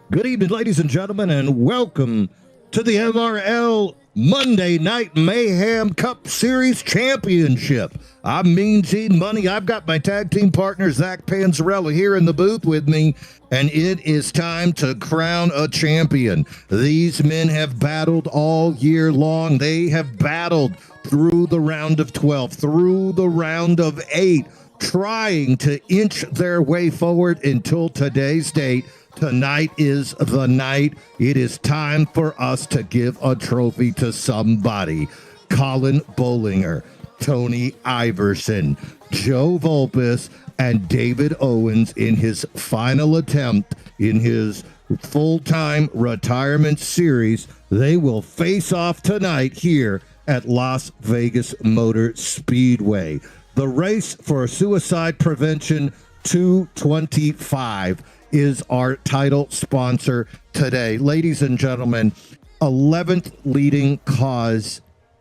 Good evening, ladies and gentlemen, and welcome to the MRL Monday Night Mayhem Cup Series Championship. I'm Mean Gene Money. I've got my tag team partner, Zach Panzarella, here in the booth with me, and it is time to crown a champion. These men have battled all year long. They have battled through the round of 12, through the round of 8, trying to inch their way forward until today's date. Tonight is the night. It is time for us to give a trophy to somebody. Colin Bollinger, Tony Iverson, Joe Volpus, and David Owens in his final attempt in his full-time retirement series. They will face off tonight here at Las Vegas Motor Speedway. The race for Suicide Prevention 225 is our title sponsor today. Ladies and gentlemen, 11th leading cause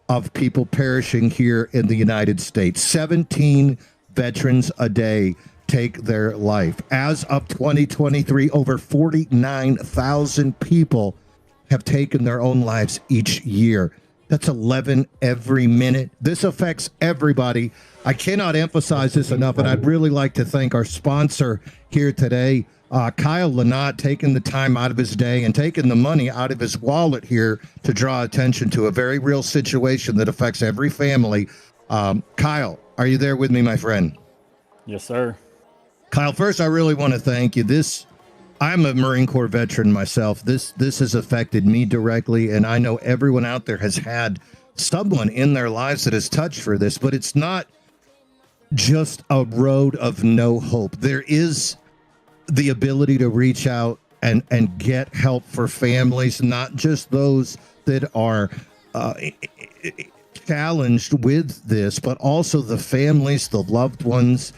of people perishing here in the United States. 17 veterans a day take their life. As of 2023, over 49,000 people have taken their own lives each year. That's 11 every minute. This affects everybody. I cannot emphasize this enough, and I'd really like to thank our sponsor here today, Kyle Lynott, taking the time out of his day and taking the money out of his wallet here to draw attention to a very real situation that affects every family. Kyle, are you there with me, my friend? Yes, sir. Kyle, first, I really want to thank you. I'm a Marine Corps veteran myself. This has affected me directly, and I know everyone out there has had someone in their lives that has touched for this, but it's not just a road of no hope. There is the ability to reach out and get help for families, not just those that are challenged with this, but also the families, the loved ones.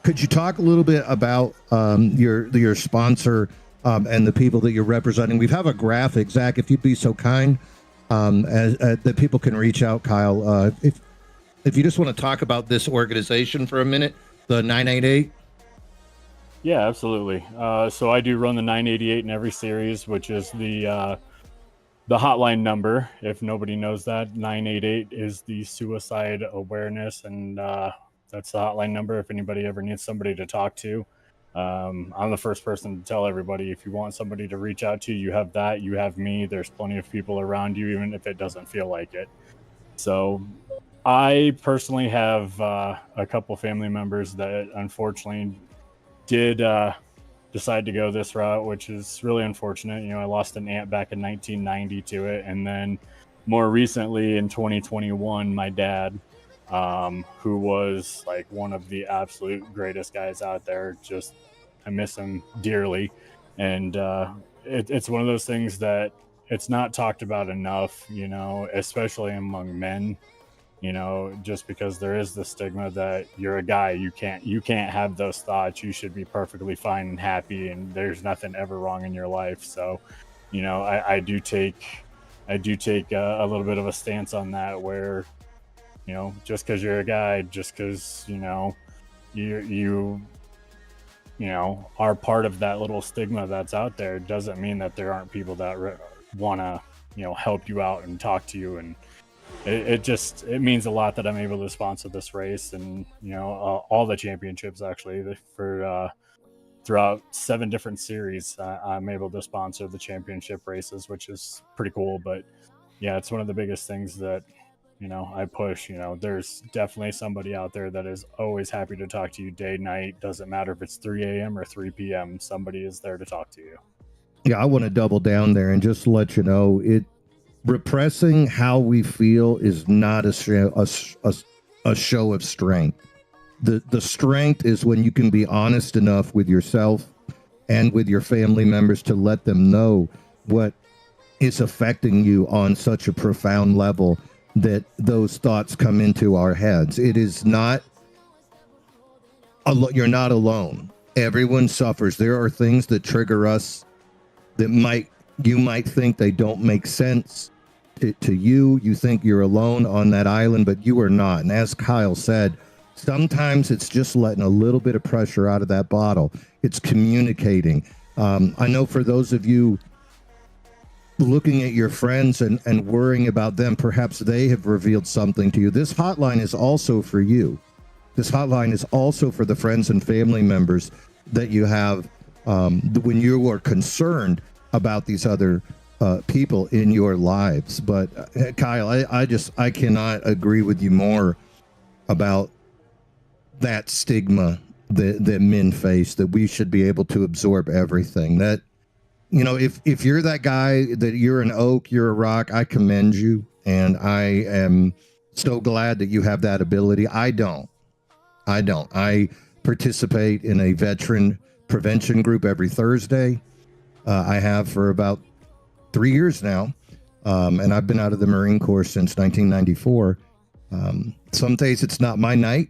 Could you talk a little bit about your sponsor and the people that you're representing? We have a graphic, Zach, if you'd be so kind, as that people can reach out. Kyle, if you just want to talk about this organization for a minute, the 988. Yeah, absolutely. So I do run the 988 in every series, which is the hotline number. If nobody knows that, 988 is the suicide awareness, and that's the hotline number if anybody ever needs somebody to talk to. I'm the first person to tell everybody, if you want somebody to reach out to, you have that, you have me. There's plenty of people around you, even if it doesn't feel like it. So I personally have a couple family members that unfortunately did decide to go this route, which is really unfortunate. I lost an aunt back in 1990 to it, and then more recently in 2021, my dad, who was like one of the absolute greatest guys out there. Just, I miss him dearly, and it's one of those things that it's not talked about enough, especially among men. Just because there is the stigma that you're a guy, you can't have those thoughts. You should be perfectly fine and happy, and there's nothing ever wrong in your life. So, I do take a little bit of a stance on that, where, just because you're a guy, just because you are part of that little stigma that's out there, doesn't mean that there aren't people that want to help you out and talk to you. And it means a lot that I'm able to sponsor this race, and all the championships actually for throughout 7 different series. I'm able to sponsor the championship races, which is pretty cool. But yeah, it's one of the biggest things that I push. There's definitely somebody out there that is always happy to talk to you day, night. Doesn't matter if it's 3 a.m. or 3 p.m. Somebody is there to talk to you. Yeah, I want to double down there and just let you know, repressing how we feel is not a show of strength. The strength is when you can be honest enough with yourself and with your family members to let them know what is affecting you on such a profound level that those thoughts come into our heads. It is not, you're not alone. Everyone suffers. There are things that trigger us that you might think they don't make sense to you. You think you're alone on that island, but you are not. And as Kyle said, sometimes it's just letting a little bit of pressure out of that bottle. It's communicating. I know for those of you looking at your friends and worrying about them, perhaps they have revealed something to you. This hotline is also for you. This hotline is also for the friends and family members that you have when you are concerned about these other people in your lives. But Kyle, I cannot agree with you more about that stigma that men face, that we should be able to absorb everything. That, you know, if you're that guy, that you're an oak, you're a rock, I commend you. And I am so glad that you have that ability. I don't. I participate in a veteran prevention group every Thursday. I have for about 3 years now. And I've been out of the Marine Corps since 1994. Some days it's not my night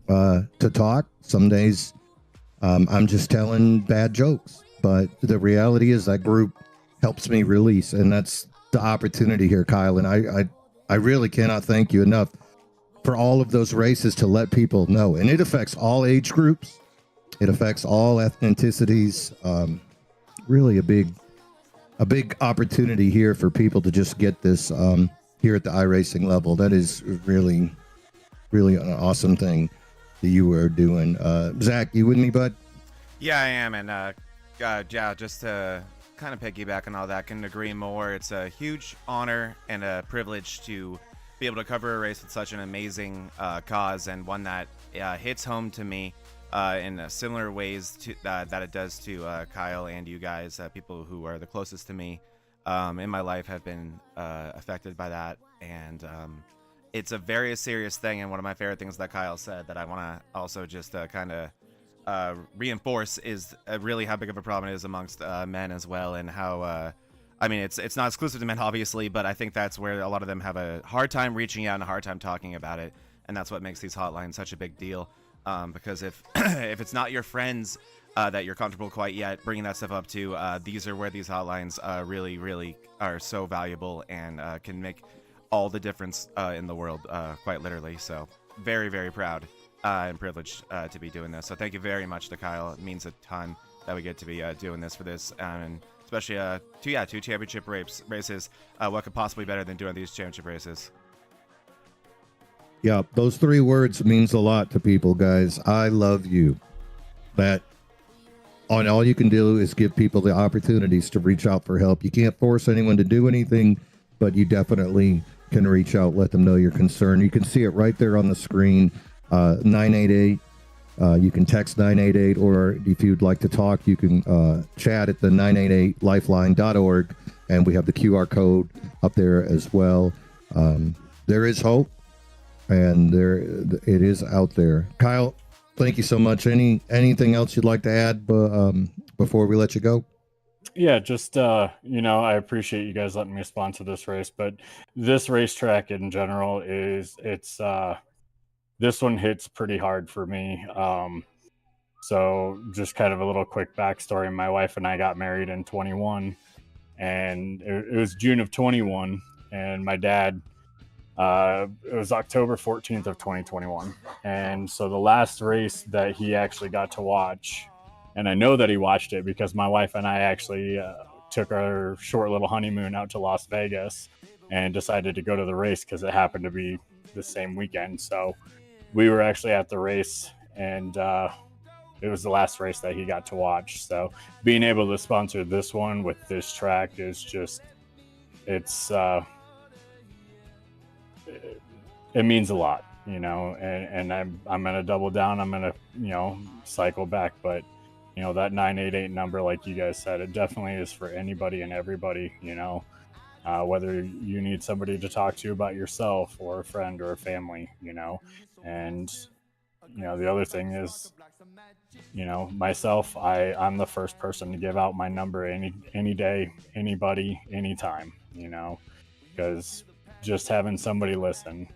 to talk. Some days I'm just telling bad jokes. But the reality is that group helps me release. And that's the opportunity here, Kyle. And I really cannot thank you enough for all of those races to let people know. And it affects all age groups. It affects all ethnicities. Really a big opportunity here for people to just get this here at the iRacing level. That is really, really an awesome thing that you are doing. Zach, you with me, bud? Yeah, I am. And yeah, just to kind of piggyback on all that, couldn't agree more. It's a huge honor and a privilege to be able to cover a race with such an amazing cause, and one that hits home to me in similar ways to that it does to Kyle and you guys. People who are the closest to me in my life have been affected by that, and it's a very serious thing. And one of my favorite things that Kyle said that I want to also just kind of reinforce is really how big of a problem it is amongst men as well, and how I mean, it's not exclusive to men, obviously, but I think that's where a lot of them have a hard time reaching out and a hard time talking about it, and that's what makes these hotlines such a big deal. Because if if it's not your friends that you're comfortable quite yet bringing that stuff up to, these are where these hotlines really, really are so valuable and can make all the difference in the world, quite literally. So very, very proud and privileged to be doing this. So thank you very much to Kyle. It means a ton that we get to be doing this for this, and especially two championship races. What could possibly be better than doing these championship races? Yeah, those 3 words means a lot to people, guys. I love you. That on all you can do is give people the opportunities to reach out for help. You can't force anyone to do anything, but you definitely can reach out, let them know you're concerned. You can see it right there on the screen, 988. You can text 988, or if you'd like to talk, you can chat at the 988lifeline.org, and we have the QR code up there as well. There is hope, and it is out there. Kyle, thank you so much. Anything else you'd like to add before we let you go? Yeah, just I appreciate you guys letting me sponsor this race, but this racetrack in general it's this one hits pretty hard for me. So just kind of a little quick backstory. My wife and I got married in 21, and it was June of 21, and my dad, it was October 14th of 2021. And so the last race that he actually got to watch, and I know that he watched it because my wife and I actually took our short little honeymoon out to Las Vegas and decided to go to the race because it happened to be the same weekend. So we were actually at the race, and it was the last race that he got to watch. So being able to sponsor this one with this track is just, it means a lot, and I'm going to double down. I'm going to, cycle back, but that 988 number, like you guys said, it definitely is for anybody and everybody, whether you need somebody to talk to about yourself or a friend or a family, and the other thing is, myself, I'm the first person to give out my number any day, anybody, anytime, because just having somebody listen,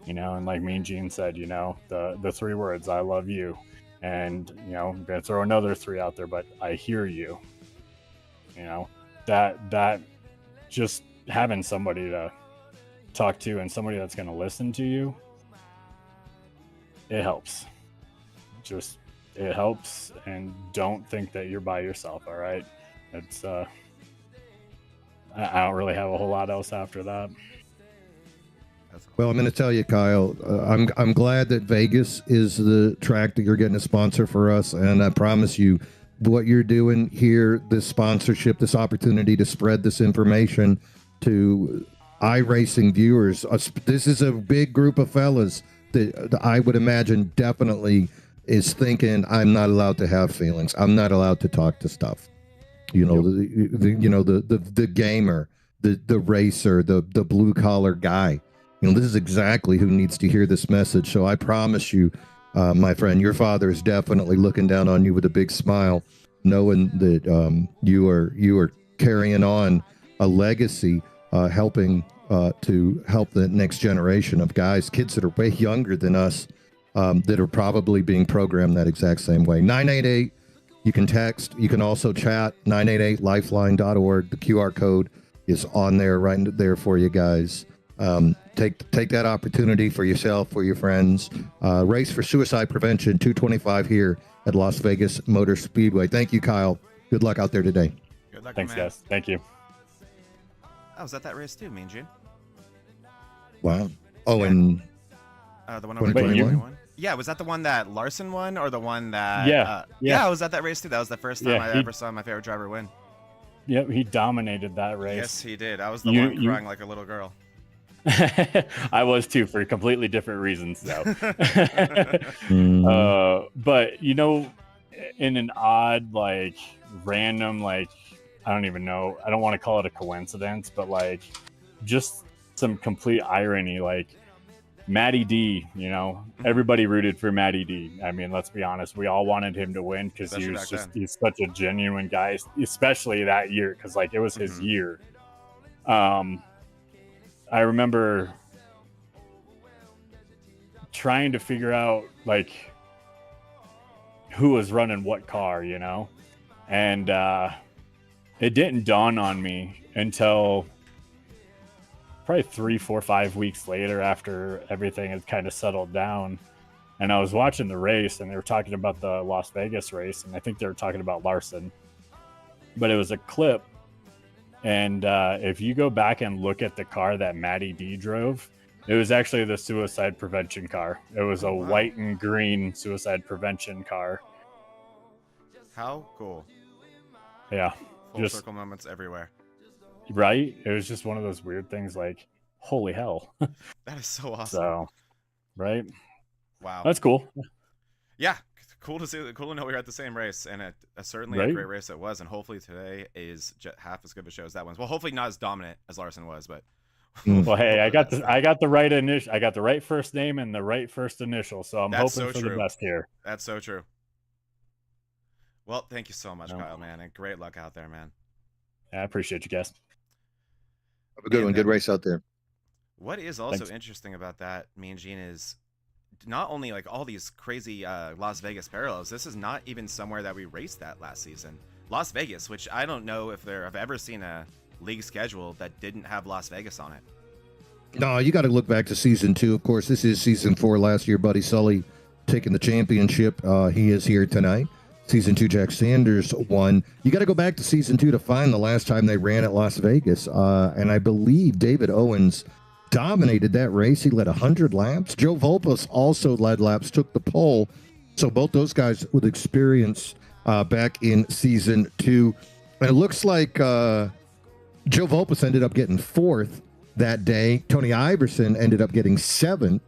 and like me and Gene said, the 3 words, I love you, and I'm gonna throw another 3 out there, but I hear you, that just having somebody to talk to and somebody that's going to listen to you, it helps. Just it helps, and don't think that you're by yourself. All right, it's I don't really have a whole lot else after that. Well, I'm going to tell you, Kyle, I'm glad that Vegas is the track that you're getting a sponsor for us, and I promise you, what you're doing here, this sponsorship, this opportunity to spread this information to iRacing viewers. This is a big group of fellas that I would imagine definitely is thinking, I'm not allowed to have feelings. I'm not allowed to talk to stuff. You know, the gamer, the racer, the blue collar guy. You know, this is exactly who needs to hear this message. So I promise you, my friend, your father is definitely looking down on you with a big smile, knowing that you are carrying on a legacy, helping to help the next generation of guys, kids that are way younger than us, that are probably being programmed that exact same way. 988, you can text, you can also chat, 988lifeline.org. The QR code is on there, right there for you guys. Take that opportunity for yourself, for your friends. Race for suicide prevention, 225 here at Las Vegas Motor Speedway. Thank you, Kyle. Good luck out there today. Good luck, Thanks, man. guys. Thank you. I was at that race too, Mean Gene. Wow. Oh, Yeah. and The one over 2021? Yeah, was that the one that Larson won, or the one that? Yeah. I was at that race too. That was the first time I ever saw my favorite driver win. Yep, he dominated that race. Yes, he did. I was the one crying like a little girl. I was too, for completely different reasons, though. But you know, in an odd, like, random, like, I don't even know, I don't want to call it a coincidence, but like just some complete irony, like Matty D, you know, everybody rooted for Matty D. I mean, let's be honest, we all wanted him to win because he's such a genuine guy, especially that year, because like it was his year. I remember trying to figure out like who was running what car, you know, and it didn't dawn on me until probably 3, 4, 5 weeks later, after everything had kind of settled down, and I was watching the race, and they were talking about the Las Vegas race, and I think they were talking about Larson, but it was a clip. And if you go back and look at the car that Matty D drove, it was actually the suicide prevention car. It was a white and green suicide prevention car. How cool. Yeah. Full circle moments everywhere. Right? It was just one of those weird things, like, holy hell. That is so awesome. So, right? Wow. That's cool. Yeah. Cool to see. Cool to know we were at the same race, and certainly a great race it was. And hopefully today is half as good of a show as that one. Well, hopefully not as dominant as Larson was, but. Well, hey, I got the right initial. I got the right first name and the right first initial, so I'm hoping for the best here. That's so true. Well, thank you so much, Kyle, man, and great luck out there, man. I appreciate you guys. Have a good one. Good race out there. What is also interesting about that, Mean Gene, is not only like all these crazy Las Vegas parallels, this is not even somewhere that we raced that last season. Las Vegas, which I don't know if I've ever seen a league schedule that didn't have Las Vegas on it. No, you got to look back to season 2. Of course, this is season 4. Last year, Buddy Sully taking the championship. He is here tonight. Season 2, Jack Sanders won. You got to go back to season 2 to find the last time they ran at Las Vegas. And I believe David Owens dominated that race. He led 100 laps. Joe Volpos also led laps, took the pole. So both those guys with experience back in season 2. And it looks like Joe Volpos ended up getting 4th that day. Tony Iverson ended up getting 7th.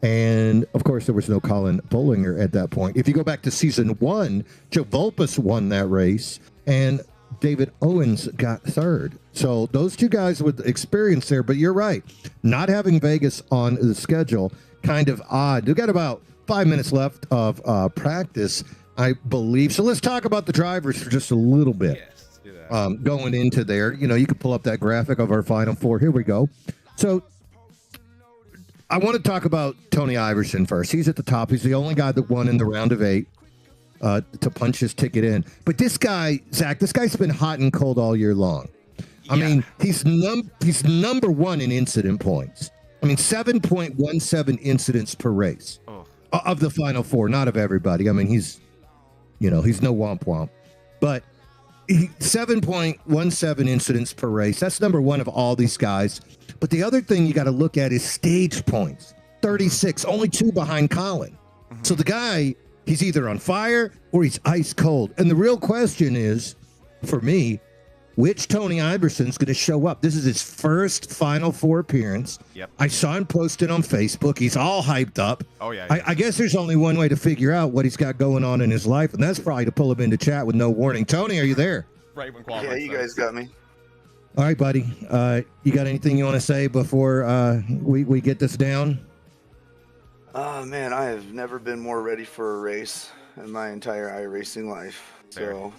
And, of course, there was no Colin Bollinger at that point. If you go back to season 1, Joe Volpos won that race, and David Owens got 3rd. So those two guys with experience there. But you're right. Not having Vegas on the schedule, kind of odd. We've got about 5 minutes left of practice, I believe. So let's talk about the drivers for just a little bit. Yes, let's do that. Going into there, you know, you can pull up that graphic of our Final Four. Here we go. So I want to talk about Tony Iverson first. He's at the top. He's the only guy that won in the round of 8 to punch his ticket in. But this guy, Zach, this guy's been hot and cold all year long. I mean, he's number 1 in incident points. I mean, 7.17 incidents per race of the Final Four, not of everybody. I mean, he's You know, he's no womp womp. But 7.17 incidents per race. That's number one of all these guys. But the other thing you got to look at is stage points. 36, only 2 behind Colin. So the guy, he's either on fire or he's ice cold. And the real question is, for me, which Tony Iverson's going to show up? This is his first Final Four appearance. Yep. I saw him posted on Facebook. He's all hyped up. Oh, yeah. I guess there's only one way to figure out what he's got going on in his life, and that's probably to pull him into chat with no warning. Tony, are you there? Right when Yeah, you guys got me. All right, buddy. You got anything you want to say before we get this down? Oh, man, I have never been more ready for a race in my entire iRacing life. So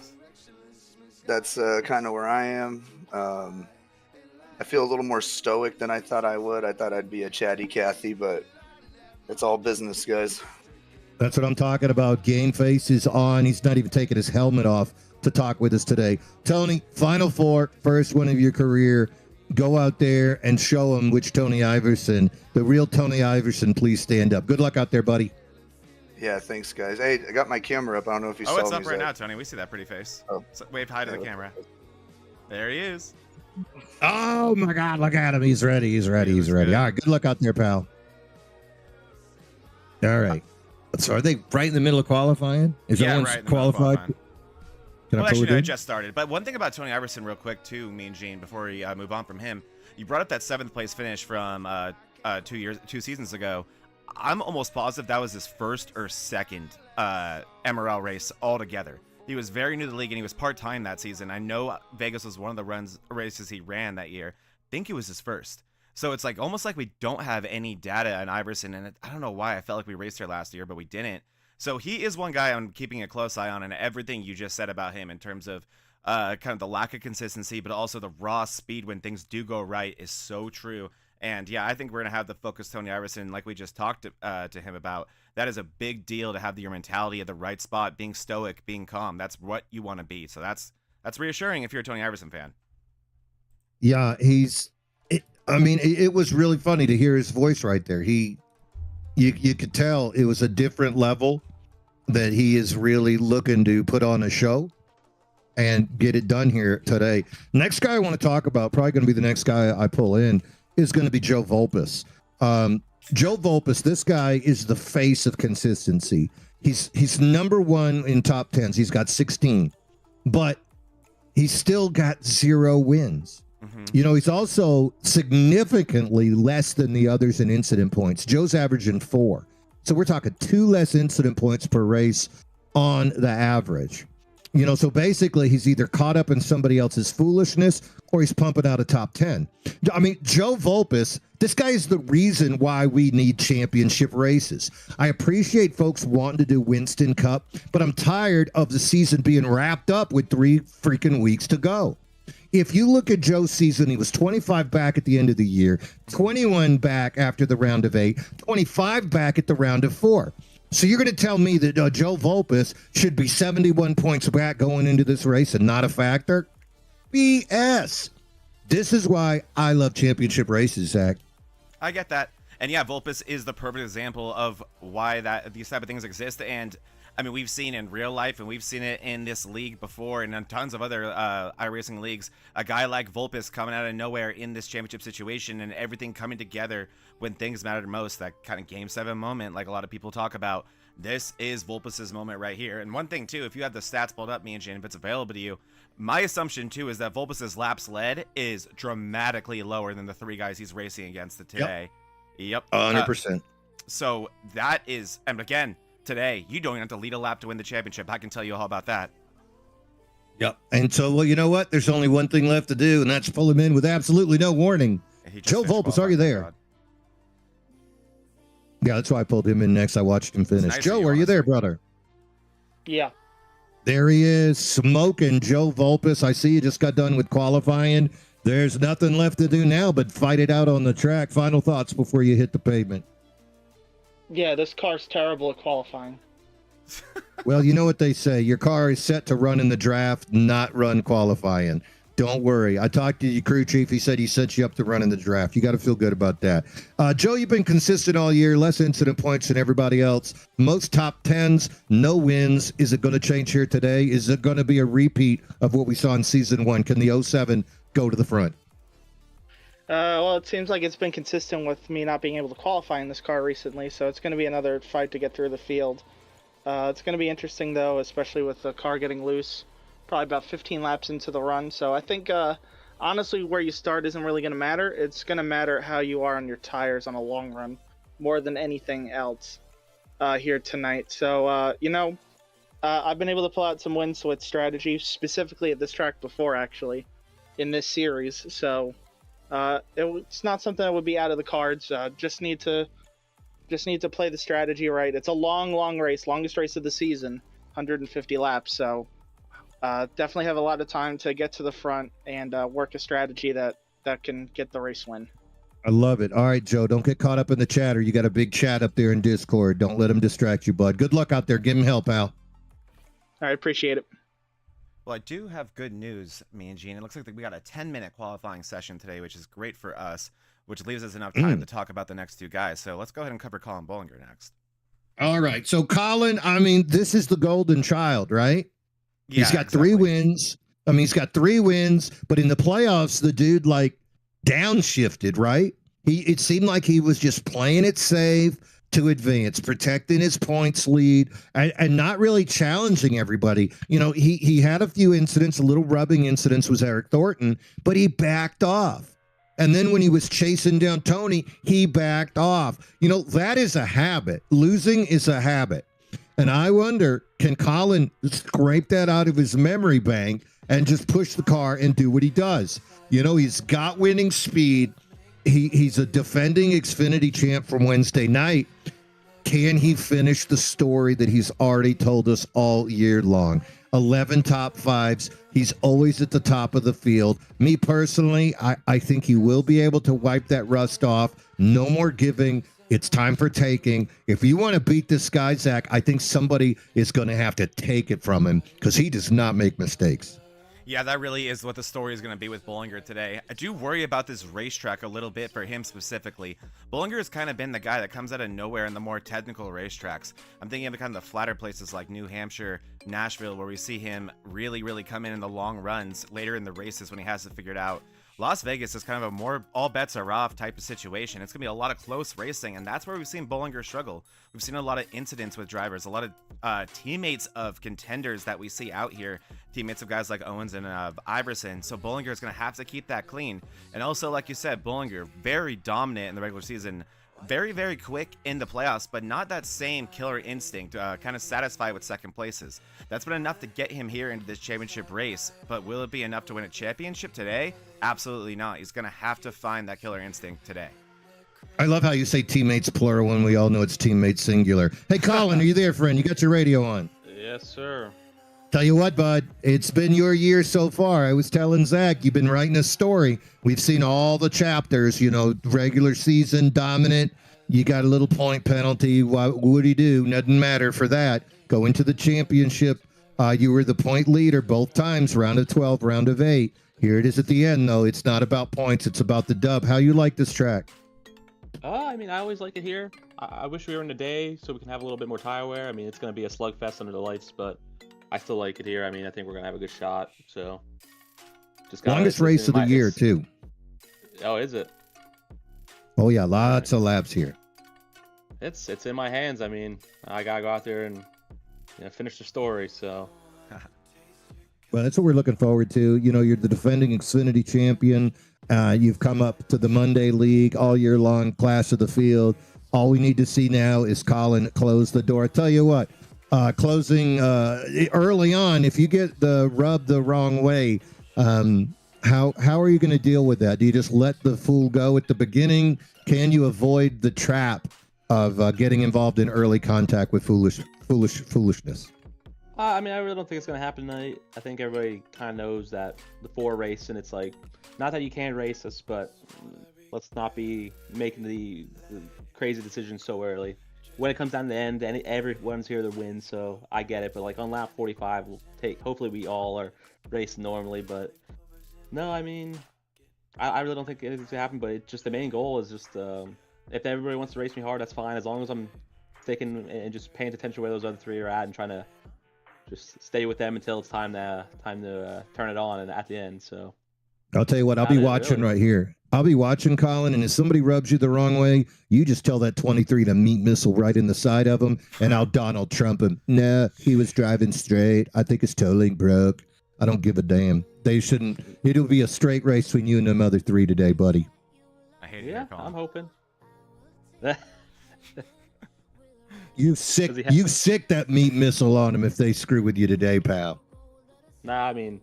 that's kind of where I am. I feel a little more stoic than I thought I would. I thought I'd be a chatty Cathy, but it's all business, guys. That's what I'm talking about. Game face is on. He's not even taking his helmet off to talk with us today. Tony, Final Four, first one of your career. Go out there and show him which Tony Iverson, the real Tony Iverson. Please stand up. Good luck out there, buddy. Yeah, thanks, guys. Hey, I got my camera up. I don't know if you saw me. Oh, it's up right now, Tony. We see that pretty face. Oh. So wave hi to the camera. There he is. Oh, my God. Look at him. He's ready. He's ready. He's ready. All right. Good luck out there, pal. All right. So are they right in the middle of qualifying? Is Yeah, everyone right in the middle of qualified? qualifying. Can Well, I pull actually, it no, in? it just started. But one thing about Tony Iverson, real quick, too, me and Gene, before we move on from him, you brought up that 7th place finish from 2 seasons ago. I'm almost positive that was his first or second MRL race altogether. He was very new to the league, and he was part-time that season. I know Vegas was one of the races he ran that year. I think it was his first. So it's like almost like we don't have any data on Iverson, and I don't know why. I felt like we raced here last year, but we didn't. So he is one guy I'm keeping a close eye on, and everything you just said about him in terms of kind of the lack of consistency, but also the raw speed when things do go right is so true. And yeah, I think we're going to have the focus Tony Iverson, like we just talked to him about. That is a big deal to have your mentality at the right spot, being stoic, being calm. That's what you want to be. So that's reassuring if you're a Tony Iverson fan. Yeah, it was really funny to hear his voice right there. You could tell it was a different level that he is really looking to put on a show and get it done here today. Next guy I want to talk about, probably going to be the next guy I pull in, is going to be Joe Volpus. Joe Volpus, this guy is the face of consistency. He's number one in top 10s. He's got 16, but he's still got 0 wins. Mm-hmm. You know, he's also significantly less than the others in incident points. Joe's averaging 4. So we're talking 2 less incident points per race on the average. You know, so basically he's either caught up in somebody else's foolishness or he's pumping out a top 10. I mean, Joe Volpus, this guy is the reason why we need championship races. I appreciate folks wanting to do Winston Cup, but I'm tired of the season being wrapped up with 3 freaking weeks to go. If you look at Joe's season, he was 25 back at the end of the year, 21 back after the round of 8, 25 back at the round of 4. So you're going to tell me that Joe Volpus should be 71 points back going into this race and not a factor? BS. This is why I love championship races, Zach. I get that. And yeah, Volpus is the perfect example of why these type of things exist. And I mean, we've seen in real life and we've seen it in this league before and in tons of other iRacing leagues, a guy like Volpus coming out of nowhere in this championship situation and everything coming together when things mattered most, that kind of Game 7 moment like a lot of people talk about. This is Volpus's moment right here. And one thing too, if you have the stats pulled up, me and Jane, if it's available to you, my assumption too is that Volpus's laps led is dramatically lower than the 3 guys he's racing against today. Yep. 100%. So that is, and again, today, you don't even have to lead a lap to win the championship. I can tell you all about that. Yep. And so, well, you know what? There's only one thing left to do, and that's pull him in with absolutely no warning. Joe Volpus, are you there? God. Yeah, that's why I pulled him in next. I watched him finish. Nice Joe, are you there, brother? Yeah. There he is, smoking Joe Volpus. I see you just got done with qualifying. There's nothing left to do now but fight it out on the track. Final thoughts before you hit the pavement. Yeah, this car's terrible at qualifying. Well, you know what they say. Your car is set to run in the draft, not run qualifying. Don't worry. I talked to your crew chief. He said he set you up to run in the draft. You got to feel good about that. Joe, you've been consistent all year, less incident points than everybody else. Most top 10s, no wins. Is it going to change here today? Is it going to be a repeat of what we saw in season 1? Can the 07 go to the front? Well, it seems like it's been consistent with me not being able to qualify in this car recently, so it's going to be another fight to get through the field. It's going to be interesting, though, especially with the car getting loose. Probably about 15 laps into the run, so I think honestly where you start isn't really going to matter. It's going to matter how you are on your tires on a long run more than anything else here tonight. So I've been able to pull out some wins with strategy, specifically at this track before, actually, in this series. So it's not something that would be out of the cards. Just need to play the strategy right. It's a long race, longest race of the season, 150 laps. So definitely have a lot of time to get to the front and work a strategy that can get the race win. I love it. All right, Joe, don't get caught up in the chatter. You got a big chat up there in Discord. Don't let them distract you, bud. Good luck out there. Give him help, Al. I appreciate it. Well, I do have good news, me and Gene. It looks like we got a 10-minute qualifying session today, which is great for us, which leaves us enough time to talk about the next two guys. So let's go ahead and cover Colin Bollinger next. All right. So, Colin, I mean, this is the golden child, right? Yeah, he's got exactly. 3 wins. I mean, he's got 3 wins, but in the playoffs, the dude, like, downshifted, right? It seemed like he was just playing it safe to advance, protecting his points lead, and not really challenging everybody. You know, he had a few incidents, a little rubbing incidents was Eric Thornton, but he backed off. And then when he was chasing down Tony, he backed off. You know, that is a habit. Losing is a habit. And I wonder, can Colin scrape that out of his memory bank and just push the car and do what he does? You know, he's got winning speed. He's a defending Xfinity champ from Wednesday night. Can he finish the story that he's already told us all year long? 11 top 5s. He's always at the top of the field. Me personally, I think he will be able to wipe that rust off. No more giving. It's time for taking. If you want to beat this guy, Zach, I think somebody is going to have to take it from him because he does not make mistakes. Yeah, that really is what the story is going to be with Bollinger today. I do worry about this racetrack a little bit for him specifically. Bollinger has kind of been the guy that comes out of nowhere in the more technical racetracks. I'm thinking of kind of the flatter places like New Hampshire, Nashville, where we see him really come in the long runs later in the races when he has it figured out. Las Vegas is kind of a more all bets are off type of situation. It's going to be a lot of close racing, and that's where we've seen Bollinger struggle. We've seen a lot of incidents with drivers, a lot of teammates of contenders that we see out here, teammates of guys like Owens and Iverson. So Bollinger is going to have to keep that clean. And also, like you said, Bollinger, very dominant in the regular season, very quick in the playoffs, but not that same killer instinct, kind of satisfied with second places. That's been enough to get him here into this championship race, but will it be enough to win a championship today? Absolutely not. He's going to have to find that killer instinct today. I love how you say teammates plural when we all know it's teammates singular. Hey, Colin, are you there, friend? You got your radio on? Yes, sir. Tell you what, bud, it's been your year so far. I was telling Zach, you've been writing a story. We've seen all the chapters, you know, regular season, dominant. You got a little point penalty. What would he do? Doesn't matter for that. Go into the championship. You were the point leader both times, round of 12, round of 8. Here it is at the end, though. It's not about points. It's about the dub. How you like this track? I mean, I always like it here. I wish we were in the day so we can have a little bit more tire wear. I mean, it's going to be a slugfest under the lights, but I still like it here. I mean, I think we're going to have a good shot. So, just longest race of the year, too. Oh, is it? Oh, yeah. Lots of laps here. It's in my hands. I mean, I got to go out there and finish the story. So, well, that's what we're looking forward to. You know, you're the defending Xfinity champion. You've come up to the Monday League all year long, class of the field. All we need to see now is Colin close the door. I tell you what, closing early on, if you get the rub the wrong way, how are you going to deal with that? Do you just let the fool go at the beginning? Can you avoid the trap of getting involved in early contact with foolishness? I mean, I really don't think it's going to happen tonight. I think everybody kind of knows that before a race, and it's like, not that you can't race us, but let's not be making the crazy decisions so early. When it comes down to the end, and everyone's here to win, so I get it. But like on lap 45, hopefully we all are racing normally, but No, I mean, I really don't think anything's gonna happen. But it's just the main goal is just if everybody wants to race me hard, that's fine. As long as I'm sticking and just paying attention where those other three are at and trying to just stay with them until it's time to turn it on and at the end. So I'll tell you what, I'll be watching right here. I'll be watching, Colin, and if somebody rubs you the wrong way, you just tell that 23 to meat missile right in the side of him, and I'll Donald Trump him. Nah, he was driving straight. I think his towing broke. I don't give a damn. They shouldn't. It'll be a straight race between you and them other three today, buddy. I hate yeah, I'm hoping. You sick that meat missile on them if they screw with you today, pal. Nah, I mean,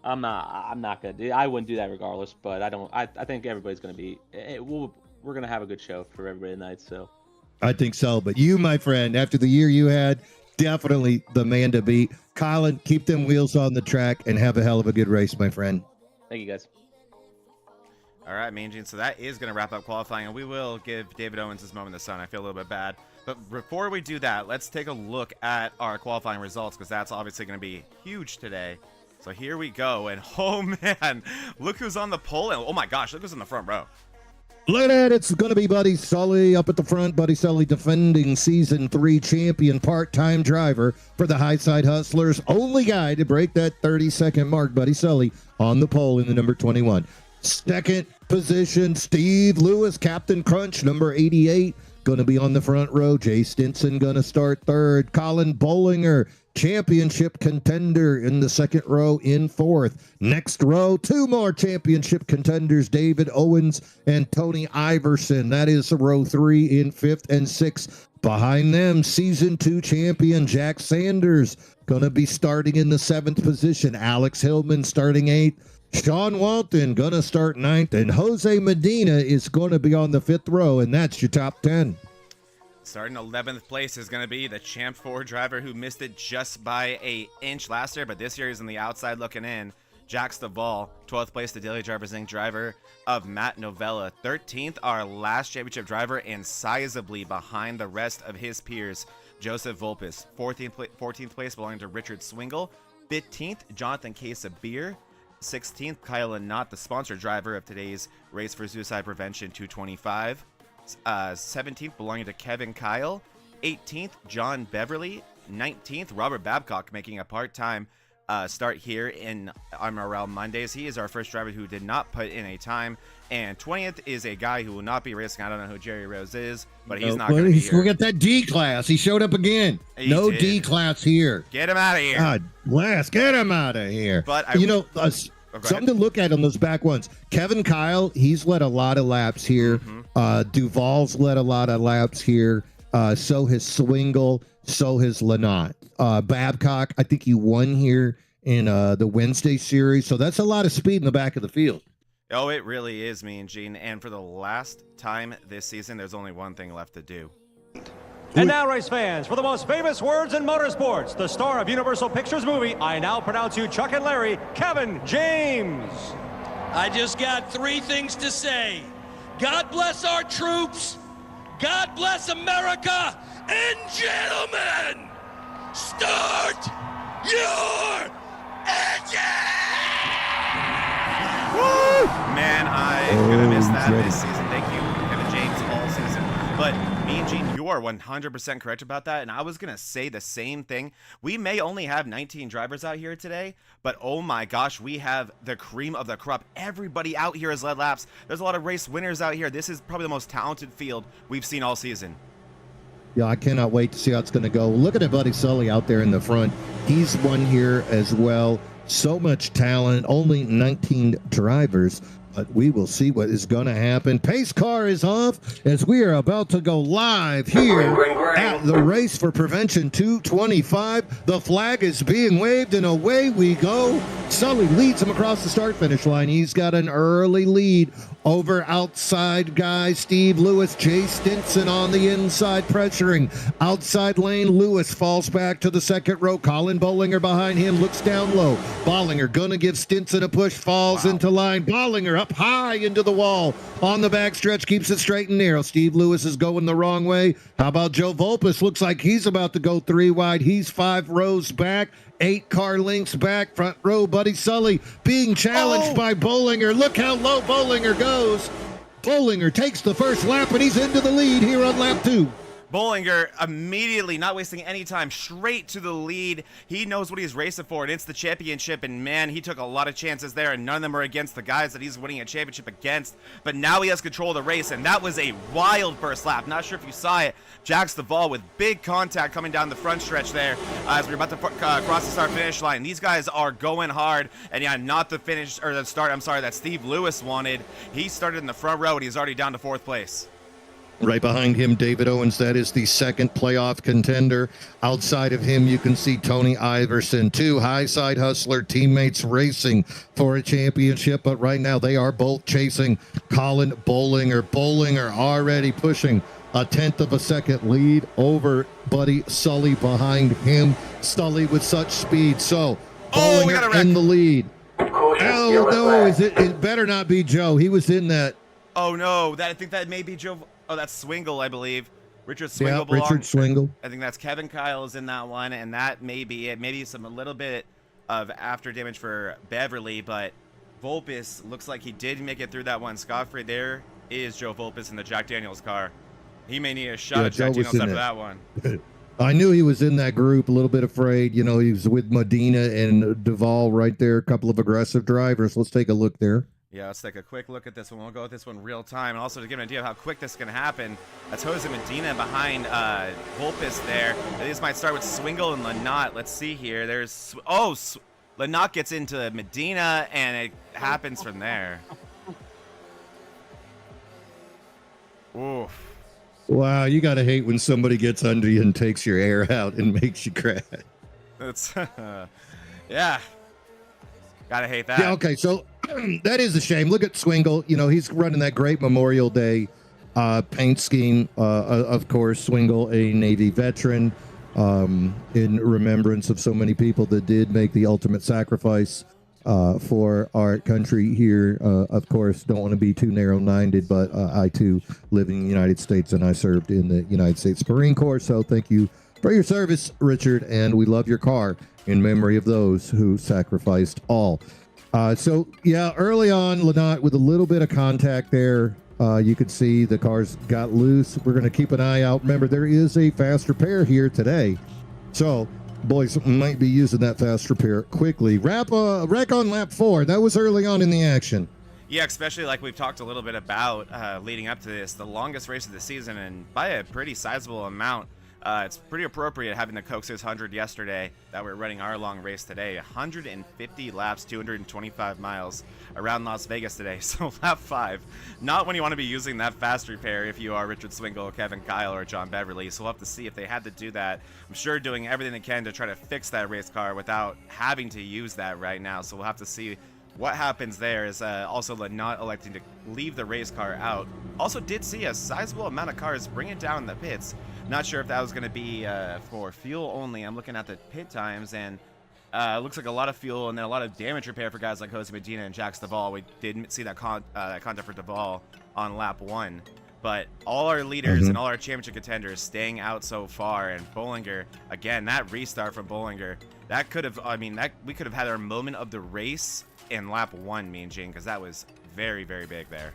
I'm not gonna do. I wouldn't do that regardless. But I think everybody's gonna be. We're gonna have a good show for everybody tonight. So. I think so. But you, my friend, after the year you had, definitely the man to beat. Colin, keep them wheels on the track and have a hell of a good race, my friend. Thank you, guys. All right, Mean Gene. So that is going to wrap up qualifying, and we will give David Owens his moment in the sun. I feel a little bit bad. But before we do that, let's take a look at our qualifying results, because that's obviously going to be huge today. So here we go. And oh, man, look who's on the pole. And oh, my gosh, look who's in the front row. Look at that. It's going to be Buddy Sully up at the front. Buddy Sully, defending Season 3 champion, part-time driver for the Highside Hustlers. Only guy to break that 30-second mark. Buddy Sully on the pole in the number 21. Second position, Steve Lewis, Captain Crunch, number 88. Going to be on the front row. Jay Stinson going to start third. Colin Bollinger, championship contender, in the second row in fourth. Next row, two more championship contenders, David Owens and Tony Iverson. That is row 3 in fifth and sixth. Behind them, Season 2 champion Jack Sanders going to be starting in the 7th position. Alex Hillman starting 8th. Sean Walton going to start 9th, and Jose Medina is going to be on the 5th row, and that's your top 10. Starting 11th place is going to be the Champ 4 driver who missed it just by an inch last year, but this year he's on the outside looking in. Jack Staval. 12th place, the Daily Drivers Inc. driver of Matt Novella. 13th, our last championship driver, and sizably behind the rest of his peers, Joseph Volpes. 14th place belonging to Richard Swingle. 15th, Jonathan Case of Beer. 16th, Kyle Knott, the sponsor driver of today's Race for Suicide Prevention 225. 17th, belonging to Kevin Kyle. 18th, John Beverly. 19th, Robert Babcock, making a part-time start here in MRL Mondays. He is our first driver who did not put in a time. And 20th is a guy who will not be racing. I don't know who Jerry Rose is, but he's not going to be here. We'll get that D class. He showed up again. No D class here. Get him out of here. God bless. Get him out of here. But something to look at on those back ones. Kevin Kyle, he's led a lot of laps here. Duval's led a lot of laps here. So has Swingle. So has Lynott. Babcock, I think he won here in the Wednesday series. So that's a lot of speed in the back of the field. Oh, it really is, Mean Gene. And for the last time this season, there's only one thing left to do. And now, race fans, for the most famous words in motorsports, the star of Universal Pictures movie, I now pronounce you Chuck and Larry, Kevin James. I just got 3 things to say. God bless our troops. God bless America. And gentlemen, start your engine! Woo! Man, I'm going to miss that this season. Thank you, Kevin James, all season. But Mean Gene, you are 100% correct about that, and I was going to say the same thing. We may only have 19 drivers out here today, but oh my gosh, we have the cream of the crop. Everybody out here has led laps. There's a lot of race winners out here. This is probably the most talented field we've seen all season. Yeah, I cannot wait to see how it's going to go. Look at Buddy Sully out there in the front. He's won here as well. So much talent, only 19 drivers. But we will see what is going to happen. Pace car is off as we are about to go live here at the Race for Prevention 225. The flag is being waved and away we go. Sully leads him across the start-finish line. He's got an early lead over outside guy Steve Lewis. Jay Stinson on the inside pressuring. Outside lane, Lewis falls back to the second row. Colin Bollinger behind him looks down low. Bollinger going to give Stinson a push, falls into line. Bollinger up high into the wall on the backstretch, keeps it straight and narrow. Steve Lewis is going the wrong way. How about Joe Volpes? Looks like he's about to go 3 wide. He's 5 rows back. 8 car lengths back, front row, Buddy Sully being challenged by Bollinger. Look how low Bollinger goes. Bollinger takes the first lap, and he's into the lead here on lap 2. Bollinger immediately, not wasting any time, straight to the lead. He knows what he's racing for, and it's the championship, and man, he took a lot of chances there, and none of them are against the guys that he's winning a championship against. But now he has control of the race, and that was a wild first lap. Not sure if you saw it. Jax Duvall with big contact coming down the front stretch there as we're about to cross the start-finish line. These guys are going hard, and yeah, not the finish, or the start, I'm sorry, that Steve Lewis wanted. He started in the front row, and he's already down to 4th place. Right behind him, David Owens. That is the second playoff contender. Outside of him, you can see Tony Iverson. 2 high-side hustler teammates racing for a championship, but right now they are both chasing Colin Bollinger. Bollinger already pushing a 1/10 of a second lead over Buddy Sully behind him. Sully with such speed. So Bollinger in the lead. Oh, no, it better not be Joe. He was in that. Oh, no, I think that may be Joe. Oh, that's Swingle, I believe. Richard Swingle. Yeah, Richard Swingle. I think that's Kevin Kyle is in that one, and that may be it. Maybe a little bit of after damage for Beverly, but Volpis looks like he did make it through that one. Scot-free. There is Joe Volpis in the Jack Daniels car. He may need a shot at Jack Daniels after that one. I knew he was in that group, a little bit afraid. You know, he was with Medina and Duvall right there, a couple of aggressive drivers. Let's take a look there. Yeah, let's take a quick look at this one. We'll go with this one real time. And also to give an idea of how quick this can happen, that's Jose Medina behind Volpis there. This might start with Swingle and Lynott. Let's see here. There's, Lynott gets into Medina, and it happens from there. Oof. Wow, you got to hate when somebody gets under you and takes your air out and makes you crash. That's, yeah. Gotta hate that. Yeah, okay, so that is a shame. Look at Swingle. You know, he's running that great Memorial Day paint scheme. Of course, Swingle, a Navy veteran, in remembrance of so many people that did make the ultimate sacrifice for our country here. Of course, don't want to be too narrow-minded, but I, too, live in the United States, and I served in the United States Marine Corps, so thank you for your service, Richard, and we love your car in memory of those who sacrificed all. So, yeah, early on, Lynott with a little bit of contact there. You could see the cars got loose. We're going to keep an eye out. Remember, there is a fast repair here today. So, boys might be using that fast repair quickly. Wreck on lap 4. That was early on in the action. Yeah, especially like we've talked a little bit about leading up to this. The longest race of the season, and by a pretty sizable amount. It's pretty appropriate having the Coke 600 yesterday that we're running our long race today. 150 laps, 225 miles around Las Vegas today. So lap 5, not when you want to be using that fast repair if you are Richard Swingle, Kevin Kyle, or John Beverly. So we'll have to see if they had to do that. I'm sure doing everything they can to try to fix that race car without having to use that right now. So we'll have to see what happens there. Is also not electing to leave the race car out. Also did see a sizable amount of cars bring it down in the pits. Not sure if that was going to be for fuel only. I'm looking at the pit times, and it looks like a lot of fuel and then a lot of damage repair for guys like Jose Medina and Jax Duvall. We didn't see that content for Duvall on lap 1. But all our leaders and all our championship contenders staying out so far. And Bollinger, again, that restart from Bollinger, that could have, we could have had our moment of the race in lap 1, me and Gene, because that was very, very big there.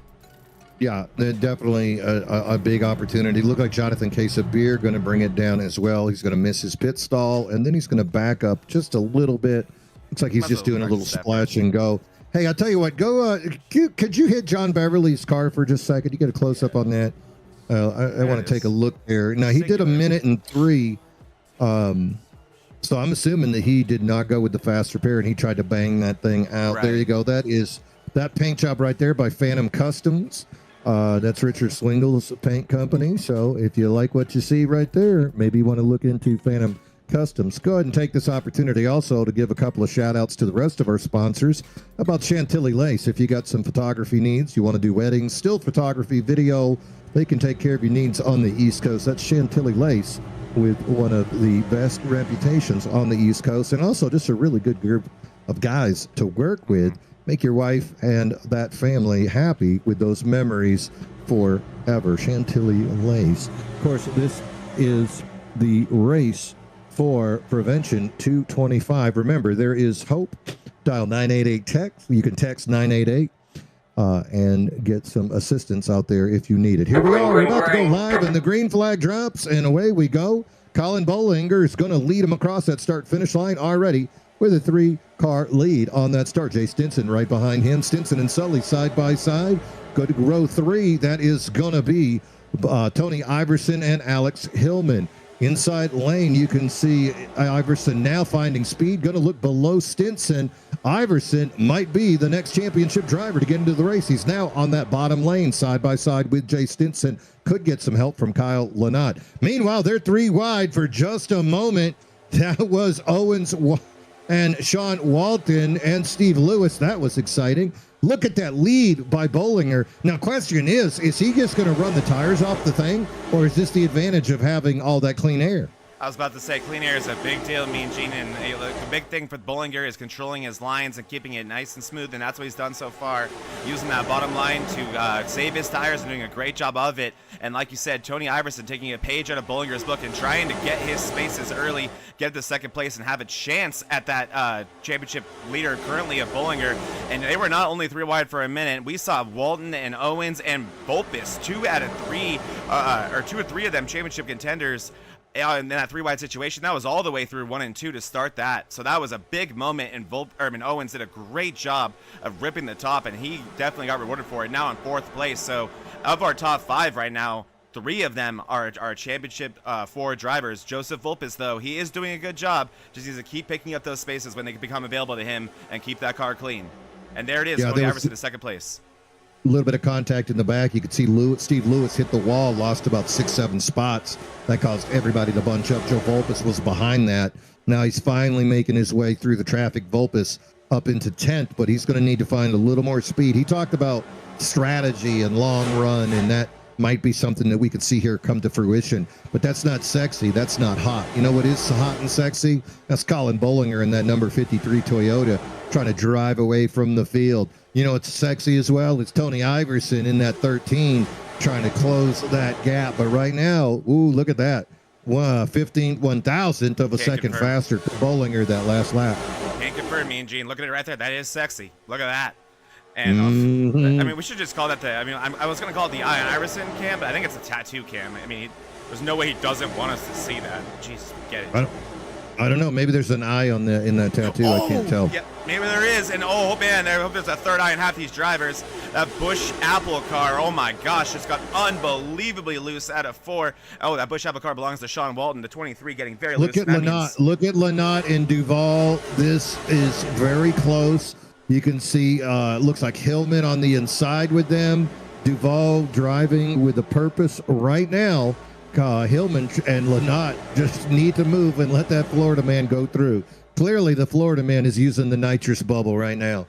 Yeah, definitely a big opportunity. Look like Jonathan Quesabir going to bring it down as well. He's going to miss his pit stall, and then he's going to back up just a little bit. Looks like he's just doing a little splash and go. Hey, I'll tell you what, go. Could you hit John Beverly's car for just a second? You get a close-up on that. I want to take a look there. Now, he did 1 minute and 3. So I'm assuming that he did not go with the fast repair, and he tried to bang that thing out. Right. There you go. That is that paint job right there by Phantom Customs. That's Richard Swingle's paint company. So if you like what you see right there, maybe you want to look into Phantom Customs. Go ahead and take this opportunity also to give a couple of shout outs to the rest of our sponsors about Chantilly Lace. If you got some photography needs, you want to do weddings, still photography, video, they can take care of your needs on the East Coast. That's Chantilly Lace, with one of the best reputations on the East Coast, and also just a really good group of guys to work with. Make your wife and that family happy with those memories forever. Chantilly Lace. Of course, this is the race for prevention 225. Remember, there is hope. Dial 988 text. You can text 988 and get some assistance out there if you need it. Here we are. We're about to go live, and the green flag drops, and away we go. Colin Bollinger is going to lead him across that start-finish line already with a 3-car lead on that start. Jay Stinson right behind him. Stinson and Sully side by side. Go to row 3. That is going to be Tony Iverson and Alex Hillman. Inside lane, you can see Iverson now finding speed. Going to look below Stinson. Iverson might be the next championship driver to get into the race. He's now on that bottom lane, side by side with Jay Stinson. Could get some help from Kyle Lynott. Meanwhile, they're 3 wide for just a moment. That was Owens and Sean Walton and Steve Lewis. That was exciting. Look at that lead by Bollinger. Now, question is he just going to run the tires off the thing, or is this the advantage of having all that clean air? I was about to say, clean air is a big deal, Mean Gene, and the big thing for Bollinger is controlling his lines and keeping it nice and smooth, and that's what he's done so far, using that bottom line to save his tires and doing a great job of it. And like you said, Tony Iverson taking a page out of Bollinger's book and trying to get his spaces early, get to second place, and have a chance at that championship leader currently of Bollinger. And they were not only 3 wide for a minute. We saw Walton and Owens and Volpus, 2 out of 3, or 2 or 3 of them championship contenders. In that 3 wide situation, that was all the way through 1 and 2 to start that. So that was a big moment, and Owens did a great job of ripping the top, and he definitely got rewarded for it. Now in 4th place. So of our top 5 right now, 3 of them are championship 4 drivers. Joseph Volpus, though, he is doing a good job. Just needs to keep picking up those spaces when they become available to him and keep that car clean. And there it is, Tony Iverson in 2nd place. A little bit of contact in the back. You could see Steve Lewis hit the wall, lost about 6-7 spots. That caused everybody to bunch up. Joe Volpus was behind that. Now he's finally making his way through the traffic. Volpus up into 10th, but he's going to need to find a little more speed. He talked about strategy and long run, and that might be something that we could see here come to fruition. But that's not sexy. That's not hot. You know what is hot and sexy? That's Colin Bollinger in that number 53 Toyota trying to drive away from the field. You know, it's sexy as well. It's Tony Iverson in that 13 trying to close that gap. But right now, ooh, look at that. 1,000th of a second faster to Bollinger that last lap. Can't confirm, Mean Gene. Look at it right there. That is sexy. Look at that. And I mean, we should just call that I was going to call it the Iverson cam, but I think it's a tattoo cam. I mean, there's no way he doesn't want us to see that. Jesus, get it. I don't know. Maybe there's an eye in that tattoo. I can't tell. Yeah, maybe there is. And oh man, I hope there's a third eye in half these drivers. That Busch Apple car. Oh my gosh, it's got unbelievably loose out of 4. Oh, that Busch Apple car belongs to Sean Walton, the 23, getting very loose. Look at Lynott and Duval. This is very close. You can see, looks like Hillman on the inside with them. Duval driving with a purpose right now. Hillman and Lynott just need to move and let that Florida man go through. Clearly, the Florida man is using the nitrous bubble right now.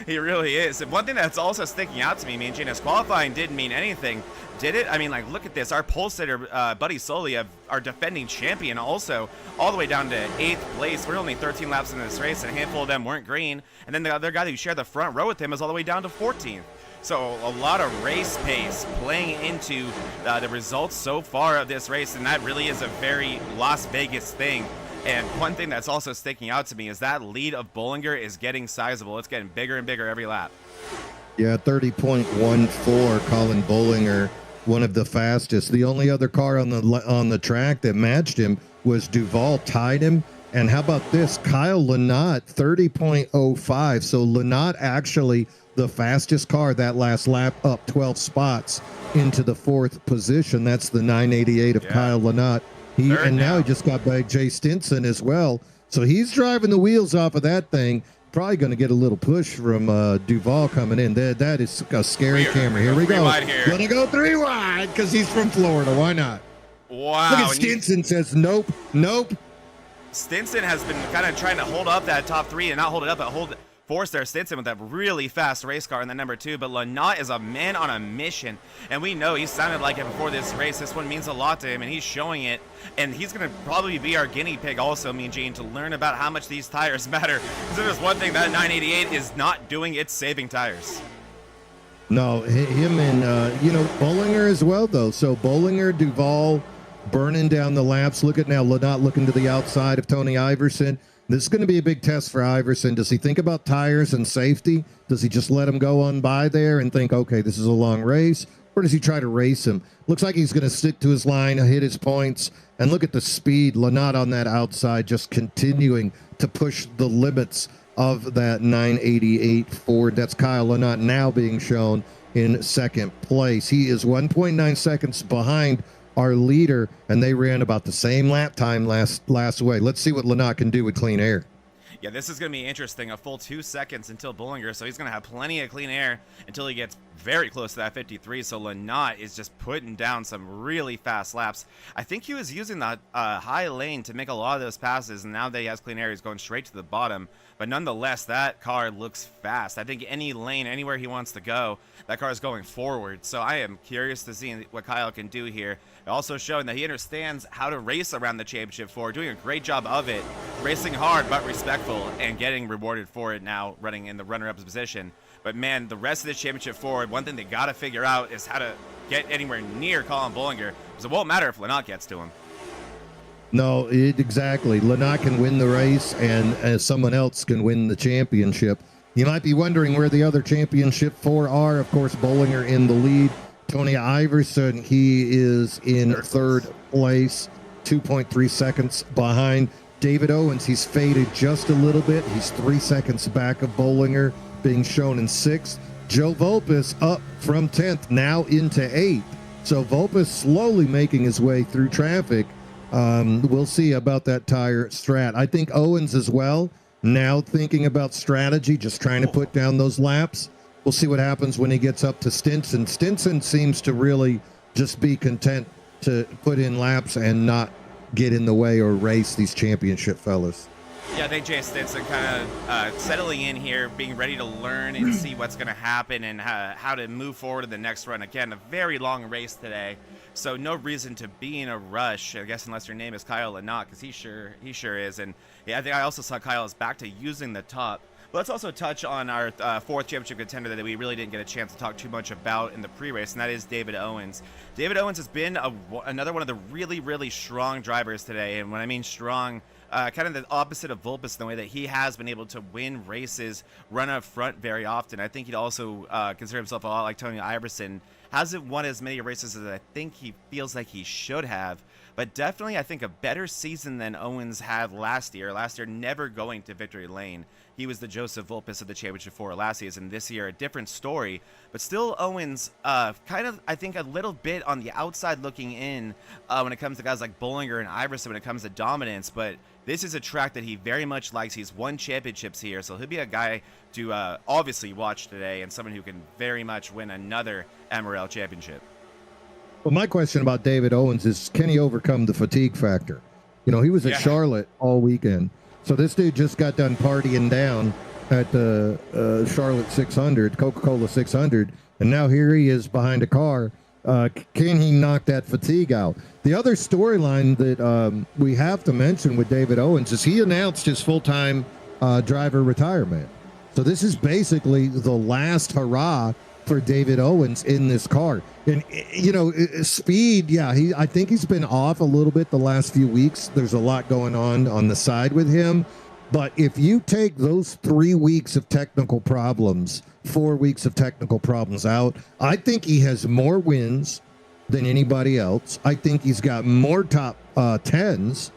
He really is. And one thing that's also sticking out to me, Mean Gene, is qualifying didn't mean anything. Did it? I mean, like, look at this. Our pole sitter, Buddy Sully, our defending champion, also all the way down to 8th place. We're only 13 laps into this race, and a handful of them weren't green. And then the other guy who shared the front row with him is all the way down to 14th. So a lot of race pace playing into the results so far of this race, and that really is a very Las Vegas thing. And one thing that's also sticking out to me is that lead of Bollinger is getting sizable. It's getting bigger and bigger every lap. Yeah, 30.14, Colin Bollinger, one of the fastest. The only other car on the track that matched him was Duval, tied him. And how about this? Kyle Lynott, 30.05. So Lynott actually the fastest car that last lap, up 12 spots into the 4th position. That's the 988 of Kyle Lynott. Now he just got by Jay Stinson as well. So he's driving the wheels off of that thing. Probably going to get a little push from Duval coming in. That is a scary camera. Here we go. Going to go 3 wide because he's from Florida. Why not? Wow. Look at Stinson says nope. Stinson has been kind of trying to hold up that top 3 and not hold it up, but force their Stinson with that really fast race car in the number 2. But Lynott is a man on a mission, and we know he sounded like it before this race. This one means a lot to him, and he's showing it. And he's going to probably be our guinea pig also, Mean Gene, to learn about how much these tires matter. Because there's one thing that 988 is not doing, it's saving tires. No, him and, Bollinger as well, though. So Bollinger, Duval, burning down the laps. Look at now, Lynott looking to the outside of Tony Iverson. This is going to be a big test for Iverson. Does he think about tires and safety? Does he just let him go on by there and think, okay, this is a long race? Or does he try to race him? Looks like he's going to stick to his line, hit his points, and look at the speed. Lynott on that outside just continuing to push the limits of that 988 Ford. That's Kyle Lynott now being shown in second place. He is 1.9 seconds behind our leader, and they ran about the same lap time last way. Let's see what Lynott can do with clean air. Yeah, this is going to be interesting. A full 2 seconds until Bollinger, so he's going to have plenty of clean air until he gets very close to that 53. So Lynott is just putting down some really fast laps. I think he was using the high lane to make a lot of those passes, and now that he has clean air, he's going straight to the bottom. But nonetheless, that car looks fast. I think any lane, anywhere he wants to go, that car is going forward. So I am curious to see what Kyle can do here. Also showing that he understands how to race around the championship floor, doing a great job of it, racing hard but respectful, and getting rewarded for it now, running in the runner-up position. But man, the rest of the championship floor, one thing they got to figure out is how to get anywhere near Colin Bollinger, because it won't matter if Lynott gets to him. No, exactly. Lynott can win the race, and someone else can win the championship. You might be wondering where the other championship four are. Of course, Bollinger in the lead. Tony Iverson, he is in third place, 2.3 seconds behind. David Owens, he's faded just a little bit. He's 3 seconds back of Bollinger, being shown in sixth. Joe Volpis up from 10th, now into 8th. So Volpis slowly making his way through traffic. We'll see about that tire strat. I think Owens as well, now thinking about strategy, just trying to put down those laps. We'll see what happens when he gets up to Stinson. Stinson seems to really just be content to put in laps and not get in the way or race these championship fellas. Yeah, I think Jay Stinson kind of settling in here, being ready to learn and see what's going to happen and how to move forward to the next run. Again, a very long race today, so no reason to be in a rush, I guess, unless your name is Kyle Lynott, because he sure is. And yeah, I think I also saw Kyle is back to using the top. But let's also touch on our fourth championship contender that we really didn't get a chance to talk too much about in the pre-race, and that is David Owens. David Owens has been another one of the really, really strong drivers today, and when I mean strong, kind of the opposite of Volpis in the way that he has been able to win races, run up front very often. I think he'd also consider himself a lot like Tony Iverson. Hasn't won as many races as I think he feels like he should have, but definitely I think a better season than Owens had last year. Last year, never going to victory lane. He was the Joseph Volpis of the championship for last season. This year, a different story, but still Owens kind of, I think, a little bit on the outside looking in when it comes to guys like Bollinger and Iverson when it comes to dominance, but this is a track that he very much likes. He's won championships here, so he'll be a guy to obviously watch today and someone who can very much win another MRL championship. Well, my question about David Owens is, can he overcome the fatigue factor? You know, he was at Charlotte all weekend. So this dude just got done partying down at the Charlotte 600, Coca-Cola 600, and now here he is behind a car. Can he knock that fatigue out? The other storyline that we have to mention with David Owens is he announced his full-time driver retirement. So this is basically the last hurrah for David Owens in this car. And, you know, speed, yeah, I think he's been off a little bit the last few weeks. There's a lot going on the side with him. But if you take those 3 weeks of technical problems, 4 weeks of technical problems out, I think he has more wins than anybody else. I think he's got more top 10s.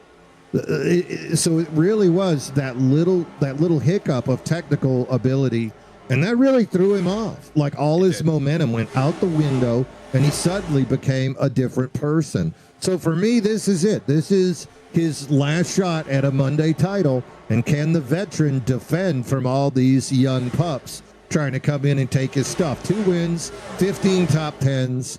So it really was that little hiccup of technical ability, and that really threw him off. Like, all his momentum went out the window, and he suddenly became a different person. So for me, this is it. This is his last shot at a Monday title, and can the veteran defend from all these young pups trying to come in and take his stuff? 2 wins, 15 top 10s.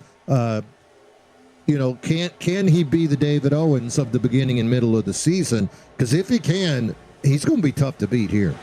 You know, can he be the David Owens of the beginning and middle of the season? Because if he can, he's going to be tough to beat here.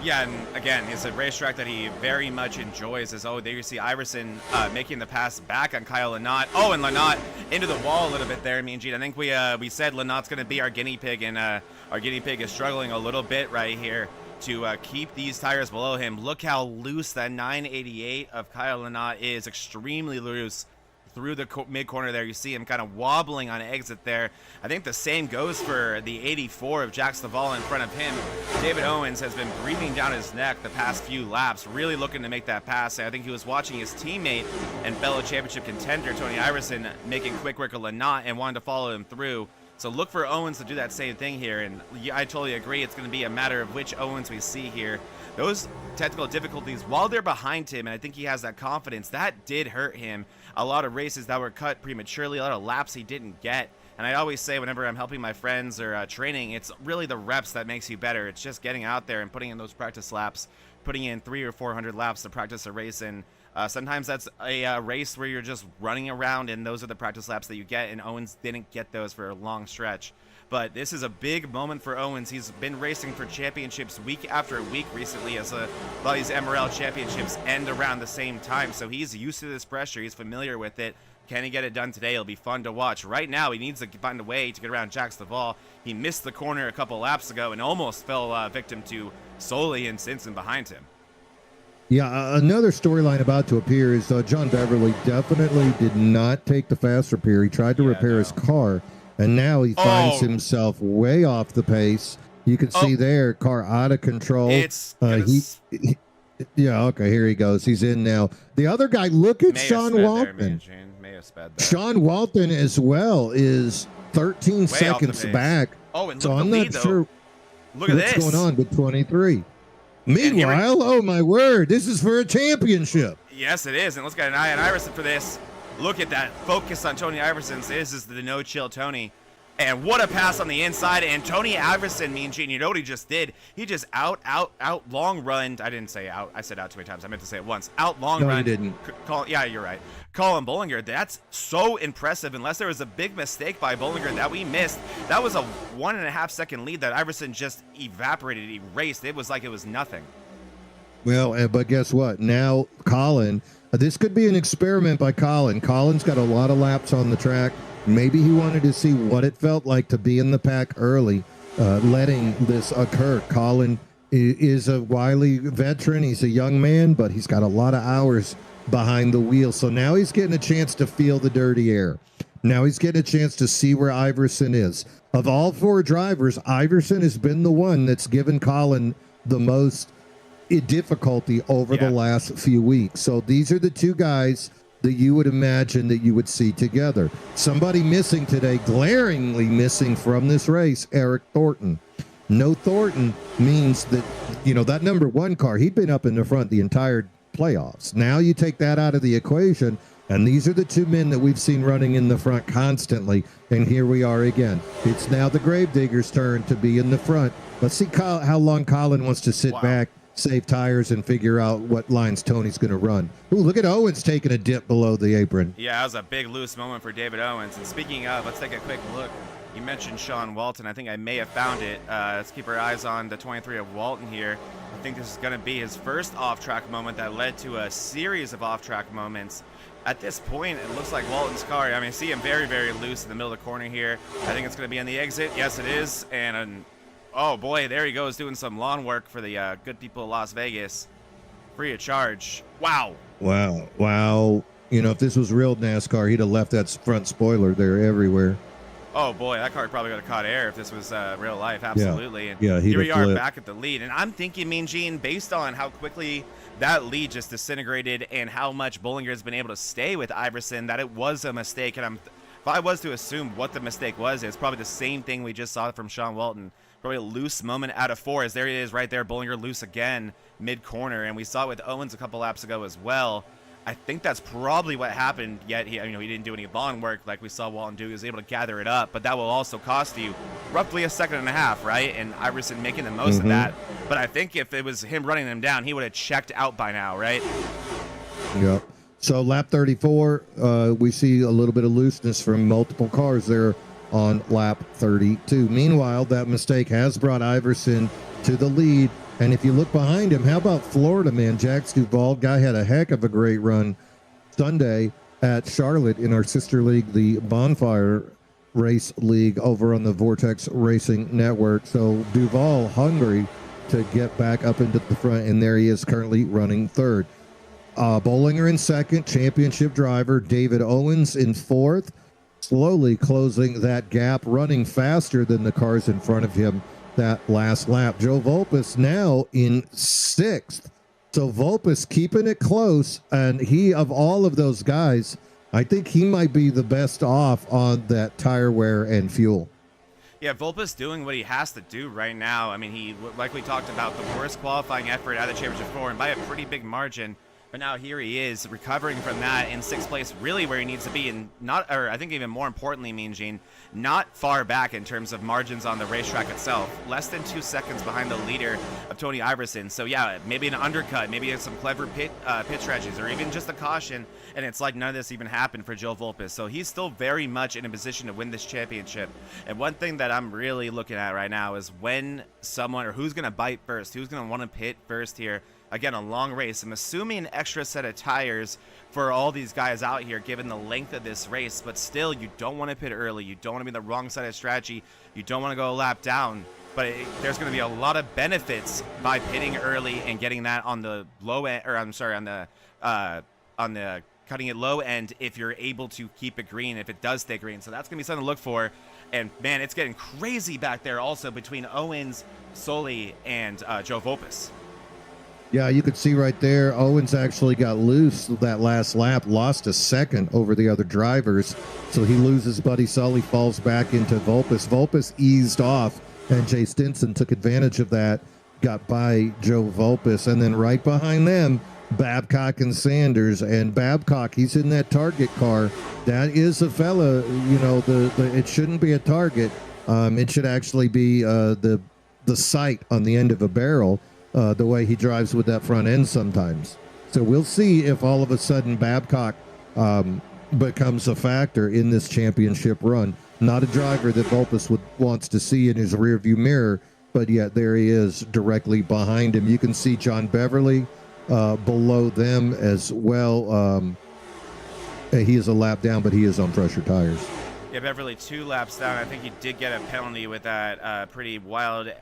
Yeah, and again, it's a racetrack that he very much enjoys. There you see Iverson making the pass back on Kyle Lynott. Oh, and Lynott into the wall a little bit there, me and Gene. I think we said Lynott's going to be our guinea pig, and our guinea pig is struggling a little bit right here to keep these tires below him. Look how loose that 988 of Kyle Lynott is, extremely loose. through the mid corner there. You see him kind of wobbling on exit there. I think the same goes for the 84 of Jack Staval in front of him. David Owens has been breathing down his neck the past few laps, really looking to make that pass. I think he was watching his teammate and fellow championship contender Tony Iverson making quick work of Lynott and wanted to follow him through. So look for Owens to do that same thing here, and I totally agree. It's going to be a matter of which Owens we see here. Those technical difficulties, while they're behind him, and I think he has that confidence, that did hurt him. A lot of races that were cut prematurely, a lot of laps he didn't get. And I always say whenever I'm helping my friends or training, it's really the reps that makes you better. It's just getting out there and putting in those practice laps, putting in 300 or 400 laps to practice a race. And sometimes that's a race where you're just running around, and those are the practice laps that you get, and Owens didn't get those for a long stretch. But this is a big moment for Owens. He's been racing for championships week after week recently, as a lot of these MRL championships end around the same time. So he's used to this pressure. He's familiar with it. Can he get it done today? It'll be fun to watch. Right now, he needs to find a way to get around Jack Staval. He missed the corner a couple laps ago and almost fell victim to Soli and Simpson behind him. Yeah, another storyline about to appear is John Beverly definitely did not take the fast repair. He tried to repair his car, and now he finds himself way off the pace. You can see there, car out of control. Yeah, okay, here he goes. He's in now. The other guy, look at Sean Walton. Sean Walton as well is 13 seconds back. Oh, and so look I'm the not lead, sure look at what's this. going on with 23. Meanwhile, oh my word, this is for a championship. Yes, it is. And let's get an eye on Iverson for this. Look at that focus on Tony Iverson. This is the no-chill Tony. And what a pass on the inside. And Tony Iverson, Mean Gene, you know what he just did? He just out, long run. I didn't say out. I said out too many times. I meant to say it once. Out, long run. No, you didn't. Yeah, you're right. Colin Bollinger, that's so impressive. Unless there was a big mistake by Bollinger that we missed. That was a 1.5 second lead that Iverson just evaporated, erased. It was like it was nothing. Well, but guess what? Now, Colin, this could be an experiment by Colin. Colin's got a lot of laps on the track. Maybe he wanted to see what it felt like to be in the pack early, letting this occur. Colin is a wily veteran. He's a young man, but he's got a lot of hours behind the wheel. So now he's getting a chance to feel the dirty air. Now he's getting a chance to see where Iverson is. Of all four drivers, Iverson has been the one that's given Colin the most difficulty over the last few weeks. So these are the two guys that you would imagine that you would see together. Somebody missing today, glaringly missing from this race, Eric Thornton. No Thornton means that, that number one car, he'd been up in the front the entire playoffs. Now you take that out of the equation, and these are the two men that we've seen running in the front constantly, and here we are again. It's now the Gravedigger's turn to be in the front. Let's see how long Colin wants to sit back, save tires, and figure out what lines Tony's going to run. Ooh, look at Owens taking a dip below the apron. Yeah, that was a big loose moment for David Owens. And speaking of, let's take a quick look. You mentioned Sean Walton. I think I may have found it. Let's keep our eyes on the 23 of Walton here. I think this is going to be his first off-track moment that led to a series of off-track moments. At this point, it looks like Walton's car, I see him very, very loose in the middle of the corner here. I think it's going to be on the exit. Yes, it is. And oh boy, there he goes doing some lawn work for the good people of Las Vegas. Free of charge. Wow. If this was real NASCAR, he'd have left that front spoiler there everywhere. Oh boy, that car probably would have caught air if this was real life. Absolutely. Yeah, here we are back at the lead. And I'm thinking, Mean Gene, based on how quickly that lead just disintegrated and how much Bollinger has been able to stay with Iverson, that it was a mistake. And if I was to assume what the mistake was, it's probably the same thing we just saw from Sean Walton. Probably a loose moment out of 4, as there he is right there, Bollinger loose again mid-corner, and we saw it with Owens a couple laps ago as well. I think that's probably what happened, yet he didn't do any lawn work like we saw Walton do. He was able to gather it up, but that will also cost you roughly 1.5 seconds, right? And Iverson making the most of that. But I think if it was him running them down, he would have checked out by now, right? Yep. So lap 34, we see a little bit of looseness from multiple cars there on lap 32. Meanwhile, that mistake has brought Iverson to the lead. And if you look behind him, how about Florida man? Jack Duval, guy had a heck of a great run Sunday at Charlotte in our sister league, the Bonfire Race League over on the Vortex Racing Network. So Duval hungry to get back up into the front, and there he is currently running third. Bollinger in second, championship driver. David Owens in fourth, slowly closing that gap, running faster than the cars in front of him that last lap. Joe Volpus now in sixth. So Volpus keeping it close, and he, of all of those guys, I think he might be the best off on that tire wear and fuel. Yeah, Volpus doing what he has to do right now. I mean, he, like we talked about, the worst qualifying effort out of the Championship 4, and by a pretty big margin. But now here he is, recovering from that in sixth place, really where he needs to be, and not, or I think even more importantly, Mean Gene, not far back in terms of margins on the racetrack itself. Less than 2 seconds behind the leader of Tony Iverson. So yeah, maybe an undercut, maybe some clever pit strategies, or even just a caution, and it's like none of this even happened for Joe Volpus. So he's still very much in a position to win this championship. And one thing that I'm really looking at right now is when someone, or who's going to bite first, who's going to want to pit first here. Again, a long race. I'm assuming an extra set of tires for all these guys out here, given the length of this race. But still, you don't want to pit early. You don't want to be on the wrong side of strategy. You don't want to go a lap down. But there's going to be a lot of benefits by pitting early and getting that on the low end, or I'm sorry, on the cutting it low end if you're able to keep it green, if it does stay green. So that's going to be something to look for. And man, it's getting crazy back there also between Owens, Soli, and Joe Volpus. Yeah, you could see right there, Owens actually got loose that last lap, lost a second over the other drivers. So he loses Buddy Sully, falls back into Volpus. Volpus eased off, and Jay Stinson took advantage of that, got by Joe Volpus. And then right behind them, Babcock and Sanders. And Babcock, he's in that target car. That is a fella, you know, it shouldn't be a target. It should actually be the sight on the end of a barrel. The way he drives with that front end sometimes. So we'll see if all of a sudden Babcock becomes a factor in this championship run. Not a driver that Volpus wants to see in his rearview mirror, but yet there he is directly behind him. You can see John Beverly below them as well. He is a lap down, but he is on pressure tires. Yeah, Beverly 2 laps down. I think he did get a penalty with that pretty wild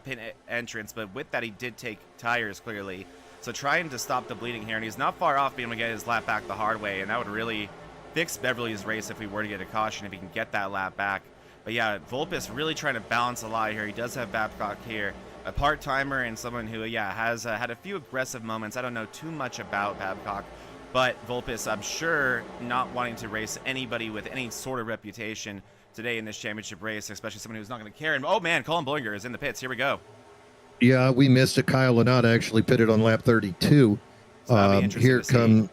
pit entrance, but with that he did take tires clearly, so trying to stop the bleeding here, and he's not far off being able to get his lap back the hard way, and that would really fix Beverly's race if we were to get a caution, if he can get that lap back. But yeah, Volpus really trying to balance a lot here. He does have Babcock here, a part-timer and someone who has had a few aggressive moments. I don't know too much about Babcock, but Volpus, I'm sure, not wanting to race anybody with any sort of reputation today in this championship race, especially someone who's not going to care. And oh man, Colin Bollinger is in the pits. Here we go. Yeah, we missed it. Kyle Lynott actually pitted on lap 32. Here come,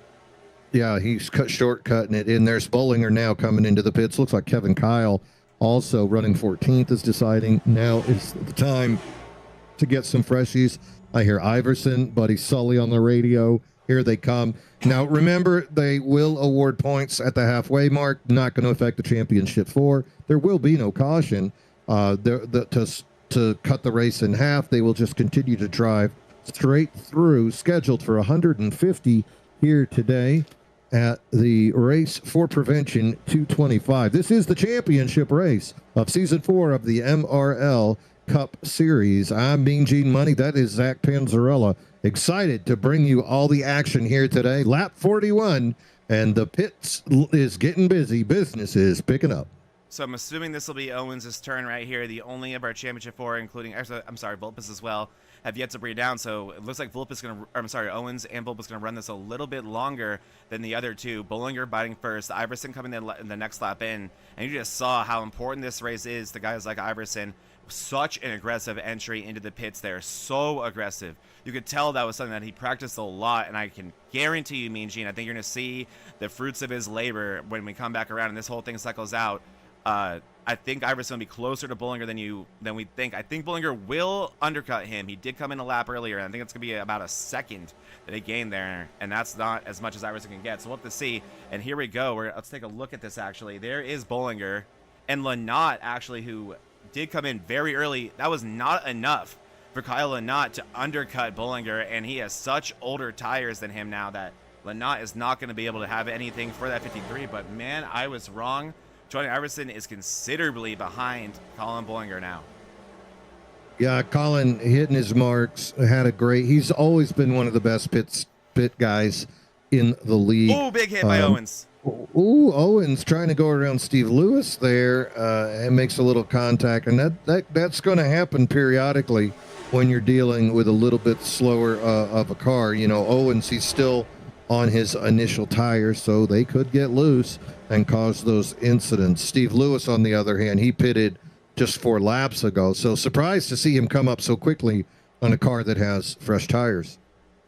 yeah, he's shortcutting it in. There's Bollinger now coming into the pits. Looks like Kevin Kyle, also running 14th, is deciding now is the time to get some freshies. I hear Iverson, Buddy Sully on the radio. Here they come. Now, remember, they will award points at the halfway mark. Not going to affect the championship 4. There will be no caution. To cut the race in half, they will just continue to drive straight through. Scheduled for 150 here today at the Race for Prevention 225. This is the championship race of Season 4 of the MRL Cup Series. I'm Mean Gene Money. That is Zach Panzarella. Excited to bring you all the action here today. Lap 41, and the pits is getting busy. Business is picking up. So I'm assuming this will be Owens' turn right here. The only of our championship 4, including, I'm sorry, Volpus as well, have yet to breathe down. So it looks like Owens and Volpus going to run this a little bit longer than the other two. Bollinger biting first, Iverson coming in the next lap in. And you just saw how important this race is to guys like Iverson. Such an aggressive entry into the pits there. So aggressive. You could tell that was something that he practiced a lot, and I can guarantee you, Mean Gene, I think you're going to see the fruits of his labor when we come back around and this whole thing cycles out. I think Iverson will be closer to Bollinger than we think. I think Bollinger will undercut him. He did come in a lap earlier, and I think it's going to be about a second that he gained there, and that's not as much as Iverson can get. So we'll have to see. And here we go. Let's take a look at this, actually. There is Bollinger, and Lynott, actually, who did come in very early. That was not enough for Kyle Lynott to undercut Bollinger, and he has such older tires than him now that Lynott is not going to be able to have anything for that 53. But, man, I was wrong. Johnny Iverson is considerably behind Colin Bollinger now. Yeah, Colin hitting his marks, he's always been one of the best pit pit guys in the league. Oh, big hit by Owens. Ooh, Owens trying to go around Steve Lewis there and makes a little contact. And that's going to happen periodically when you're dealing with a little bit slower of a car. You know, Owens, he's still on his initial tires, so they could get loose and cause those incidents. Steve Lewis, on the other hand, he pitted just 4 laps ago. So surprised to see him come up so quickly on a car that has fresh tires.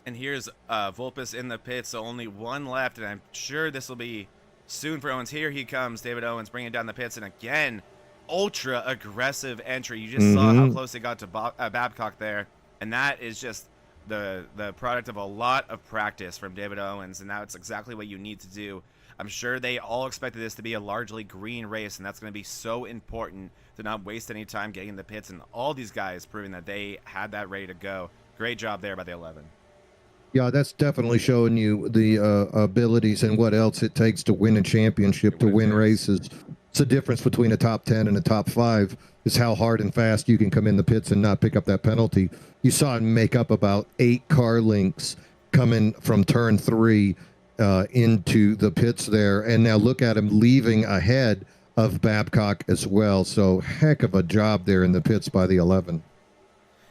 And here's Vulpes in the pit, so only 1 left, and I'm sure this will be soon for Owens. Here he comes, David Owens bringing down the pits, and again, ultra aggressive entry. You just saw how close it got to Babcock there, and that is just the product of a lot of practice from David Owens, and now it's exactly what you need to do. I'm sure they all expected this to be a largely green race, and that's going to be so important to not waste any time getting in the pits, and all these guys proving that they had that ready to go. Great job there by the 11. Yeah, that's definitely showing you the abilities and what else it takes to win a championship, to win races. It's the difference between a top 10 and a top 5 is how hard and fast you can come in the pits and not pick up that penalty. You saw him make up about 8 car lengths coming from turn 3 into the pits there. And now look at him leaving ahead of Babcock as well. So heck of a job there in the pits by the 11.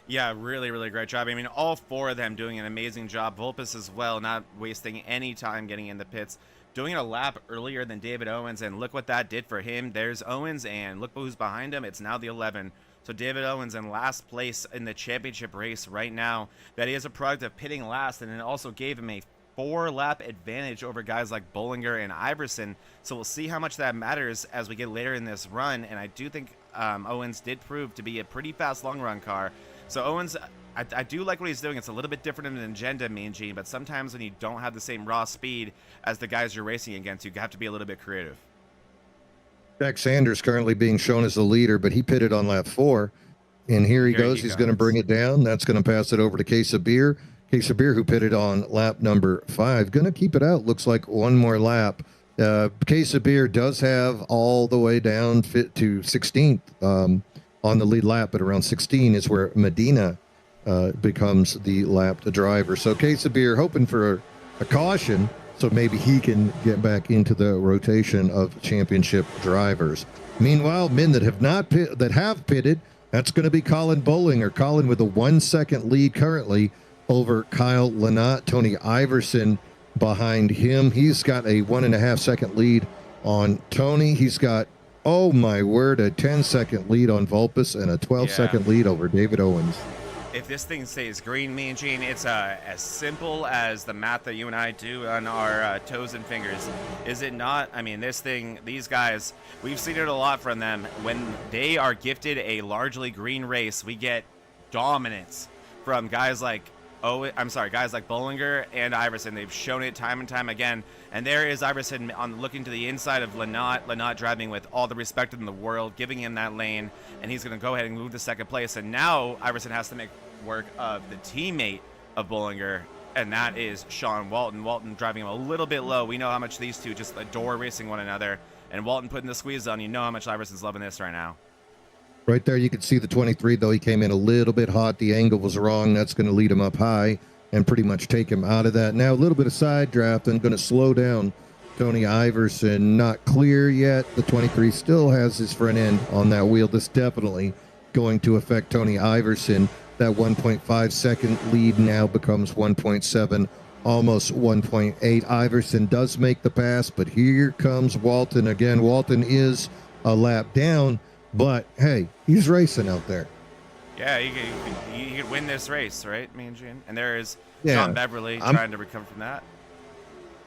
Yeah, really, really great job. I mean, all 4 of them doing an amazing job. Vulpes as well, not wasting any time getting in the pits. Doing a lap earlier than David Owens, and look what that did for him. There's Owens, and look who's behind him. It's now the 11. So David Owens in last place in the championship race right now. That is a product of pitting last, and it also gave him a 4-lap advantage over guys like Bollinger and Iverson. So we'll see how much that matters as we get later in this run, and I do think Owens did prove to be a pretty fast long-run car. So Owens, I do like what he's doing. It's a little bit different in an agenda, Mean Gene, but sometimes when you don't have the same raw speed as the guys you're racing against, you have to be a little bit creative. Jack Sanders currently being shown as the leader, but he pitted on lap 4. And here he goes. He's going to bring it down. That's going to pass it over to Case of Beer. Case of Beer, who pitted on lap number 5. Going to keep it out. Looks like 1 more lap. Case of Beer does have all the way down fit to 16th. On the lead lap, but around 16 is where Medina becomes the lapped driver. So Case of Beer hoping for a caution, so maybe he can get back into the rotation of championship drivers. Meanwhile, men that have pitted, that's going to be Colin Bollinger. Colin with a 1-second lead currently over Kyle Lynott. Tony Iverson behind him. He's got a 1.5-second lead on Tony. He's got, oh my word, a 10-second lead on Vulpes and a 12-second lead over David Owens. If this thing stays green, Mean Gene, it's as simple as the math that you and I do on our toes and fingers. Is it not? I mean, these guys, we've seen it a lot from them. When they are gifted a largely green race, we get dominance from guys like guys like Bollinger and Iverson. They've shown it time and time again. And there is Iverson looking to the inside of Lynott driving with all the respect in the world, giving him that lane, and he's going to go ahead and move to second place. And now Iverson has to make work of the teammate of Bollinger, and that is Sean Walton. Walton driving him a little bit low. We know how much these two just adore racing one another. And Walton putting the squeeze on. You know how much Iverson's loving this right now. Right there, you can see the 23, though. He came in a little bit hot. The angle was wrong. That's going to lead him up high and pretty much take him out of that. Now, a little bit of side draft and going to slow down Tony Iverson. Not clear yet. The 23 still has his front end on that wheel. This definitely going to affect Tony Iverson. That 1.5-second lead now becomes 1.7, almost 1.8. Iverson does make the pass, but here comes Walton again. Walton is a lap down. But, hey, he's racing out there. Yeah, he could win this race, right, Mean Gene? And there is John Beverly trying to recover from that.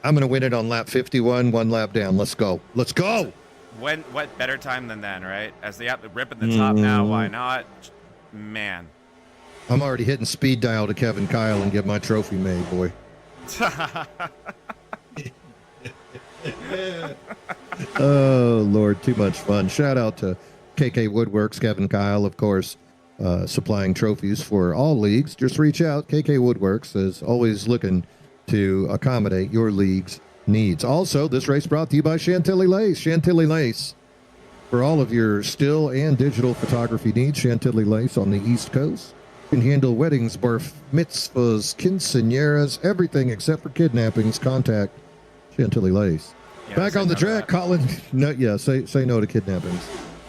I'm going to win it on lap 51, 1 lap down. Let's go. Let's go. What better time than then, right? As they have to rip at the top now, why not? Man. I'm already hitting speed dial to Kevin Kyle and get my trophy made, boy. Oh, Lord, too much fun. Shout out to KK Woodworks, Kevin Kyle, of course, supplying trophies for all leagues. Just reach out. KK Woodworks is always looking to accommodate your league's needs. Also, this race brought to you by Chantilly Lace. Chantilly Lace for all of your still and digital photography needs. Chantilly Lace on the East Coast. can handle weddings, birth, mitzvahs, quinceañeras, everything except for kidnappings. Contact Chantilly Lace. Yeah, Back say on the no to track, that. Colin. No, yeah, say no to kidnappings.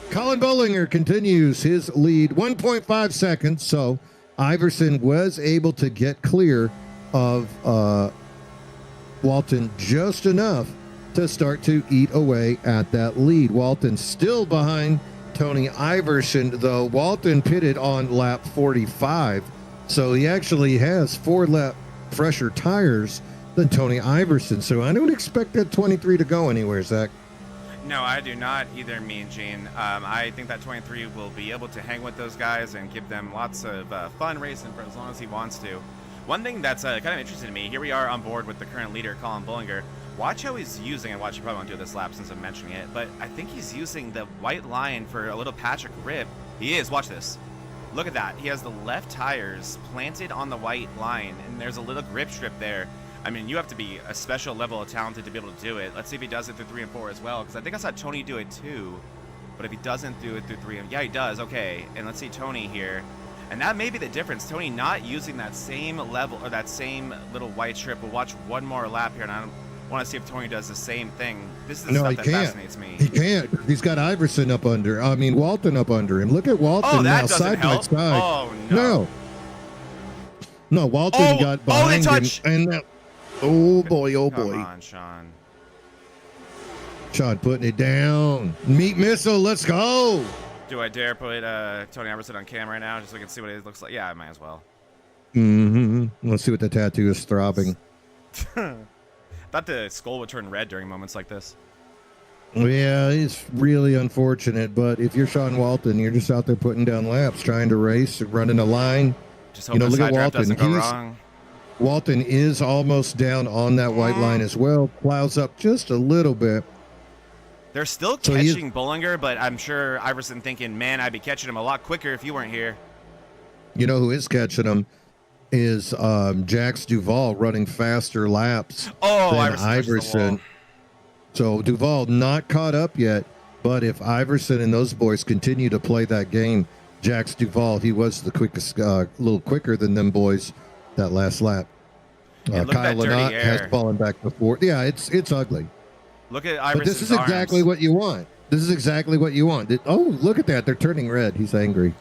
Colin Bollinger continues his lead, 1.5 seconds. So Iverson was able to get clear of Walton just enough to start to eat away at that lead. Walton still behind Tony Iverson, though. Walton pitted on lap 45, so he actually has 4 lap fresher tires than Tony Iverson. So I don't expect that 23 to go anywhere, Zach. No, I do not either, Mean Gene. I think that 23 will be able to hang with those guys and give them lots of fun racing for as long as he wants to. One thing that's kind of interesting to me, here we are on board with the current leader, Colin Bollinger. Watch how he's using, and watch, you probably won't do this lap since I'm mentioning it, but I think he's using the white line for a little patch of grip. He is, watch this. Look at that. He has the left tires planted on the white line, and there's a little grip strip there. I mean, you have to be a special level of talented to be able to do it. Let's see if he does it through 3 and 4 as well, because I think I saw Tony do it too. But if he doesn't do it through 3 and... Yeah, he does. Okay. And let's see Tony here. And that may be the difference. Tony not using that same level, or that same little white strip. We'll watch one more lap here, and I want to see if Tony does the same thing. This is the stuff that fascinates me. He can't. He's got Iverson up under. I mean, Walton up under him. Look at Walton now, side by side. Oh, no. No, Walton got behind him. And now... Oh boy, oh boy. Come on, Sean. Sean putting it down. Meat missile, let's go. Do I dare put Tony Iverson on camera right now just so we can see what it looks like? Yeah, I might as well. Let's see what the tattoo is throbbing. Thought the skull would turn red during moments like this. Yeah, it's really unfortunate, but if you're Sean Walton, you're just out there putting down laps, trying to race, running a line. Just hope the side draft doesn't go wrong. Walton is almost down on that white line as well. Plows up just a little bit. They're still catching Bollinger, but I'm sure Iverson thinking, man, I'd be catching him a lot quicker if you weren't here. You know who is catching him is Jax Duvall running faster laps than Iverson. So Duvall not caught up yet, but if Iverson and those boys continue to play that game, Jax Duvall, he was the quickest, a little quicker than them boys that last lap. Kyle Lynott has fallen back before. Yeah, it's ugly. Look at Iverson's But this is exactly what you want. This is exactly what you want. Oh, look at that. They're turning red. He's angry.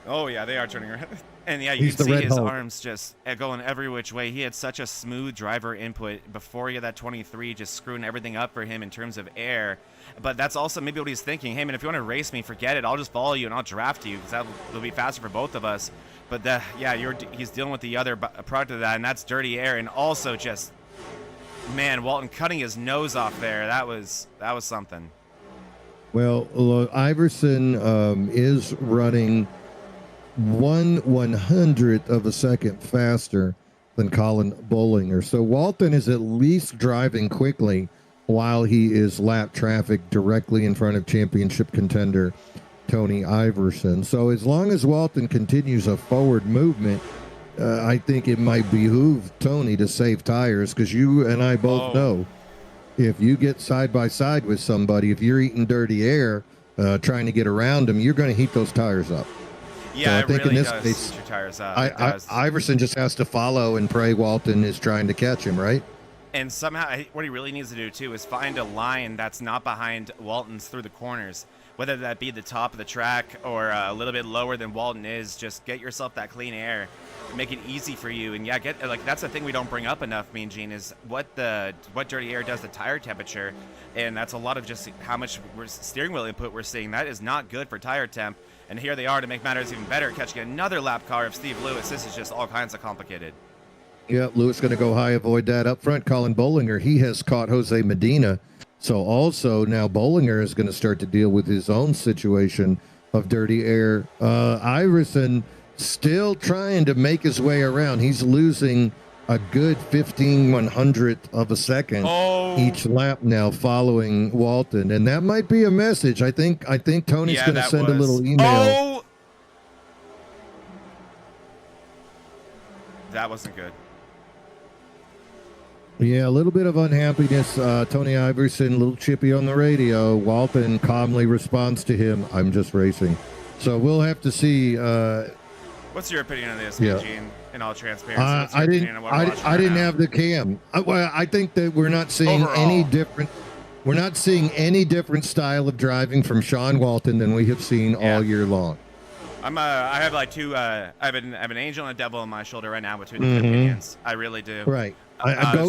Oh, yeah, they are turning red. And, yeah, you can see his arms just going every which way. He had such a smooth driver input before he had that 23, just screwing everything up for him in terms of air. But that's also maybe what he's thinking. Hey, man, if you want to race me, forget it. I'll just follow you and I'll draft you because that'll be faster for both of us. But, he's dealing with the other product of that, and that's dirty air. And also just, man, Walton cutting his nose off there. That was something. Well, look, Iverson is running 1/100th of a second faster than Colin Bollinger. So Walton is at least driving quickly while he is lap traffic directly in front of championship contender Tony Iverson. So as long as Walton continues a forward movement, I think it might behoove Tony to save tires, because you and I both know if you get side by side with somebody, if you're eating dirty air, trying to get around them, you're going to heat those tires up. Yeah, so I think really in this does case, your tires up. Iverson just has to follow and pray Walton is trying to catch him, right? And somehow, what he really needs to do, too, is find a line that's not behind Walton's through the corners. Whether that be the top of the track or a little bit lower than Walton is, just get yourself that clean air. Make it easy for you. And, yeah, that's the thing we don't bring up enough, Mean Gene, is what dirty air does to tire temperature. And that's a lot of just how much steering wheel input we're seeing. That is not good for tire temp. And here they are to make matters even better, catching another lap car of Steve Lewis. This is just all kinds of complicated. Yeah, Lewis going to go high, avoid that. Up front, Colin Bollinger, he has caught Jose Medina. So also now Bollinger is going to start to deal with his own situation of dirty air. Iverson still trying to make his way around. He's losing a good 15/100th of a second each lap now following Walton. And that might be a message. I think Tony's going to send a little email. That wasn't good. Yeah, a little bit of unhappiness. Tony Iverson, a little chippy on the radio. Walton calmly responds to him, I'm just racing. So we'll have to see What's your opinion on this, Yeah. Eugene? In all transparency, what's your I opinion didn't. on what we're watching I right didn't now? have the cam. Well, I think that we're not seeing any Overall. different. We're not seeing any different style of driving from Sean Walton than we have seen all year long. I have like two. I have an angel and a devil on my shoulder right now between the two opinions. I really do. Right.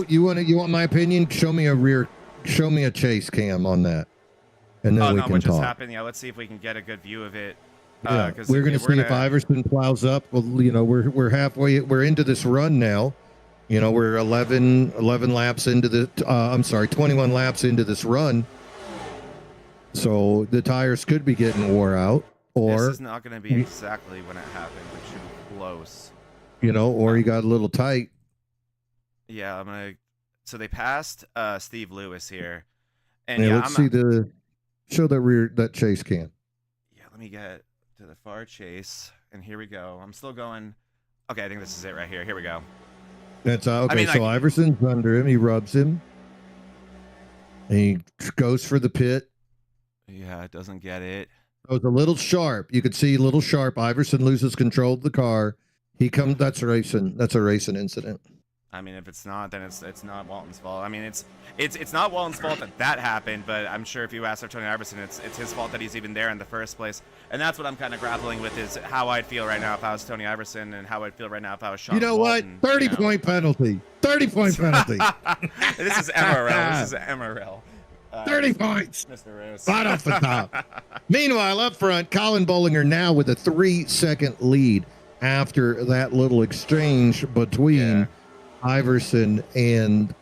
You want my opinion? Show me a chase cam on that, and then we can what just talk. happened? Yeah, let's see if we can get a good view of it. Yeah, we're going to see if Iverson plows up. Well, we're halfway. We're into this run now. We're 11 laps into the. 21 laps into this run. So the tires could be getting wore out, or this is not going to be exactly when it happened. It should be close. Or he got a little tight. Yeah, So they passed Steve Lewis here, and let's see that chase cam. Yeah, let me get to the far chase, and here we go. I'm still going. Okay, I think this is it right here. Here we go. That's okay. So Iverson's under him. He rubs him. He goes for the pit. Yeah, it doesn't get it. Goes a little sharp. You could see a little sharp. Iverson loses control of the car. He comes. That's a racing incident. I mean, if it's not, then it's not Walton's fault. I mean, it's not Walton's fault that happened, but I'm sure if you ask Tony Iverson, it's his fault that he's even there in the first place. And that's what I'm kind of grappling with, is how I'd feel right now if I was Tony Iverson, and how I'd feel right now if I was Sean You know Walton, what? 30-point penalty. 30-point penalty. This is MRL. This is MRL. 30 points. Mr. Rose. Right off the top. Meanwhile, up front, Colin Bollinger now with a 3-second lead after that little exchange between Iverson and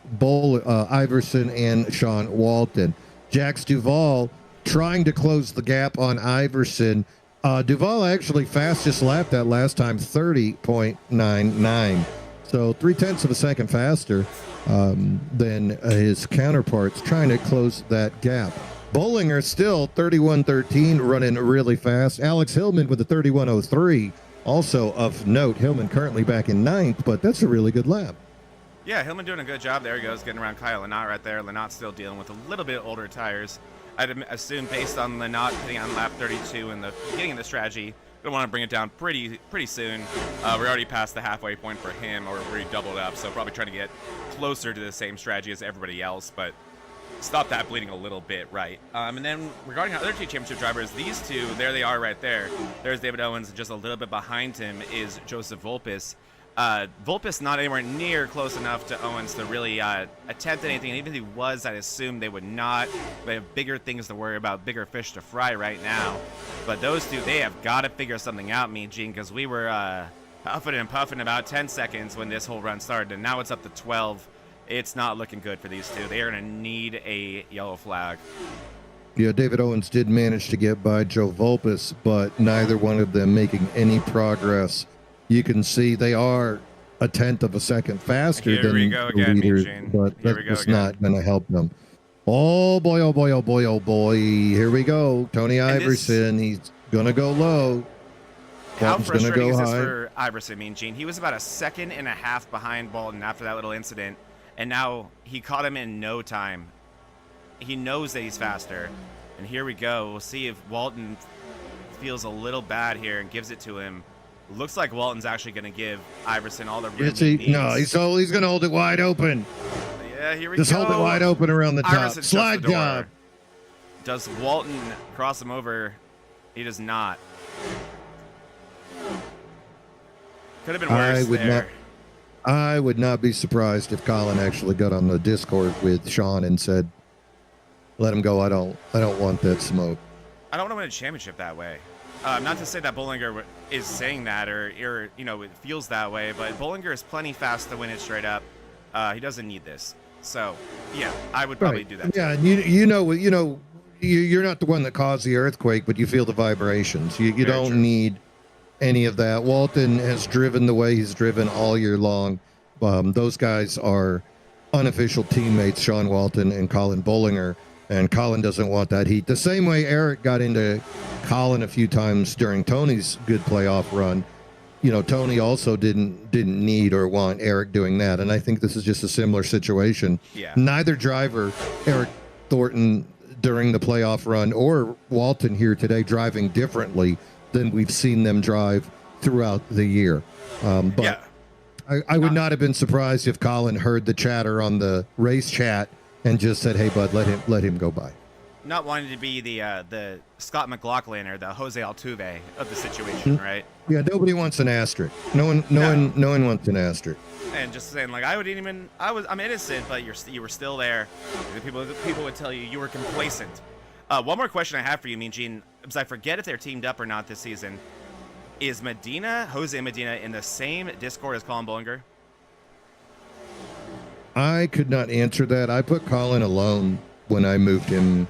Sean Walton. Jax Duvall trying to close the gap on Iverson. Duvall actually fastest lap that last time, 30.99. So 0.3 of a second faster than his counterparts, trying to close that gap. Bollinger still 31.13, running really fast. Alex Hillman with a 31.03. Also of note, Hillman currently back in 9th, but that's a really good lap. Yeah, Hillman doing a good job. There he goes, getting around Kyle Lynott right there. Lynott still dealing with a little bit older tires. I'd assume based on Lynott hitting on lap 32 in the beginning of the strategy, going to want to bring it down pretty soon. We're already past the halfway point for him, or we're already doubled up, so probably trying to get closer to the same strategy as everybody else, but stop that bleeding a little bit, right? And then regarding our other two championship drivers, these two, there they are right there. There's David Owens, and just a little bit behind him is Joseph Volpes. Volpes not anywhere near close enough to Owens to really attempt anything. And even if he was, I'd assume they would not. They have bigger things to worry about, bigger fish to fry right now. But those two, they have got to figure something out, Mean Gene, because we were huffing and puffing about 10 seconds when this whole run started, and now it's up to 12. It's not looking good for these two. They are going to need a yellow flag. Yeah, David Owens did manage to get by Joe Volpes, but neither one of them making any progress. You can see they are 1/10 of a second faster than the leaders, but that's not going to help them. Oh boy, oh boy, oh boy, oh boy. Here we go. Tony Iverson, he's going to go low. How frustrating is this for Iverson, Mean Gene? He was about 1.5 seconds behind Walton after that little incident, and now he caught him in no time. He knows that he's faster, and here we go. We'll see if Walton feels a little bad here and gives it to him. Looks like Walton's actually going to give Iverson all the room he needs. No, he's going to hold it wide open. Yeah, here we go. Just hold it wide open around the top. Iverson Slide job. Does Walton cross him over? He does not. Could have been worse I would not be surprised if Colin actually got on the Discord with Sean and said, "Let him go. I don't want that smoke." I don't want to win a championship that way. Not to say that Bollinger is saying that or it feels that way, but Bollinger is plenty fast to win it straight up. He doesn't need this. So, yeah, I would probably do that. Yeah, and you're not the one that caused the earthquake, but you feel the vibrations. You don't need any of that. Walton has driven the way he's driven all year long. Those guys are unofficial teammates, Sean Walton and Colin Bollinger. And Colin doesn't want that heat. The same way Eric got into Colin a few times during Tony's good playoff run. Tony also didn't need or want Eric doing that. And I think this is just a similar situation. Yeah. Neither driver, Eric Thornton during the playoff run or Walton here today, driving differently than we've seen them drive throughout the year. But Yeah. I would not have been surprised if Colin heard the chatter on the race chat and just said, "Hey, bud, let him go by." Not wanting to be the Scott McLaughlin or the Jose Altuve of the situation, right? Yeah, nobody wants an asterisk. No one wants an asterisk. And just saying, like, I'm innocent, but you were still there. People would tell you were complacent. One more question I have for you, Mean Gene, because I forget if they're teamed up or not this season. Is Jose Medina, in the same Discord as Colin Bollinger? I could not answer that. I put Colin alone when I moved him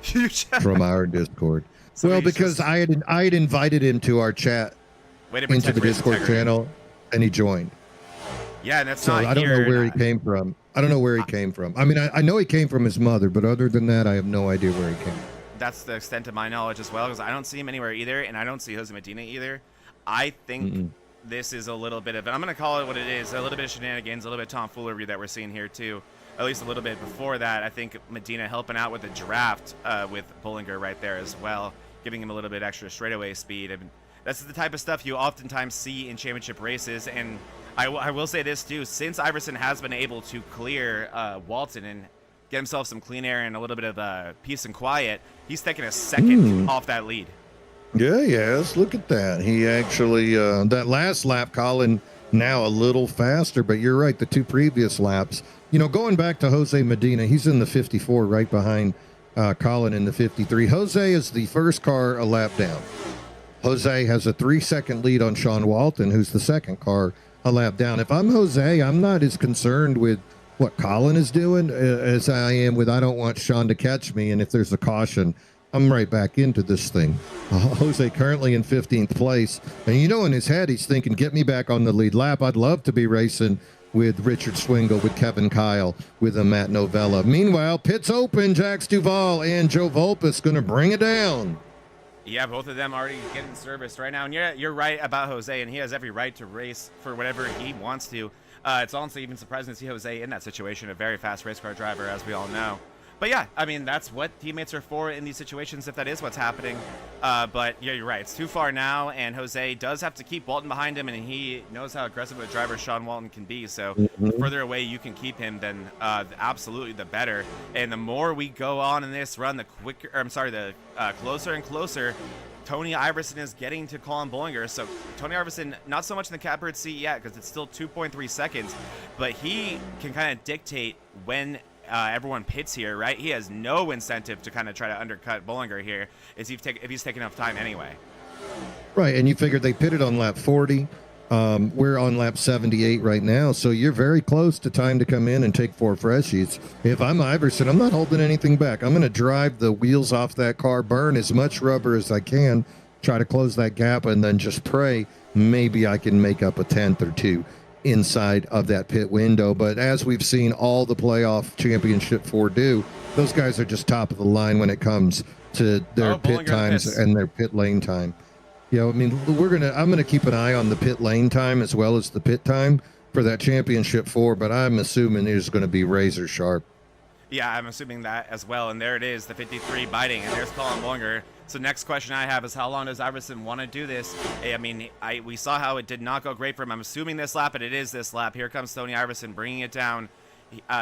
from our Discord. So well, he's because just- I had invited him to our chat Way to into protect the race Discord integrity. channel, and he joined. Yeah, and that's So not I don't here, know where he not- came from. I don't know where he came from. I mean, I know he came from his mother, but other than that, I have no idea where he came from. That's the extent of my knowledge as well, because I don't see him anywhere either, and I don't see Jose Medina either. I think this is a little bit of, and I'm going to call it what it is, a little bit of shenanigans, a little bit of tomfoolery that we're seeing here too. At least a little bit before that. I think Medina helping out with the draft with Bollinger right there as well, giving him a little bit extra straightaway speed. And that's the type of stuff you oftentimes see in championship races. And I will say this too, since Iverson has been able to clear Walton and get himself some clean air and a little bit of peace and quiet, he's taking a second off that lead. Yeah, yes. Look at that. He actually, that last lap, Colin, now a little faster, but you're right. The two previous laps, you know, going back to Jose Medina, he's in the 54 right behind Colin in the 53. Jose is the first car a lap down. Jose has a 3-second lead on Sean Walton, who's the second car a lap down. If I'm Jose, I'm not as concerned with what Colin is doing as I am with I don't want Sean to catch me, and if there's a caution, I'm right back into this thing. Jose currently in 15th place, and you know in his head he's thinking, get me back on the lead lap. I'd love to be racing with Richard Swingle, with Kevin Kyle, with Matt Novella. Meanwhile, pits open. Jax Duvall and Joe Volpus going to bring it down. Yeah, both of them already getting service right now. And you're right about Jose, and he has every right to race for whatever he wants to. It's honestly even surprising to see Jose in that situation, a very fast race car driver, as we all know. But yeah, I mean, that's what teammates are for in these situations, if that is what's happening. But yeah, you're right. It's too far now, and Jose does have to keep Walton behind him, and he knows how aggressive a driver Sean Walton can be. So the further away you can keep him, then absolutely the better. And the more we go on in this run, the closer and closer Tony Iverson is getting to Colin Bollinger. So Tony Iverson, not so much in the catbird seat yet, because it's still 2.3 seconds, but he can kind of dictate when everyone pits here, right? He has no incentive to kind of try to undercut Bollinger here if he's taking enough time anyway. Right, and you figured they pitted on lap 40. We're on lap 78 right now, so you're very close to time to come in and take 4 freshies. If I'm Iverson, I'm not holding anything back. I'm going to drive the wheels off that car, burn as much rubber as I can, try to close that gap, and then just pray maybe I can make up a 10th or 2 inside of that pit window. But as we've seen all the playoff championship 4 do, those guys are just top of the line when it comes to their pit times and their pit lane time. You know, I mean, I'm gonna keep an eye on the pit lane time as well as the pit time for that championship 4, but I'm assuming it's going to be razor sharp. Yeah, I'm assuming that as well. And there it is, the 53 biting, and there's Colin Bollinger. So next question I have is, how long does Iverson want to do this? I mean, we saw how it did not go great for him. I'm assuming this lap, and it is this lap. Here comes Tony Iverson bringing it down.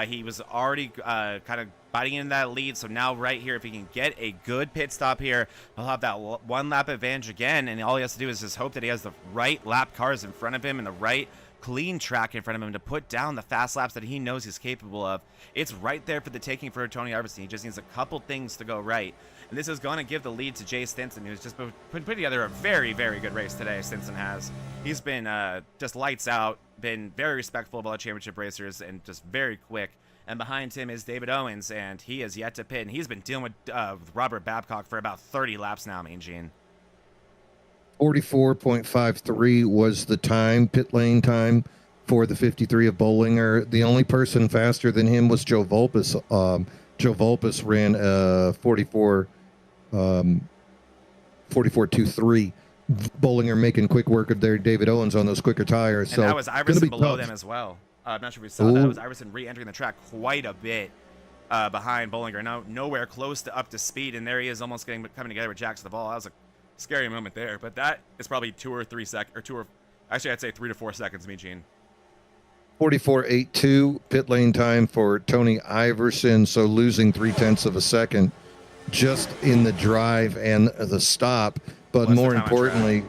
He was already kind of biting in that lead. So now right here, if he can get a good pit stop here, he'll have that 1 lap advantage again. And all he has to do is just hope that he has the right lap cars in front of him and the right clean track in front of him to put down the fast laps that he knows he's capable of. It's right there for the taking for Tony Iverson. He just needs a couple things to go right. And this is going to give the lead to Jay Stinson, who's just put together a very, very good race today. Stinson has. He's been just lights out, been very respectful of all the championship racers, and just very quick. And behind him is David Owens, and he has yet to pit. And he's been dealing with Robert Babcock for about 30 laps now, Mean Gene. 44.53 was the time, pit lane time, for the 53 of Bollinger. The only person faster than him was Joe Volpus. Joe Volpus ran 44.23. Bollinger making quick work of their David Owens on those quicker tires. And so that was Iverson below tough. them as well. I'm not sure if we saw that. It was Iverson re-entering the track quite a bit behind Bollinger. Now nowhere close to up to speed, and there he is coming together with Jax Duvall. That was a scary moment there, but that is probably 2 or Actually, I'd say 3 to 4 seconds, me, Gene. 44.82 pit lane time for Tony Iverson. So losing 0.3 of a second just in the drive and the stop. But Plus more importantly,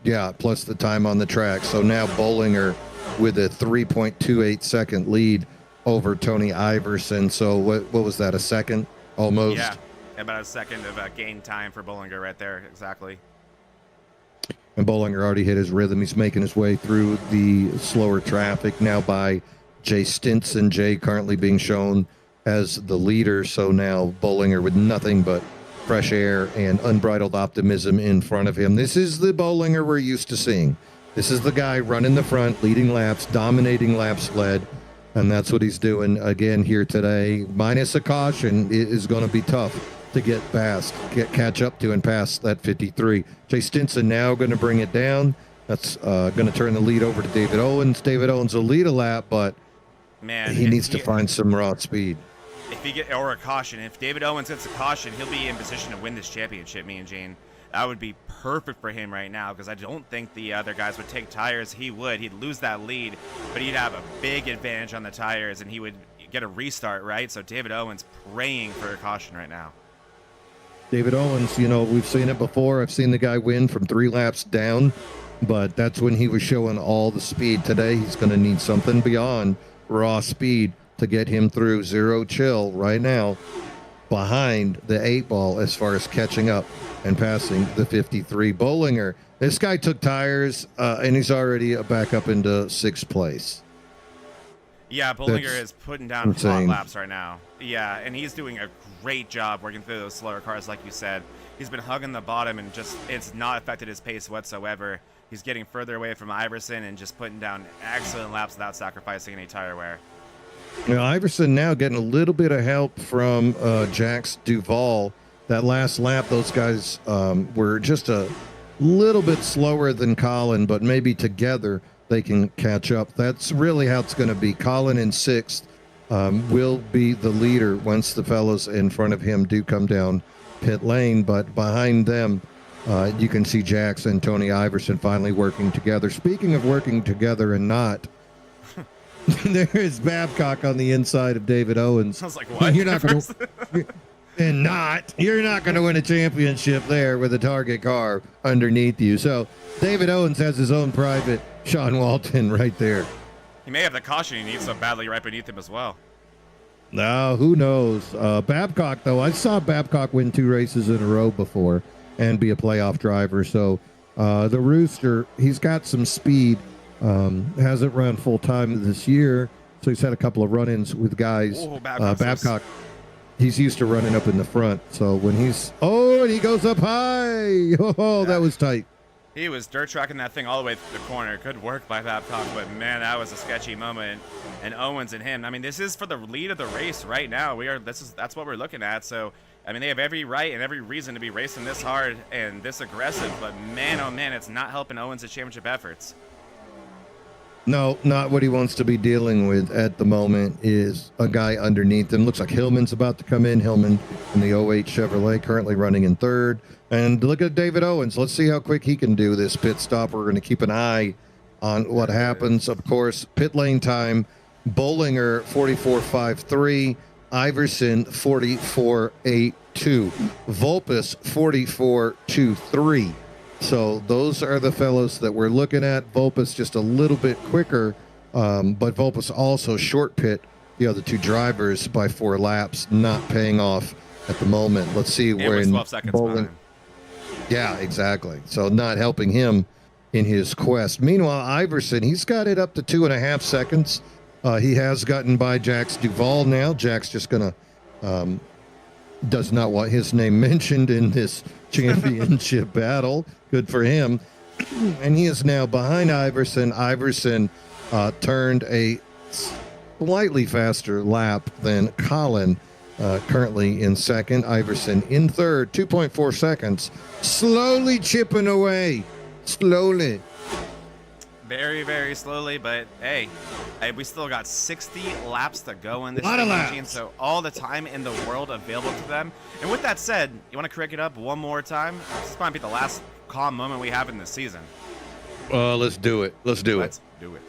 yeah, plus the time on the track. So now Bollinger with a 3.28 second lead over Tony Iverson. So what was that, a second almost? Yeah, about a second of gain time for Bollinger right there, exactly. And Bollinger already hit his rhythm. He's making his way through the slower traffic now by Jay Stinson. Jay currently being shown as the leader. So now Bollinger with nothing but fresh air and unbridled optimism in front of him. This is the Bollinger we're used to seeing. This is the guy running the front, leading laps, dominating laps led. And that's what he's doing again here today. Minus a caution, it is going to be tough to get catch up to and pass that 53. Jay Stinson now going to bring it down. That's going to turn the lead over to David Owens. David Owens will lead a lap, but man, he needs to find some raw speed. If he get or a caution, if David Owens gets a caution, he'll be in position to win this championship. Me and Gene, that would be perfect for him right now because I don't think the other guys would take tires. He would. He'd lose that lead, but he'd have a big advantage on the tires, and he would get a restart, right? So David Owens praying for a caution right now. David Owens, you know, we've seen it before. I've seen the guy win from 3 laps down, but that's when he was showing all the speed. Today, he's going to need something beyond raw speed to get him through zero chill right now behind the 8 ball as far as catching up and passing the 53. Bollinger, this guy took tires and he's already back up into 6th place. Yeah, Bollinger is putting down hot laps right now. Yeah, and he's doing a great job working through those slower cars, like you said. He's been hugging the bottom and just it's not affected his pace whatsoever. He's getting further away from Iverson and just putting down excellent laps without sacrificing any tire wear. You know, Iverson now getting a little bit of help from Jax Duvall. That last lap, those guys were just a little bit slower than Colin, but maybe together they can catch up. That's really how it's going to be. Colin in 6th will be the leader once the fellows in front of him do come down pit lane, but behind them, you can see Jax and Tony Iverson finally working together. Speaking of working together and not, there is Babcock on the inside of David Owens. I was like, what? You're not going to, you're not going to win a championship there with a target car underneath you. So David Owens has his own private Sean Walton right there. He may have the caution he needs so badly right beneath him as well. No, who knows? Babcock, though, I saw Babcock win 2 races in a row before and be a playoff driver. So the Rooster, he's got some speed. Hasn't run full time this year, so he's had a couple of run-ins with guys. Oh, Babcock, he's used to running up in the front. So when and he goes up high. Oh, that was tight. He was dirt tracking that thing all the way through the corner. Good work by Babcock, but man, that was a sketchy moment. And Owens and him, I mean, this is for the lead of the race right now. That's what we're looking at. So, I mean, they have every right and every reason to be racing this hard and this aggressive, but man, oh man, it's not helping Owens' championship efforts. No, not what he wants to be dealing with at the moment is a guy underneath him. Looks like Hillman's about to come in. Hillman in the 08 Chevrolet, currently running in 3rd. And look at David Owens. Let's see how quick he can do this pit stop. We're going to keep an eye on what happens. Of course, pit lane time, Bollinger 44.53, Iverson 44.82, Vulpes 44.23. So those are the fellows that we're looking at. Vulpes just a little bit quicker, but Vulpes also short pit the other 2 drivers by 4 laps, not paying off at the moment. Let's see where in 12 seconds behind. Yeah, exactly. So not helping him in his quest. Meanwhile, Iverson, he's got it up to 2.5 seconds. He has gotten by Jax Duvall now. Jax just going to does not want his name mentioned in this championship battle. Good for him. And he is now behind Iverson. Iverson turned a slightly faster lap than Colin, currently in 2nd. Iverson in 3rd, 2.4 seconds. Slowly chipping away. Slowly. Very, very slowly, but hey, we still got 60 laps to go in this laps. So all the time in the world available to them. And with that said, you want to crank it up one more time? This might be the last calm moment we have in this season. Let's do it. Let's do Let's do it.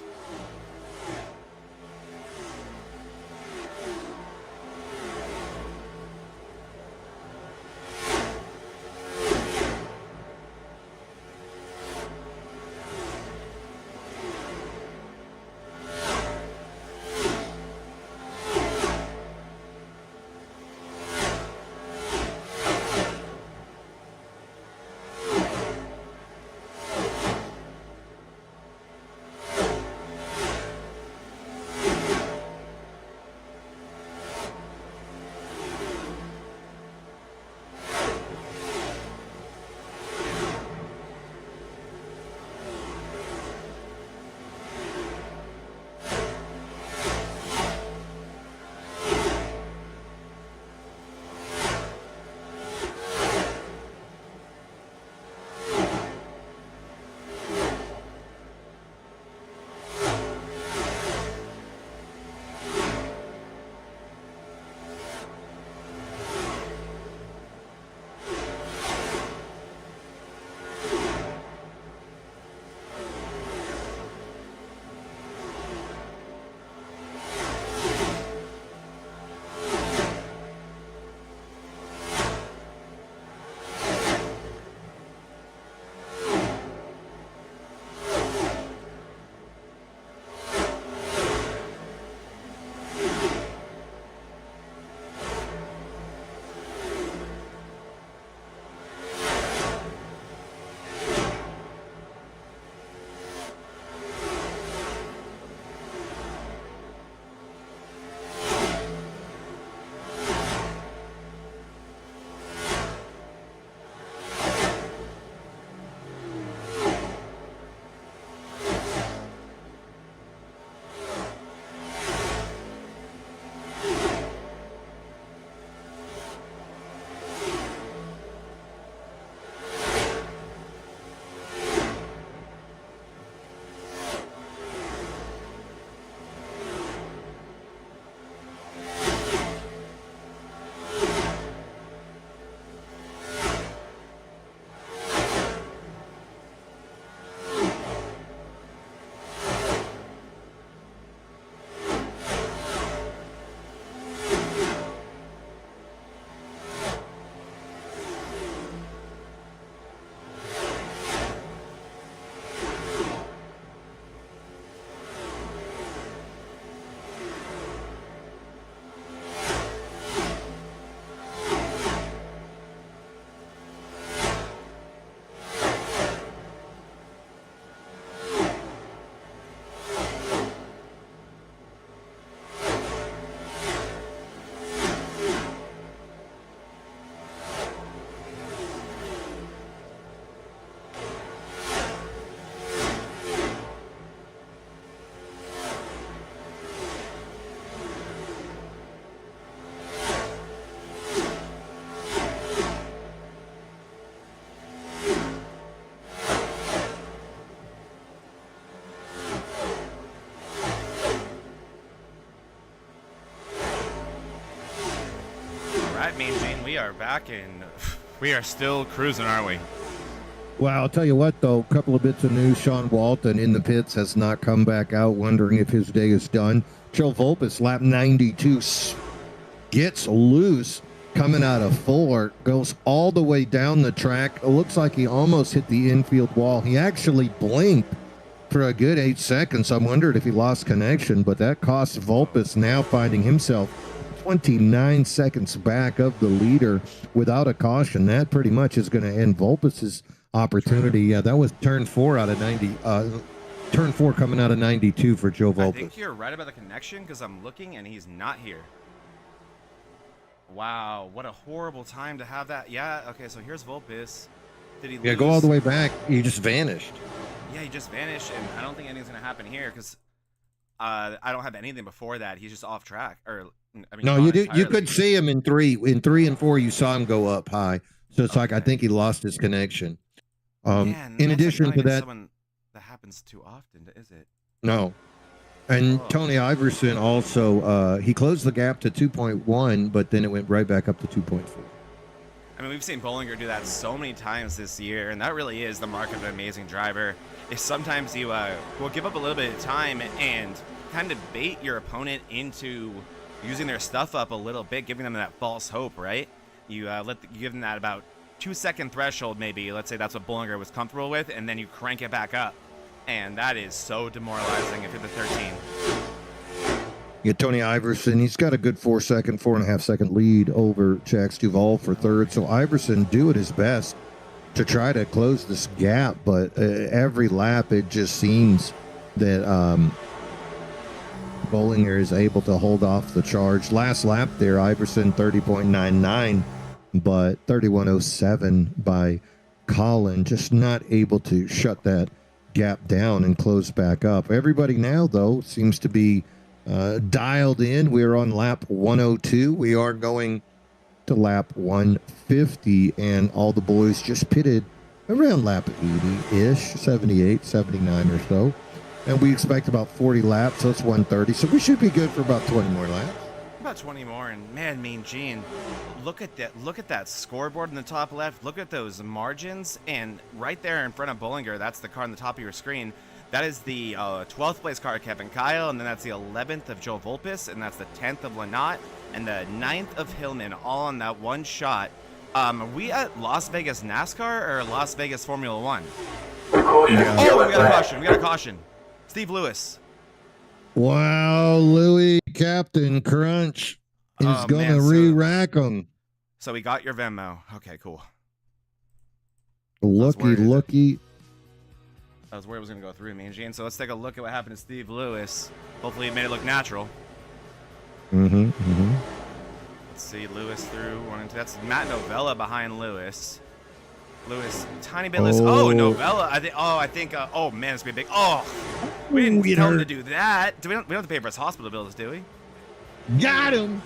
right, Mean Gene, we are back and we are still cruising, aren't we? Well, I'll tell you what, though, a couple of bits of news. Sean Walton in the pits has not come back out, wondering if his day is done. Joe Volpus, lap 92, gets loose coming out of 4, goes all the way down the track. It looks like he almost hit the infield wall. He actually blinked for a good 8 seconds. I wondered if he lost connection, but that cost Volpus now finding himself 29 seconds back of the leader without a caution. That pretty much is going to end Volpus's opportunity. Yeah, that was turn 4 out of 90. Turn 4 coming out of 92 for Joe Volpus. I think you're right about the connection because I'm looking and he's not here. Wow, what a horrible time to have that. Yeah, okay, so here's Volpus. Did he lose? Yeah, go all the way back. He just vanished. Yeah, he just vanished, and I don't think anything's going to happen here because I don't have anything before that. He's just off track. Or I mean, no, you did. You could see him in 3. In 3 and 4, you saw him go up high. So it's like I think he lost his connection. In addition to that, that happens too often, is it? No. And Tony Iverson also, he closed the gap to 2.1, but then it went right back up to 2.4. I mean, we've seen Bollinger do that so many times this year, and that really is the mark of an amazing driver. Is sometimes you will give up a little bit of time and kind of bait your opponent into using their stuff up a little bit, giving them that false hope, right? You give them that about 2-second threshold, maybe. Let's say that's what Bollinger was comfortable with, and then you crank it back up, and that is so demoralizing if you're the 13. Yeah, Tony Iverson, he's got a good 4.5 second lead over Jax Duvall for third. So Iverson doing his best to try to close this gap, but every lap it just seems that Bollinger is able to hold off the charge. Last lap there, Iverson 30.99, but 31.07 by Colin, just not able to shut that gap down and close back up. Everybody now, though, seems to be dialed in. We're on lap 102. We are going to lap 150, and all the boys just pitted around lap 80-ish, 78, 79 or so. And we expect about 40 laps, so it's 130. So we should be good for about 20 more laps. About 20 more, and man, Mean Gene, look at that scoreboard in the top left. Look at those margins, and right there in front of Bollinger, that's the car on the top of your screen. That is the 12th place car of Kevin Kyle, and then that's the 11th of Joe Volpis, and that's the 10th of Lynott, and the 9th of Hillman, all on that one shot. Are we at Las Vegas NASCAR or Las Vegas Formula One? Oh, we got a caution. Steve Lewis. Wow, Louis, Captain Crunch is going to re-rack him. So we got your Venmo. Okay, cool. Looky. I was worried it was going to go through, Mean Gene. So let's take a look at what happened to Steve Lewis. Hopefully it made it look natural. Let's see, Lewis through 1 and 2. That's Matt Novella behind Lewis. Tiny bit less. Oh, Novella. I think. Oh man, it's gonna be big. Oh, we didn't tell him to do that. We don't have to pay for his hospital bills, do we? Got him.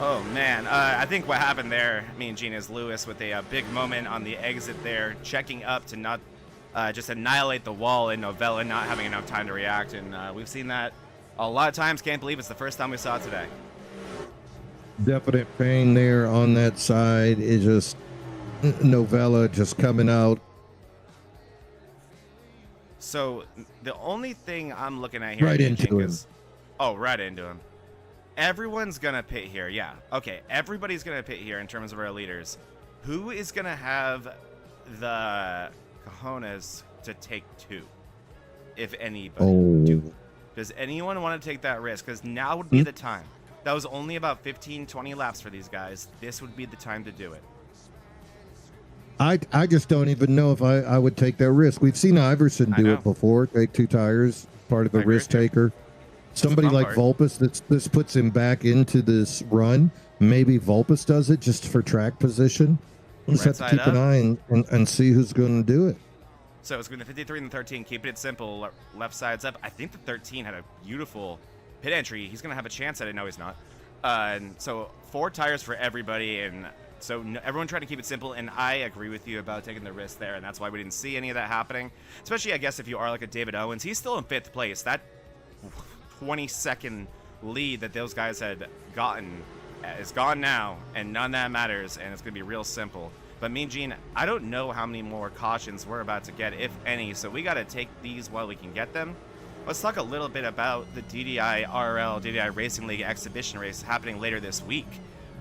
Oh man, I think what happened there, Mean Gene, is Lewis with a big moment on the exit there, checking up to not just annihilate the wall, and Novella not having enough time to react. And we've seen that a lot of times. Can't believe it's the first time we saw it today. Definite pain there on that side. It just Novella just coming out. So the only thing I'm looking at here right into him. Right into him. Everyone's gonna pit here. Yeah. Okay. Everybody's gonna pit here in terms of our leaders. Who is gonna have the cojones to take two? If anybody. Does anyone want to take that risk? Because now would be the time. That was only about 15-20 laps for these guys. This would be the time to do it. I just don't even know if I would take that risk. We've seen Iverson do it before, take 2 tires, part of a risk taker. Somebody like Volpis, this puts him back into this run. Maybe Volpis does it just for track position. We'll just have to keep an eye and see who's going to do it. So it's going to 53 and 13, keeping it simple. Left side's up. I think the 13 had a beautiful pit entry. He's going to have a chance at it. No, he's not. And so 4 tires for everybody, and so everyone tried to keep it simple, and I agree with you about taking the risk there, and that's why we didn't see any of that happening. Especially, I guess, if you are like a David Owens. He's still in 5th place. That 20-second lead that those guys had gotten is gone now, and none of that matters, and it's going to be real simple. But Mean Gene, I don't know how many more cautions we're about to get, if any, so we got to take these while we can get them. Let's talk a little bit about the DDI RL, DDI Racing League exhibition race happening later this week.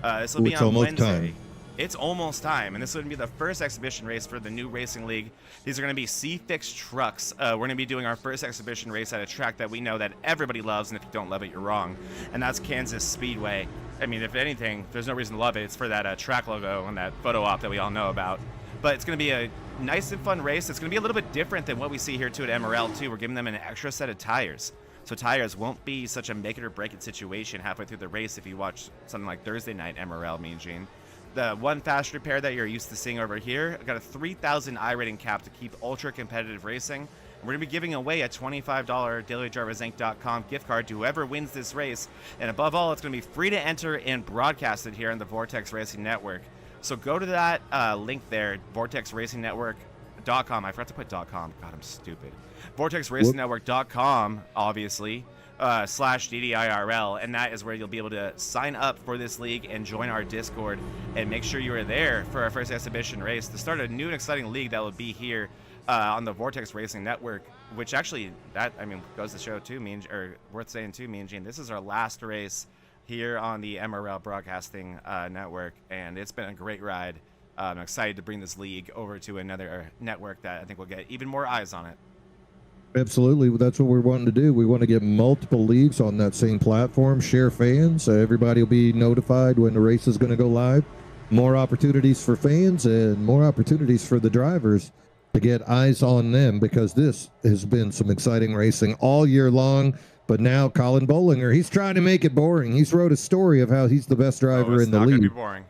This will be on Wednesday. It's almost time, and this would be the first exhibition race for the new racing league. These are going to be C-Fix trucks. We're going to be doing our first exhibition race at a track that we know that everybody loves, and if you don't love it, you're wrong. And that's Kansas Speedway. I mean, if anything, there's no reason to love it. It's for that track logo and that photo op that we all know about. But it's going to be a nice and fun race. It's going to be a little bit different than what we see here, too, at MRL, too. We're giving them an extra set of tires. So tires won't be such a make-it-or-break-it situation halfway through the race if you watch something like Thursday night MRL, Mean Gene. The one fast repair that you're used to seeing over here, got a 3,000 iRating cap to keep ultra-competitive racing. And we're going to be giving away a $25 DailyDriversInc.com gift card to whoever wins this race. And above all, it's going to be free to enter and broadcasted here on the Vortex Racing Network. So go to that link there, VortexRacingNetwork.com. I forgot to put .com. God, I'm stupid. VortexRacingNetwork.com, obviously. /DDIRL, and that is where you'll be able to sign up for this league and join our Discord and make sure you are there for our first exhibition race to start a new and exciting league that will be here on the Vortex Racing Network, which actually, that, I mean, goes to show too, worth saying too, me and Gene, this is our last race here on the MRL Broadcasting Network, and it's been a great ride. I'm excited to bring this league over to another network that I think will get even more eyes on it. Absolutely. That's what we're wanting to do. We want to get multiple leagues on that same platform, share fans. Everybody will be notified when the race is going to go live. More opportunities for fans and more opportunities for the drivers to get eyes on them, because this has been some exciting racing all year long. But now Colin Bollinger, he's trying to make it boring. He's wrote a story of how he's the best driver in the league. It's not going to be boring.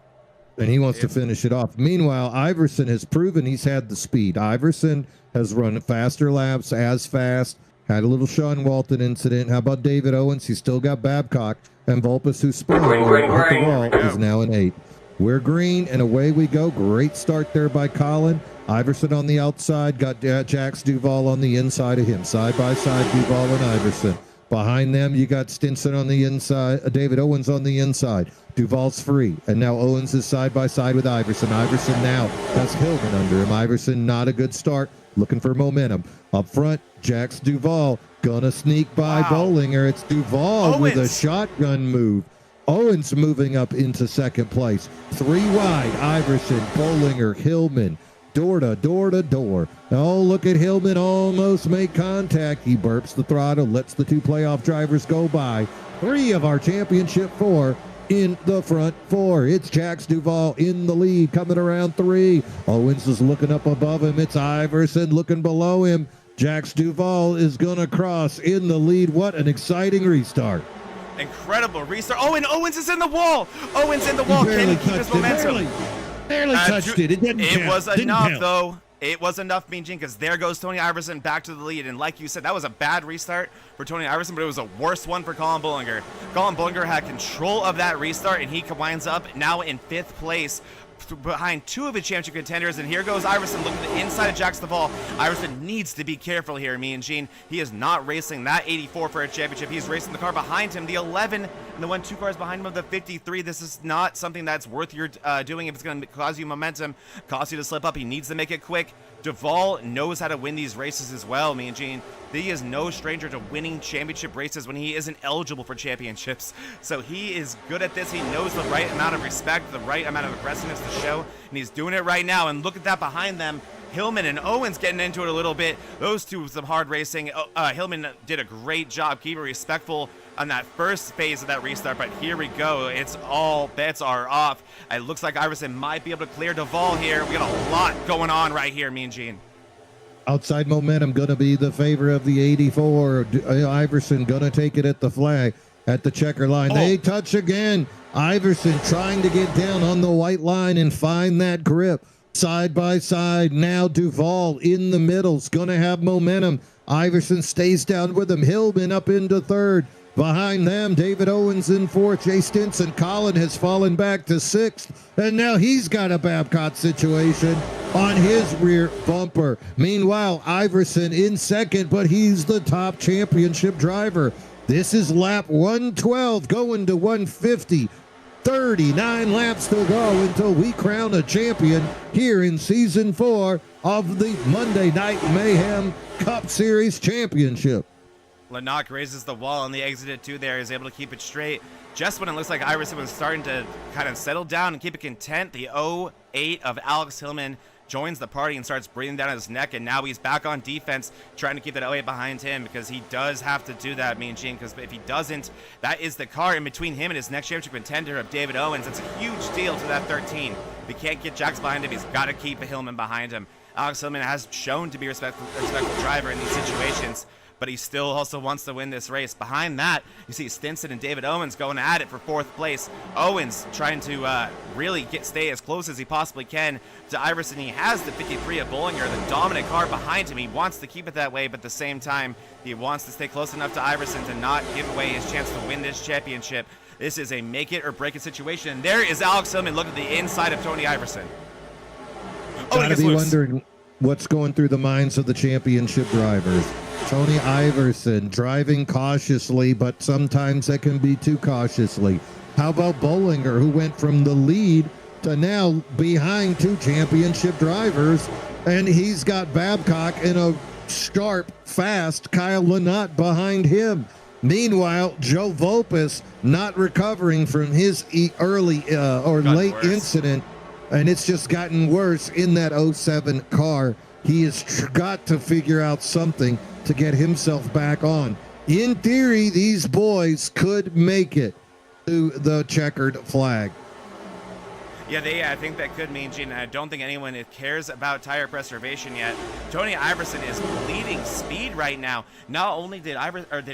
And he wants to finish it off. Meanwhile, Iverson has proven he's had the speed. Iverson has run faster laps, as fast, had a little Sean Walton incident. How about David Owens? He's still got Babcock. And Vulpus, who spun hit the wall, is now an 8. We're green, and away we go. Great start there by Colin. Iverson on the outside, got Jax Duval on the inside of him. Side by side, Duval and Iverson. Behind them, you got Stinson on the inside, David Owens on the inside. Duval's free, and now Owens is side by side with Iverson. Iverson now has Hillman under him. Iverson, not a good start, looking for momentum. Up front, Jax Duval gonna sneak by Bollinger. It's Duval with a shotgun move. Owens moving up into second place. 3 wide, Iverson, Bollinger, Hillman. Door to door to door. Oh, look at Hillman almost make contact. He burps the throttle, lets the 2 playoff drivers go by. 3 of our championship 4 in the front 4. It's Jax Duval in the lead, coming around 3. Owens is looking up above him. It's Iverson looking below him. Jax Duval is going to cross in the lead. What an exciting restart. Incredible restart. Oh, and Owens is in the wall. Owens in the wall. Can he keep his momentum? Barely touched it. It didn't count. It was enough, though. It was enough, Mean Gene, because there goes Tony Iverson back to the lead. And like you said, that was a bad restart for Tony Iverson, but it was a worse one for Colin Bollinger. Colin Bollinger had control of that restart, and he winds up now in 5th place behind 2 of his championship contenders. And here goes Iverson looking at the inside of Jax Duval. Iverson needs to be careful here, me and Gene. He is not racing that 84 for a championship. He's racing the car behind him, the 11, and the 2 cars behind him of the 53. This is not something that's worth your doing if it's going to cause you momentum, cause you to slip up. He needs to make it quick. Duval knows how to win these races as well, me and Gene. He is no stranger to winning championship races when he isn't eligible for championships. So he is good at this. He knows the right amount of respect, the right amount of aggressiveness to show, and he's doing it right now. And look at that behind them. Hillman and Owens getting into it a little bit. Those two with some hard racing. Hillman did a great job keeping respectful on that first phase of that restart, but here we go. It's all bets are off. It looks like Iverson might be able to clear Duval here. We got a lot going on right here, me and Gene. Outside momentum going to be the favor of the 84. Iverson going to take it at the flag, at the checker line. They touch again. Iverson trying to get down on the white line and find that grip. Side by side, now Duval in the middle is going to have momentum. Iverson stays down with him. Hillman up into 3rd. Behind them, David Owens in 4th. Jay Stinson. Colin has fallen back to 6th. And now he's got a Babcock situation on his rear bumper. Meanwhile, Iverson in 2nd, but he's the top championship driver. This is lap 112 going to 150. 39 laps to go until we crown a champion here in Season 4 of the Monday Night Mayhem Cup Series Championship. Lenock raises the wall on the exit at 2 there. Is able to keep it straight. Just when it looks like Iverson was starting to kind of settle down and keep it content, the 08 of Alex Hillman joins the party and starts breathing down his neck, and now he's back on defense trying to keep that 08 behind him, because he does have to do that, me and Gene, because if he doesn't, that is the car in between him and his next championship contender of David Owens. It's a huge deal to that 13. If he can't get Jax behind him, he's got to keep Hillman behind him. Alex Hillman has shown to be a respectful driver in these situations, but he still also wants to win this race. Behind that, you see Stinson and David Owens going at it for 4th place. Owens trying to really stay as close as he possibly can to Iverson. He has the 53 of Bollinger, the dominant car behind him. He wants to keep it that way, but at the same time, he wants to stay close enough to Iverson to not give away his chance to win this championship. This is a make it or break it situation. And there is Alex Hillman. Look at the inside of Tony Iverson. Gotta be wondering what's going through the minds of the championship drivers. Tony Iverson driving cautiously, but sometimes that can be too cautiously. How about Bollinger, who went from the lead to now behind two championship drivers, and he's got Babcock and a sharp, fast Kyle Lynott behind him. Meanwhile, Joe Volpis not recovering from his early or late incident, and it's just gotten worse in that 07 car. He has got to figure out something to get himself back on. In theory, these boys could make it to the checkered flag. Yeah, I think that could mean, Gene, I don't think anyone cares about tire preservation yet. Tony Iverson is leading speed right now. Not only did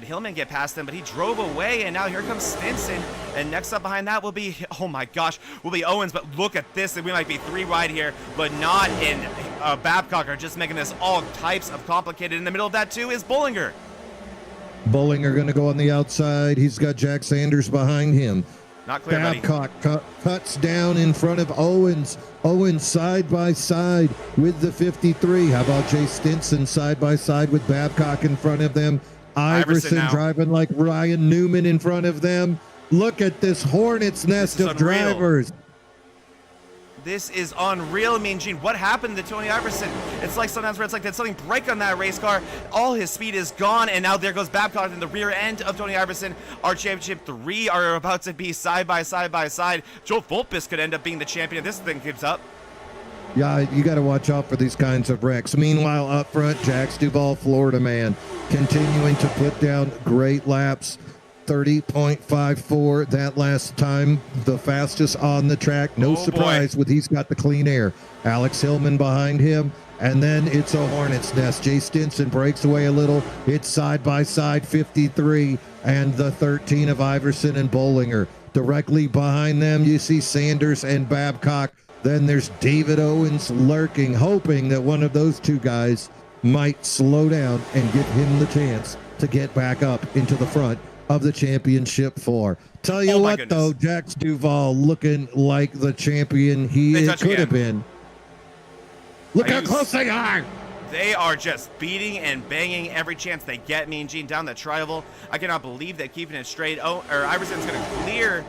Hillman get past him, but he drove away, and now here comes Stinson. And next up behind that will be, oh my gosh, will be Owens. But look at this, we might be 3 wide here, but not in Babcock are just making this all types of complicated. In the middle of that too is Bollinger. Bollinger going to go on the outside. He's got Jack Sanders behind him. Not clear, Babcock cuts down in front of Owens. Owens side by side with the 53. How about Jay Stinson side by side with Babcock in front of them? Iverson driving like Ryan Newman in front of them. Look at this hornet's nest of drivers. This is unreal, Mean Gene. What happened to Tony Iverson? It's like sometimes where it's like, did something break on that race car? All his speed is gone, and now there goes Babcock in the rear end of Tony Iverson. Our championship 3 are about to be side by side by side. Joe Volpis could end up being the champion if this thing keeps up. Yeah, you got to watch out for these kinds of wrecks. Meanwhile, up front, Jax Duvall, Florida man, continuing to put down great laps. 30.54 that last time, the fastest on the track. No surprise with he's got the clean air. Alex Hillman behind him, and then it's a hornet's nest. Jay Stinson breaks away a little. It's side by side 53 and the 13 of Iverson and Bollinger. Directly behind them, you see Sanders and Babcock. Then there's David Owens lurking, hoping that one of those two guys might slow down and give him the chance to get back up into the front of the championship 4. Tell you what, though, Jax Duvall looking like the champion he could have been. Look how close they are. They are just beating and banging every chance they get. Mean Gene down the tri-oval. I cannot believe that keeping it straight. Iverson's going to clear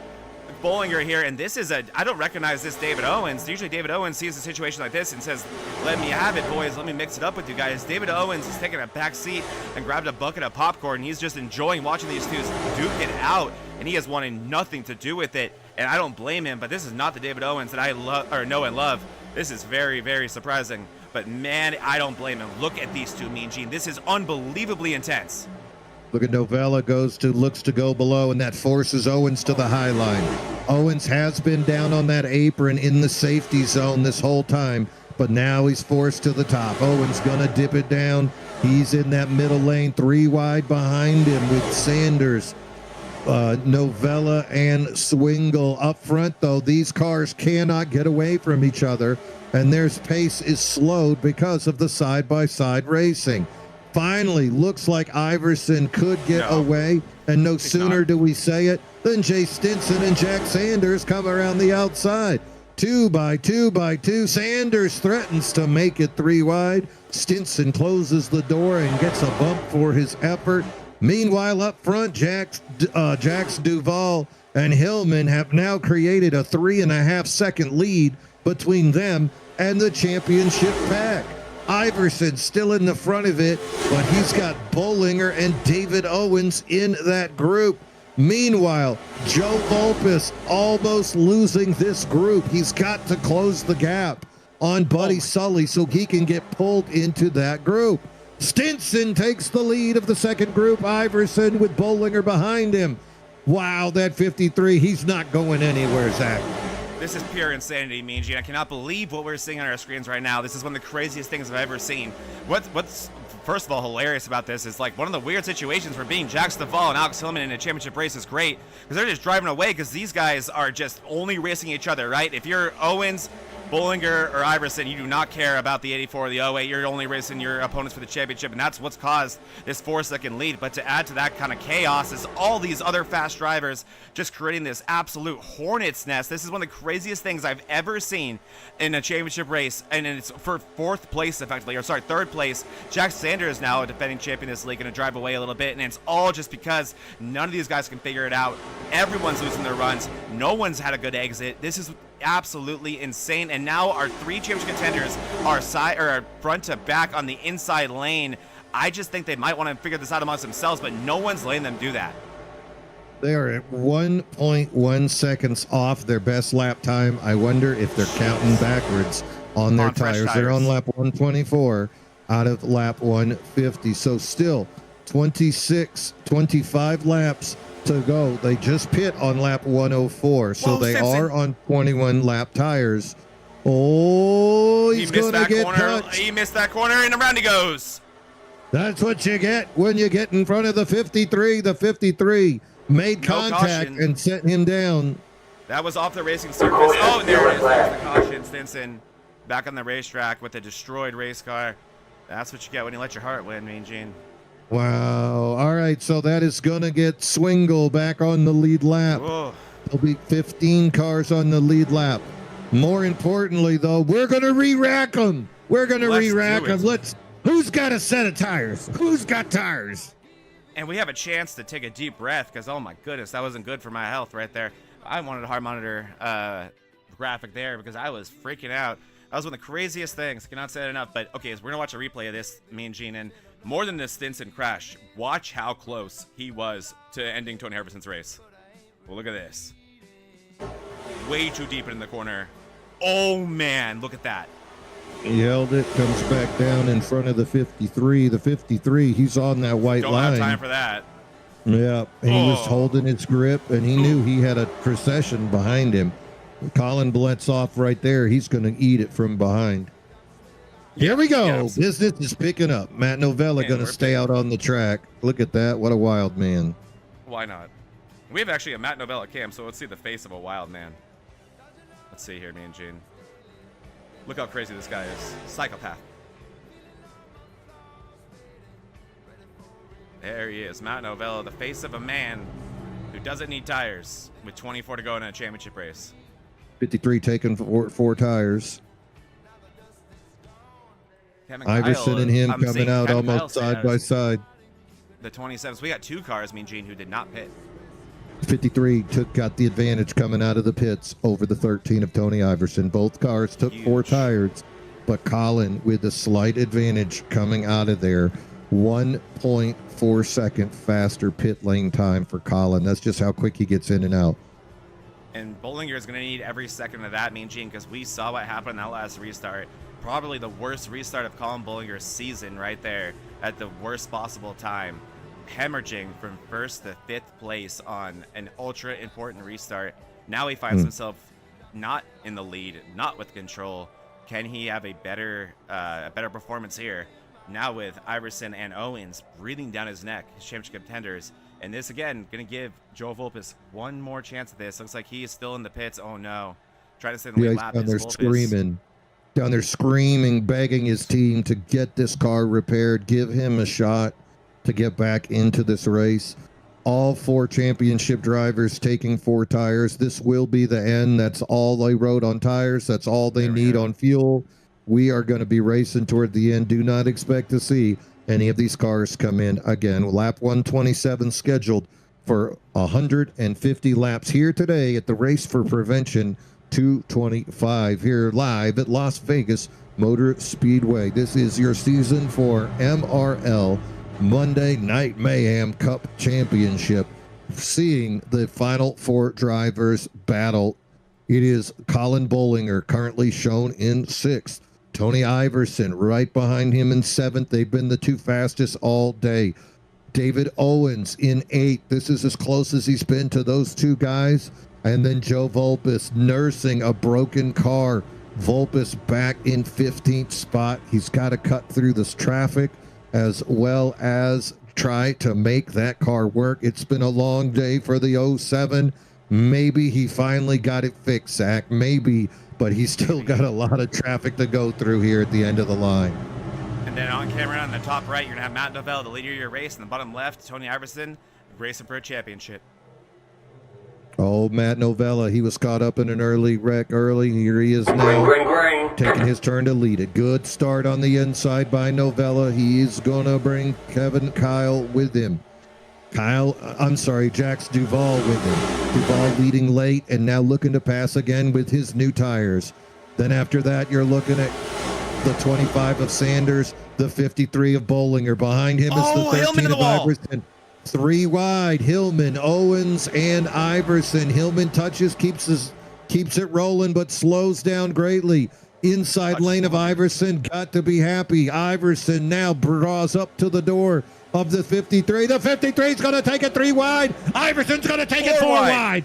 Bollinger here, and this is I don't recognize this David Owens. Usually David Owens sees a situation like this and says, let me have it, boys, let me mix it up with you guys. David Owens is taking a back seat and grabbed a bucket of popcorn. He's just enjoying watching these two duke it out, and he has wanted nothing to do with it, and I don't blame him, but this is not the David Owens that I know and love. This is very, very surprising, but man, I don't blame him. Look at these two, Mean Gene. This is unbelievably intense. Look at Novella looks to go below, and that forces Owens to the high line. Owens has been down on that apron in the safety zone this whole time, but now he's forced to the top. Owens gonna dip it down. He's in that middle lane, 3 wide behind him with Sanders, Novella, and Swingle. Up front, though, these cars cannot get away from each other, and their pace is slowed because of the side-by-side racing. Finally, looks like Iverson could get away, and no sooner do we say it than Jay Stinson and Jack Sanders come around the outside. 2 by 2 by 2. Sanders threatens to make it 3 wide. Stinson closes the door and gets a bump for his effort. Meanwhile, up front, Jax Duvall and Hillman have now created a 3.5-second lead between them and the championship pack. Iverson still in the front of it, but he's got Bollinger and David Owens in that group. Meanwhile, Joe Volpis almost losing this group. He's got to close the gap on Buddy Sully so he can get pulled into that group. Stinson takes the lead of the second group. Iverson with Bollinger behind him. Wow, that 53, he's not going anywhere, Zach. This is pure insanity, Mean Gene. I cannot believe what we're seeing on our screens right now. This is one of the craziest things I've ever seen. What's first of all hilarious about this is like one of the weird situations where being Jax Duvall and Alex Hillman in a championship race is great because they're just driving away because these guys are just only racing each other, right? If you're Owens, Bollinger or Iverson, you do not care about the 84 or the 08. You're only racing your opponents for the championship, and that's what's caused this 4-second lead. But to add to that kind of chaos is all these other fast drivers just creating this absolute hornet's nest. This is one of the craziest things I've ever seen in a championship race, and it's for third place. Jack Sanders, now a defending champion in this league, going to drive away a little bit, and it's all just because none of these guys can figure it out. Everyone's losing their runs. No one's had a good exit. This is absolutely insane. And now our 3 championship contenders are front to back on the inside lane. I just think they might want to figure this out amongst themselves, but no one's letting them do that. They are at 1.1 seconds off their best lap time. I wonder if they're counting backwards on their tires. They're on lap 124 out of lap 150. So still 25 laps to go. They just pit on lap 104, so they are on 21 lap tires. Oh, he's going to get touched. He missed that corner, and around he goes. That's what you get when you get in front of the 53. The 53 made contact and sent him down. That was off the racing surface. Oh, and there it is. There's the caution. Stinson back on the racetrack with a destroyed race car. That's what you get when you let your heart win, Mean Gene. Wow. All right, so that is going to get Swingle back on the lead lap. Whoa. There'll be 15 cars on the lead lap. More importantly, though, we're going to re-rack them. We're going to re-rack them. Who's got a set of tires? Who's got tires? And we have a chance to take a deep breath because, oh, my goodness, that wasn't good for my health right there. I wanted a heart monitor graphic there because I was freaking out. That was one of the craziest things. Cannot say it enough. But, okay, so we're going to watch a replay of this, me and Gene, and more than the Stinson crash, watch how close he was to ending Tony Harvison's race. Well, look at this. Way too deep in the corner. Oh, man, look at that. He held it, comes back down in front of the 53. The 53, he's on that white line. Don't have time for that. Yeah, and he was holding his grip, and he knew he had a procession behind him. Colin Blet's off right there. He's going to eat it from behind. Here we go. Yes. Business is picking up. Matt Novella going to stay out on the track. Look at that. What a wild man. Why not? We have actually a Matt Novella cam, so let's see the face of a wild man. Let's see here, me and Gene. Look how crazy this guy is. Psychopath. There he is. Matt Novella, the face of a man who doesn't need tires with 24 to go in a championship race. 53 taking four tires. Iverson and him coming out almost side by side. The 27s. We got 2 cars, Mean Gene, who did not pit. 53 got the advantage coming out of the pits over the 13 of Tony Iverson. Both cars took 4 tires, but Colin with a slight advantage coming out of there. 1.4 second faster pit lane time for Colin. That's just how quick he gets in and out. And Bollinger is going to need every second of that, Mean Gene, because we saw what happened in that last restart. Probably the worst restart of Colin Bollinger's season right there at the worst possible time. Hemorrhaging from 1st to 5th place on an ultra important restart. Now he finds himself not in the lead, not with control. Can he have a better performance here? Now with Iverson and Owens breathing down his neck, his championship contenders. And this, again, going to give Joe Volpis one more chance at this. Looks like he is still in the pits. Oh, no. Trying to stay in the lead lap. Down there screaming, begging his team to get this car repaired, give him a shot to get back into this race. All 4 championship drivers taking 4 tires. This will be the end. That's all they wrote on tires. That's all they need on fuel. We are going to be racing toward the end. Do not expect to see any of these cars come in again. Lap 127 scheduled for 150 laps here today at the Race for Prevention 225 here live at Las Vegas Motor Speedway. This is your season 4 MRL Monday Night Mayhem Cup Championship, seeing the final 4 drivers battle. It is Colin Bollinger currently shown in 6th. Tony Iverson right behind him in 7th. They've been the 2 fastest all day. David Owens in 8th. This is as close as he's been to those 2 guys. And then Joe Volpis nursing a broken car. Volpis back in 15th spot. He's got to cut through this traffic as well as try to make that car work. It's been a long day for the 07. Maybe he finally got it fixed, Zach. Maybe but he's still got a lot of traffic to go through here at the end of the line. And then on camera on the top right, you're going to have Matt Novella, the leader of your race. And the bottom left, Tony Iverson, racing for a championship. Oh, Matt Novella, he was caught up in an early wreck early. Here he is now, taking his turn to lead it. Good start on the inside by Novella. He's going to bring Kyle with him. Jax Duvall with him. Duvall leading late and now looking to pass again with his new tires. Then after that, you're looking at the 25 of Sanders, the 53 of Bollinger. Behind him is the 13 of Iverson. 3 wide, Hillman, Owens, and Iverson. Hillman touches, keeps it rolling, but slows down greatly. Inside lane of Iverson, got to be happy. Iverson now draws up to the door of the 53. The 53 is going to take it 3 wide. Iverson's going to take it 4 wide.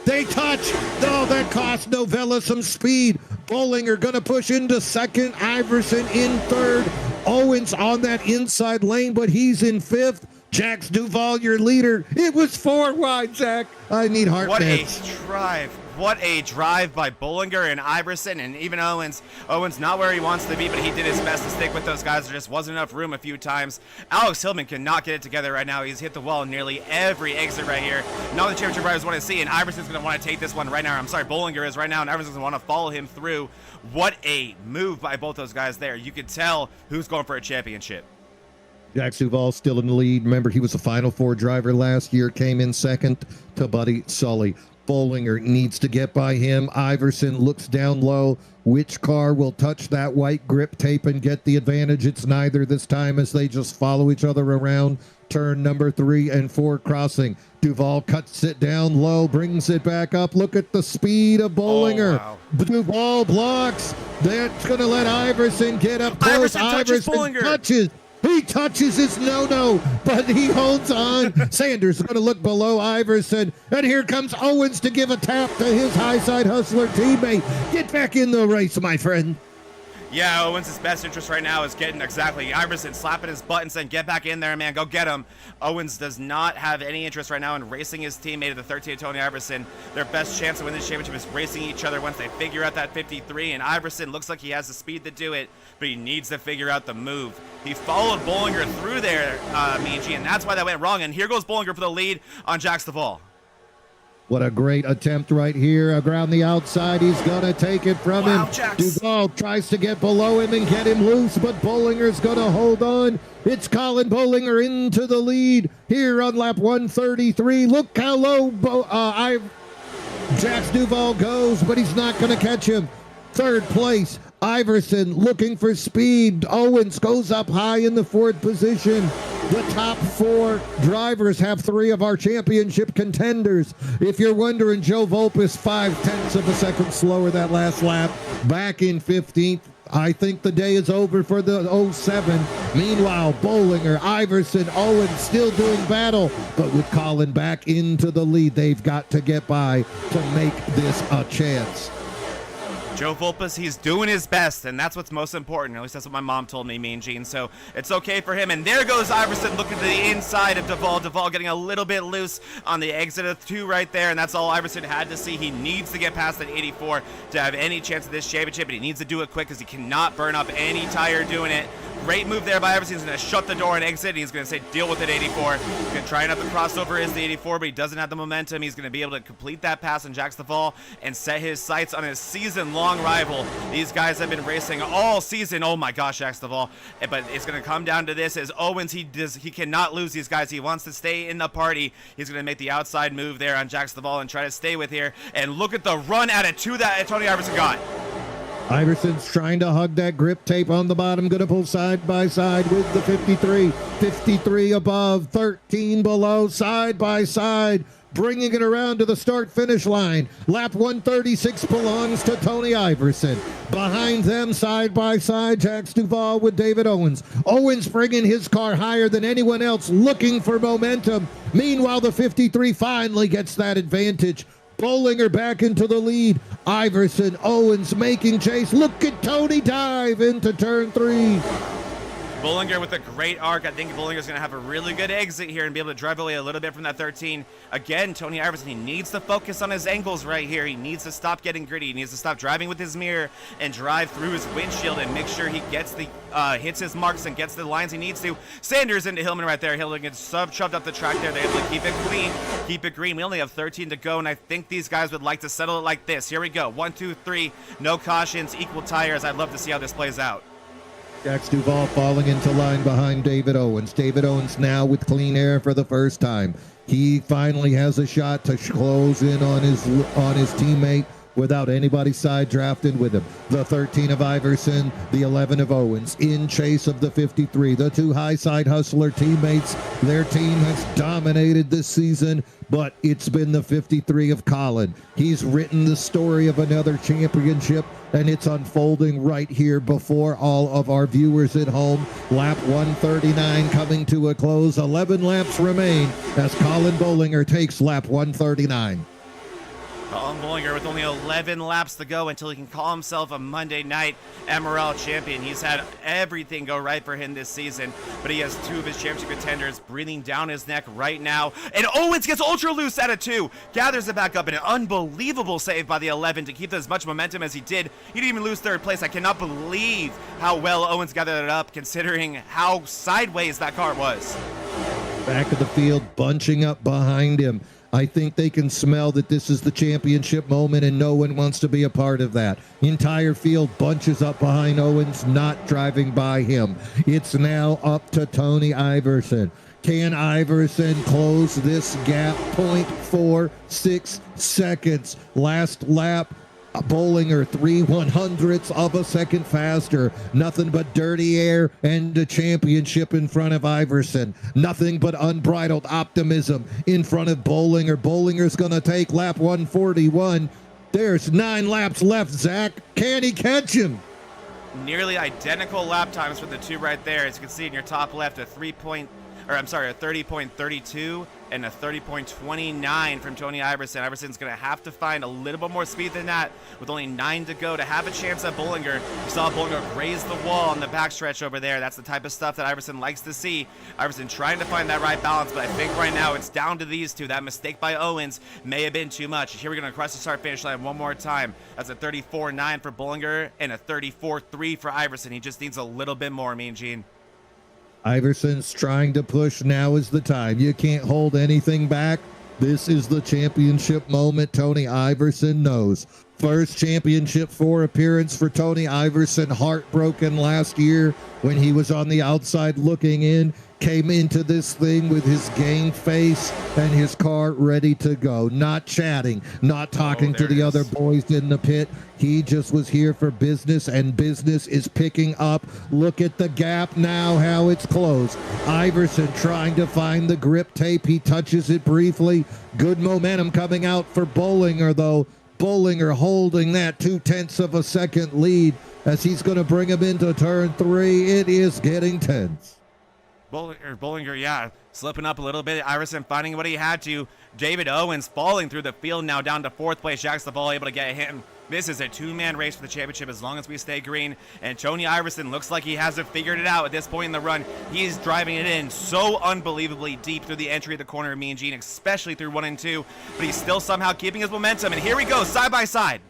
They touch. Oh, that cost Novella some speed. Bollinger going to push into second. Iverson in third. Owens on that inside lane, but he's in fifth. Jax Duvall, your leader. It was 4 wide, Zach. I need heart meds. What a drive. What a drive by Bollinger and Iverson and even Owens. Owens not where he wants to be, but he did his best to stick with those guys. There just wasn't enough room a few times. Alex Hillman cannot get it together right now. He's hit the wall in nearly every exit right here. Not the championship riders want to see, and Iverson's going to want to take this one right now. I'm sorry, Bollinger is right now, and Iverson's going to want to follow him through. What a move by both those guys there. You can tell who's going for a championship. Jax Duvall still in the lead. Remember, he was a Final Four driver last year, came in second to Buddy Sully. Bollinger needs to get by him. Iverson looks down low. Which car will touch that white grip tape and get the advantage? It's neither this time as they just follow each other around. Turn number 3 and 4 crossing. Duvall cuts it down low, brings it back up. Look at the speed of Bollinger. Oh, wow. Duvall blocks. That's going to let Iverson get up close. Iverson touches. He touches his no-no, but he holds on. Sanders is going to look below Iverson, and here comes Owens to give a tap to his high-side hustler teammate. Get back in the race, my friend. Yeah, Owens' best interest right now is getting exactly Iverson slapping his butt and saying, get back in there, man, go get him. Owens does not have any interest right now in racing his teammate of the 13, Tony Iverson. Their best chance to win this championship is racing each other once they figure out that 53, and Iverson looks like he has the speed to do it, but he needs to figure out the move. He followed Bollinger through there, Mean G, and that's why that went wrong, and here goes Bollinger for the lead on Jax Duvall. What a great attempt right here. Around the outside, he's going to take it from him. Jax. Duvall tries to get below him and get him loose, but Bollinger's going to hold on. It's Colin Bollinger into the lead here on lap 133. Look how low Jax Duvall goes, but he's not going to catch him. Third place, Iverson looking for speed. Owens goes up high in the 4th position. The top 4 drivers have 3 of our championship contenders. If you're wondering, Joe Volpis 0.5 of a second slower that last lap, back in 15th. I think the day is over for the 07. Meanwhile, Bollinger, Iverson, Owens still doing battle, but with Colin back into the lead, they've got to get by to make this a chance. Joe Volpis, he's doing his best, and that's what's most important. At least that's what my mom told me, Mean Gene. So it's okay for him. And there goes Iverson looking to the inside of Duvall. Duvall getting a little bit loose on the exit of 2 right there, and that's all Iverson had to see. He needs to get past that 84 to have any chance of this championship, but he needs to do it quick because he cannot burn up any tire doing it. Great move there by Iverson. He's going to shut the door and exit. He's going to say, deal with it, 84. He's going to try and have the crossover is the 84, but he doesn't have the momentum. He's going to be able to complete that pass on Jax Duvall and set his sights on his season-long rival. These guys have been racing all season. Oh my gosh, Jax Duvall. But it's going to come down to this as Owens, he cannot lose these guys. He wants to stay in the party. He's going to make the outside move there on Jax Duvall and try to stay with here. And look at the run at it to that Tony Iverson got. Iverson's trying to hug that grip tape on the bottom, going to pull side by side with the 53. 53 above, 13 below, side by side, bringing it around to the start-finish line. Lap 136 belongs to Tony Iverson. Behind them, side by side, Jax Duvall with David Owens. Owens bringing his car higher than anyone else, looking for momentum. Meanwhile, the 53 finally gets that advantage. Bollinger back into the lead. Iverson, Owens making chase. Look at Tony dive into turn 3. Bollinger with a great arc. I think Bollinger's going to have a really good exit here and be able to drive away a little bit from that 13. Again, Tony Iverson, he needs to focus on his angles right here. He needs to stop getting gritty. He needs to stop driving with his mirror and drive through his windshield and make sure he gets the hits his marks and gets the lines he needs to. Sanders into Hillman right there. Hillman gets shoved up the track there. They're able to keep it clean, keep it green. We only have 13 to go, and I think these guys would like to settle it like this. Here we go. 1, 2, 3. No cautions, equal tires. I'd love to see how this plays out. Jax Duvall falling into line behind David Owens. David Owens now with clean air for the first time. He finally has a shot to close in on his teammate without anybody side drafting with him. The 13 of Iverson, the 11 of Owens in chase of the 53. The two high side hustler teammates, their team has dominated this season, but it's been the 53 of Colin. He's written the story of another championship, and it's unfolding right here before all of our viewers at home. Lap 139 coming to a close. 11 laps remain as Colin Bollinger takes lap 139. Colin Bollinger with only 11 laps to go until he can call himself a Monday night MRL champion. He's had everything go right for him this season, but he has two of his championship contenders breathing down his neck right now. And Owens gets ultra loose at a 2, gathers it back up in an unbelievable save by the 11 to keep as much momentum as he did. He didn't even lose third place. I cannot believe how well Owens gathered it up considering how sideways that car was. Back of the field, bunching up behind him. I think they can smell that this is the championship moment and no one wants to be a part of that. Entire field bunches up behind Owens, not driving by him. It's now up to Tony Iverson. Can Iverson close this gap? 0.46 seconds. Last lap. Bollinger 3/100ths of a second faster. Nothing but dirty air and a championship in front of Iverson. Nothing but unbridled optimism in front of Bollinger. Bollinger's going to take lap 141. There's 9 laps left, Zach. Can he catch him? Nearly identical lap times for the two right there. As you can see in your top left, a 30.32 and a 30.29 from Tony Iverson. Iverson's going to have to find a little bit more speed than that with only 9 to go to have a chance at Bollinger. You saw Bollinger raise the wall on the backstretch over there. That's the type of stuff that Iverson likes to see. Iverson trying to find that right balance, but I think right now it's down to these two. That mistake by Owens may have been too much. Here we're going to cross the start-finish line one more time. That's a 34.9 for Bollinger and a 34.3 for Iverson. He just needs a little bit more, Mean Gene. Iverson's trying to push. Now is the time. You can't hold anything back. This is the championship moment. Tony Iverson knows. First championship 4 appearance for Tony Iverson. Heartbroken last year when he was on the outside looking in. Came into this thing with his game face and his car ready to go. Not chatting, not talking to the other boys in the pit. He just was here for business, and business is picking up. Look at the gap now, how it's closed. Iverson trying to find the grip tape. He touches it briefly. Good momentum coming out for Bollinger, though. Bollinger holding that 0.2 of a second lead as he's going to bring him into turn 3. It is getting tense. Bollinger, yeah, slipping up a little bit. Iverson finding what he had to. David Owens falling through the field now down to 4th place. Jax Duvall able to get him. This is a 2-man race for the championship as long as we stay green. And Tony Iverson looks like he hasn't figured it out at this point in the run. He's driving it in so unbelievably deep through the entry of the corner of Mean Gene, especially through 1 and 2. But he's still somehow keeping his momentum. And here we go, side by side.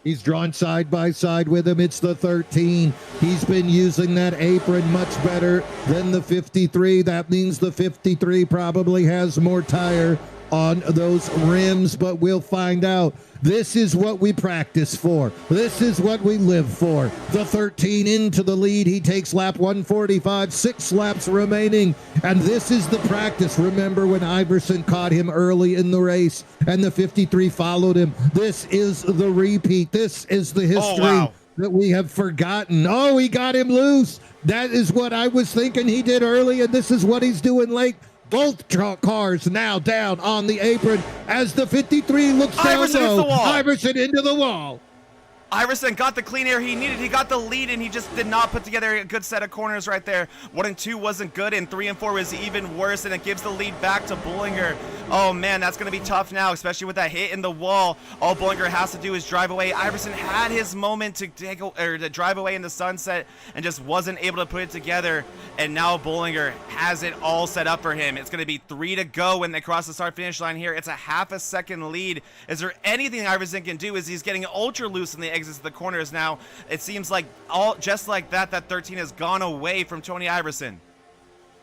He's drawn side by side with him. It's the 13. He's been using that apron much better than the 53. That means the 53 probably has more tire on those rims, but we'll find out. This is what we practice for. This is what we live for. The 13 into the lead. He takes lap 145, 6 laps remaining. And this is the practice. Remember when Iverson caught him early in the race and the 53 followed him? This is the repeat. This is the history that we have forgotten. Oh, he got him loose. That is what I was thinking he did early, and this is what he's doing late. Both cars now down on the apron as the 53 looks down Iverson low. hits the wall. Iverson into the wall. Iverson got the clean air he needed. He got the lead, and he just did not put together a good set of corners right there. 1 and 2 wasn't good, and 3 and 4 was even worse, and it gives the lead back to Bollinger. Oh, man, that's going to be tough now, especially with that hit in the wall. All Bollinger has to do is drive away. Iverson had his moment to drive away in the sunset and just wasn't able to put it together, and now Bollinger has it all set up for him. It's going to be 3 to go when they cross the start-finish line here. It's a half a second lead. Is there anything Iverson can do? Is he's getting ultra loose in the exits of the corners now? It seems like just like that 13 has gone away from Tony Iverson.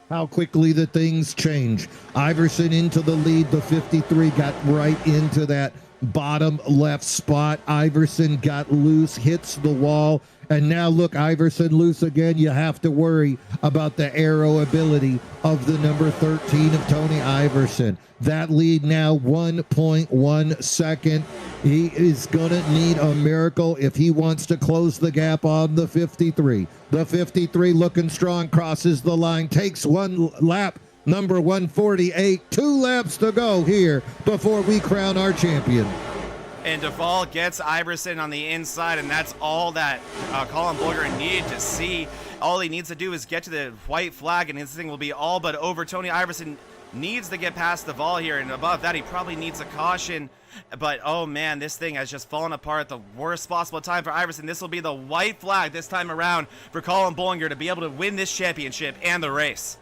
How quickly the things change. Iverson into the lead. The 53 got right into that bottom left spot. Iverson got loose, hits the wall. And now look, Iverson loose again. You have to worry about the aero ability of the number 13 of Tony Iverson. That lead now 1.1 second. He is going to need a miracle if he wants to close the gap on the 53. The 53 looking strong, crosses the line, takes one lap. Number 148, 2 laps to go here before we crown our champion. And Duvall gets Iverson on the inside, and that's all that Colin Bollinger needed to see. All he needs to do is get to the white flag, and his thing will be all but over. Tony Iverson needs to get past Duvall here, and above that, he probably needs a caution. But, oh, man, this thing has just fallen apart at the worst possible time for Iverson. This will be the white flag this time around for Colin Bollinger to be able to win this championship and the race.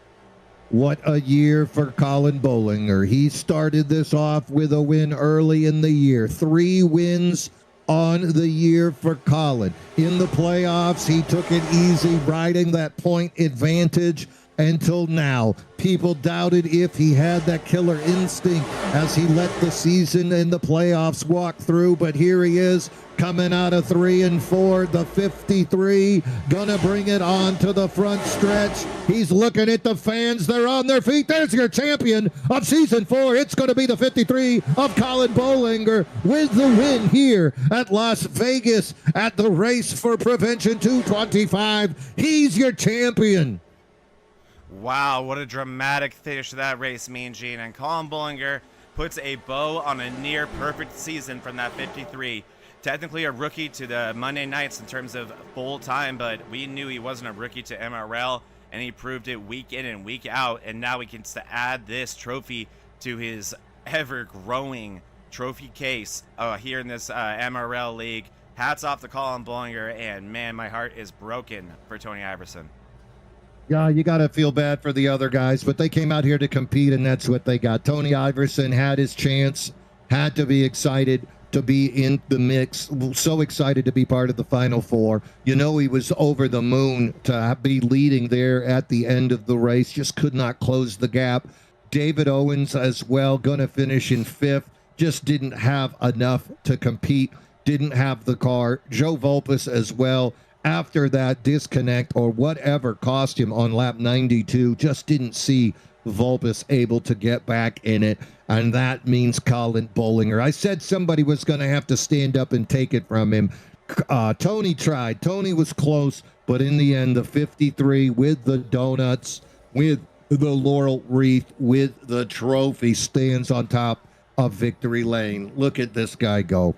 What a year for Colin Bollinger. He started this off with a win early in the year. 3 wins on the year for Colin. In the playoffs, he took it easy, riding that point advantage until now. People doubted if he had that killer instinct as he let the season and the playoffs walk through, but here he is coming out of 3 and 4. The 53 gonna bring it on to the front stretch. He's looking at the fans. They're on their feet. There's your champion of season 4. It's gonna be the 53 of Colin Bollinger with the win here at Las Vegas at the Race for Prevention 225. He's your champion. Wow, what a dramatic finish to that race, Mean Gene. And Colin Bollinger puts a bow on a near perfect season from that 53. Technically a rookie to the Monday nights in terms of full time, but we knew he wasn't a rookie to MRL, and he proved it week in and week out. And now he gets to add this trophy to his ever-growing trophy case here in this MRL league. Hats off to Colin Bollinger, and man, my heart is broken for Tony Iverson. Yeah, you got to feel bad for the other guys, but they came out here to compete, and that's what they got. Tony Iverson had his chance, had to be excited to be in the mix, so excited to be part of the Final Four. You know, he was over the moon to be leading there at the end of the race, just could not close the gap. David Owens as well, going to finish in 5th, just didn't have enough to compete, didn't have the car. Joe Vulpes as well. After that disconnect or whatever cost him on lap 92, just didn't see Vulpes able to get back in it, and that means Colin Bollinger. I said somebody was going to have to stand up and take it from him. Tony tried. Tony was close, but in the end, the 53 with the donuts, with the laurel wreath, with the trophy, stands on top of victory lane. Look at this guy go.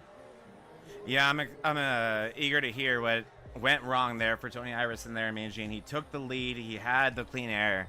Yeah, I'm eager to hear what went wrong there for Tony Iverson there, Mean Gene. He took the lead, he had the clean air,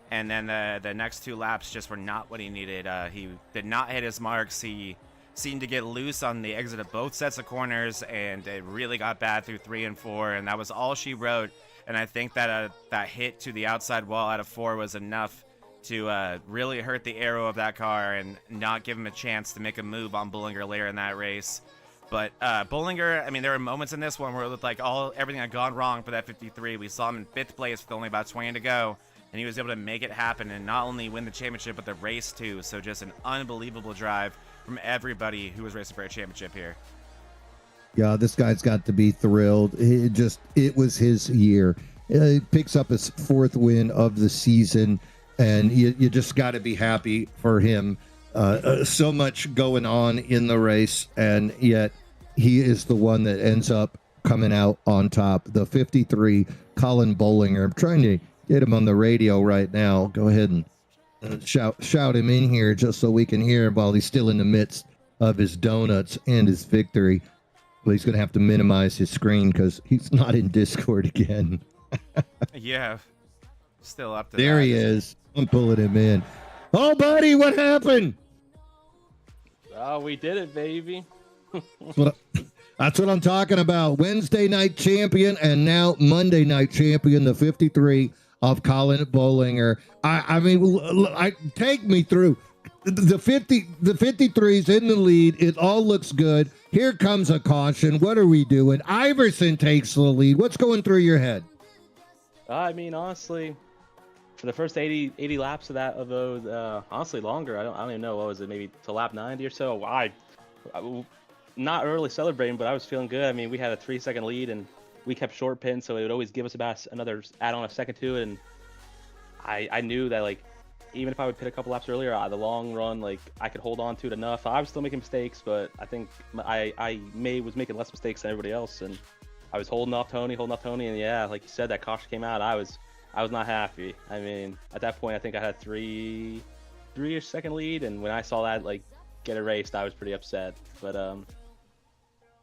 and then the next 2 laps just were not what he needed. He did not hit his marks. He seemed to get loose on the exit of both sets of corners, and it really got bad through 3 and 4, and that was all she wrote. And I think that that hit to the outside wall out of 4 was enough to really hurt the aero of that car and not give him a chance to make a move on Bollinger later in that race. But Bollinger, I mean, there were moments in this one where it looked like everything had gone wrong for that 53. We saw him in 5th place with only about 20 to go, and he was able to make it happen and not only win the championship, but the race too. So just an unbelievable drive from everybody who was racing for a championship here. Yeah, this guy's got to be thrilled. It was his year. He picks up his 4th win of the season, and you just got to be happy for him. So much going on in the race, and yet he is the one that ends up coming out on top. The 53, Colin Bollinger. I'm trying to get him on the radio right now. Go ahead and shout him in here just so we can hear him while he's still in the midst of his donuts and his victory. Well, he's going to have to minimize his screen because he's not in Discord again. Yeah. Still up to There that. he is. I'm pulling him in. Oh, buddy, what happened? Oh, we did it, baby. That's what I'm talking about. Wednesday night champion and now Monday night champion, the 53 of Colin Bollinger. I mean, take me through. The 53's in the lead. It all looks good. Here comes a caution. What are we doing? Iverson takes the lead. What's going through your head? I mean, honestly, for the first 80 laps of those, honestly longer. I don't even know, what was it, maybe to lap 90 or so. I not really celebrating, but I was feeling good. I mean, we had a 3-second lead and we kept short pin, so it would always give us about another add-on a second to it. And I knew that, like, even if I would pit a couple laps earlier, the long run, like, I could hold on to it enough. I was still making mistakes, but I think I was making less mistakes than everybody else, and I was holding off Tony, and yeah, like you said, that caution came out. I was not happy. I mean, at that point, I think I had three-ish second lead, and when I saw that, like, get erased, I was pretty upset. But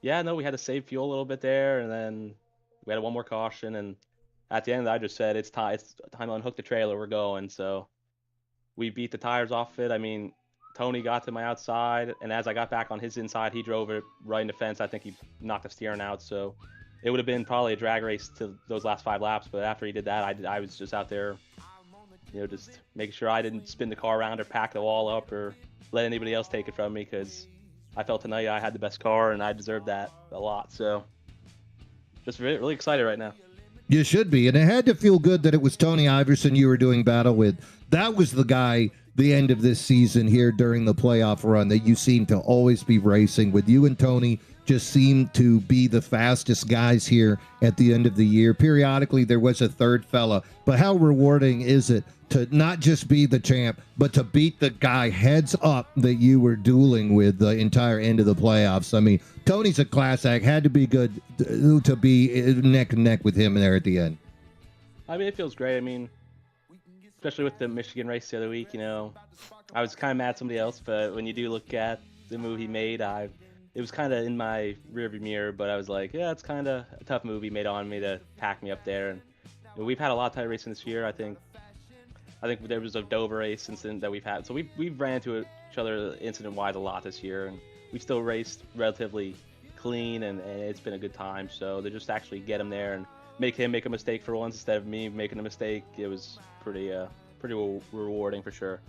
yeah, no, we had to save fuel a little bit there, and then we had one more caution, and at the end, I just said, it's time to unhook the trailer, we're going. So we beat the tires off it. I mean, Tony got to my outside, and as I got back on his inside, he drove it right in the fence. I think he knocked the steering out, so it would have been probably a drag race to those last 5 laps. But after he did that, I was just out there, you know, just making sure I didn't spin the car around or pack the wall up or let anybody else take it from me, because I felt tonight I had the best car and I deserved that a lot. So just really excited right now. You should be. And it had to feel good that it was Tony Iverson you were doing battle with. That was the guy, the end of this season here during the playoff run, that you seem to always be racing with. You and Tony just seem to be the fastest guys here at the end of the year. Periodically, there was a third fella. But how rewarding is it to not just be the champ, but to beat the guy heads up that you were dueling with the entire end of the playoffs? I mean, Tony's a class act. Had to be good to be neck and neck with him there at the end. I mean, it feels great. I mean, especially with the Michigan race the other week, you know, I was kind of mad at somebody else, but when you do look at the move he made, it was kind of in my rearview mirror, but I was like, yeah, it's kind of a tough move he made on me to pack me up there. And you know, we've had a lot of tight racing this year. I think there was a Dover race incident that we've had. So we've ran into each other incident-wise a lot this year, and we still raced relatively clean, and it's been a good time. So to just actually get him there and make him make a mistake for once instead of me making a mistake, it was pretty rewarding for sure.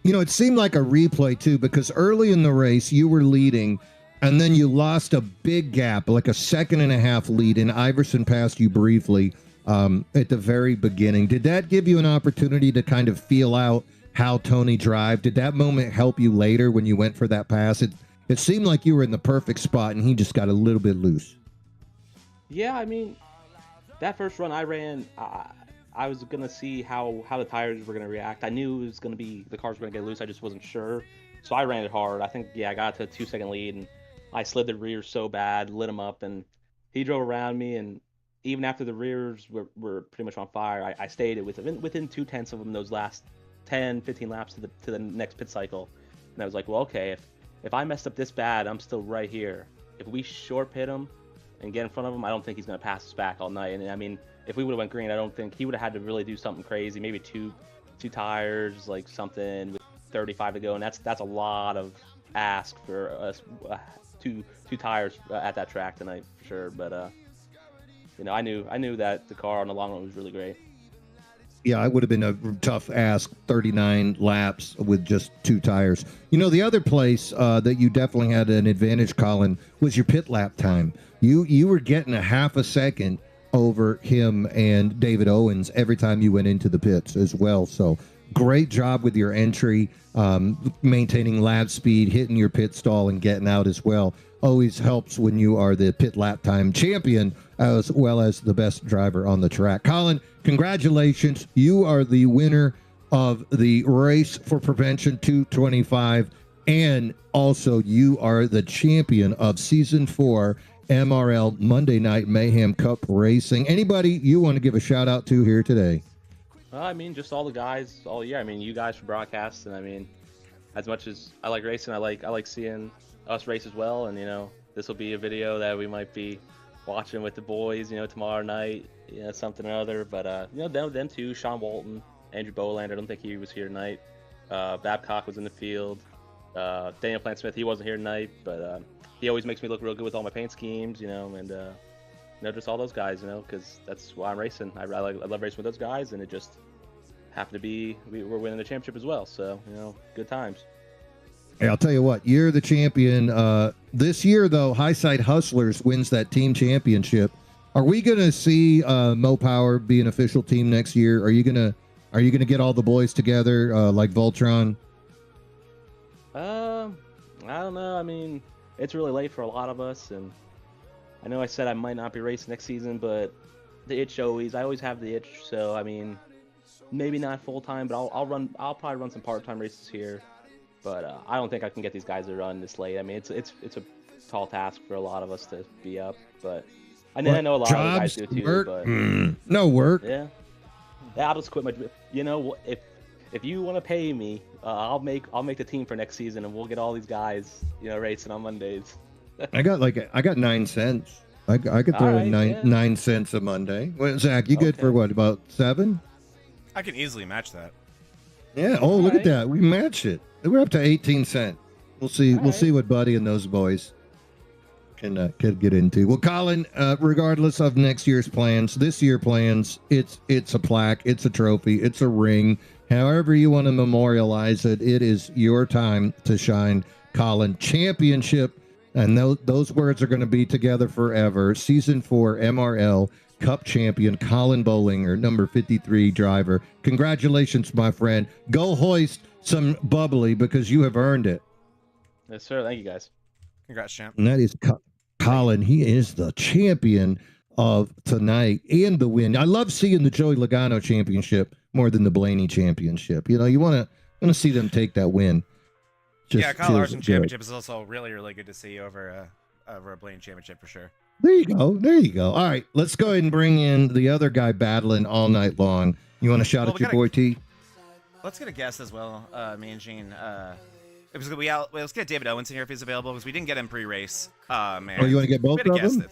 You know, it seemed like a replay too, because early in the race you were leading, and then you lost a big gap, like a 1.5-second lead, and Iverson passed you briefly at the very beginning. Did that give you an opportunity to kind of feel out how Tony drive? Did that moment help you later when you went for that pass? It seemed like you were in the perfect spot, and he just got a little bit loose. Yeah, I mean, that first run I ran, I was going to see how the tires were going to react. I knew it was going to be, the cars were going to get loose. I just wasn't sure. So I ran it hard. I think, yeah, I got to a 2-second lead, and I slid the rear so bad, lit him up, and he drove around me. And even after the rears were pretty much on fire, I stayed within 0.2 of them those last 10, 15 laps to the next pit cycle. And I was like, well, okay, if I messed up this bad, I'm still right here. If we short pit him and get in front of him, I don't think he's going to pass us back all night. And I mean, if we would have went green, I don't think he would have had to really do something crazy. Maybe two tires, like something with 35 to go, and that's a lot of ask for us. Two tires at that track tonight for sure. But you know, I knew that the car on the long run was really great. Yeah, it would have been a tough ask, 39 laps with just 2 tires. You know, the other place that you definitely had an advantage, Colin, was your pit lap time. You were getting a 0.5 second over him and David Owens every time you went into the pits as well. So great job with your entry, maintaining lap speed, hitting your pit stall, and getting out as well. Always helps when you are the pit lap time champion as well as the best driver on the track. Colin, congratulations. You are the winner of the Race for Prevention 225, and also you are the champion of Season 4 MRL Monday Night Mayhem Cup Racing. Anybody you want to give a shout out to here today? I mean, just all the guys all year. I mean, you guys for broadcast, and I mean, as much as I like racing, I like seeing us race as well. And you know, this will be a video that we might be watching with the boys, tomorrow night, something or other. But them two, Sean Walton, Andrew Bolander. I don't think he was here tonight. Babcock was in the field. Daniel Plant Smith, he wasn't here tonight, but he always makes me look real good with all my paint schemes, and just all those guys, because that's why I'm racing. I love racing with those guys, and it just happened to be we're winning the championship as well. So good times. Hey, I'll tell you what, you're the champion. This year, though, Highside Hustlers wins that team championship. Are we going to see Mo Power be an official team next year? Are you gonna get all the boys together like Voltron? I don't know. I mean, it's really late for a lot of us, and I know I said I might not be racing next season, but the itch I always have the itch. So I mean, maybe not full time, but I'll probably run some part time races here. But I don't think I can get these guys to run this late. I mean, it's a tall task for a lot of us to be up, but I know a lot of the guys do too. Work? But no work. Yeah, I'll just quit my. If you want to pay me, I'll make the team for next season, and we'll get all these guys, racing on Mondays. I got 9 cents. I could throw in 9 cents a Monday. Well, Zach, you good for what, about 7? I can easily match that. Yeah. Oh, look at that. We matched it. We're up to 18 cents. We'll see. We'll see what Buddy and those boys can get into. Well, Colin, regardless of next year's plans, this year plans, it's a plaque, it's a trophy, it's a ring. However you want to memorialize it, it is your time to shine, Colin. Championship, and those words are going to be together forever. Season 4 MRL Cup champion Colin Bollinger, number 53 driver. Congratulations, my friend. Go hoist some bubbly because you have earned it. Yes, sir. Thank you, guys. Congrats, champ. And that is Colin. He is the champion of tonight and the win. I love seeing the Joey Logano championship more than the Blaney championship. You want to see them take that win. Kyle Larson championship is also really, really good to see over a Blaney championship for sure. There you go. All right, let's go ahead and bring in the other guy battling all night long. You want to shout at your boy T? Let's get a guest as well, me and Gene. Let's get David Owens in here if he's available, because we didn't get him pre-race. Man. Oh, you want to get both of them?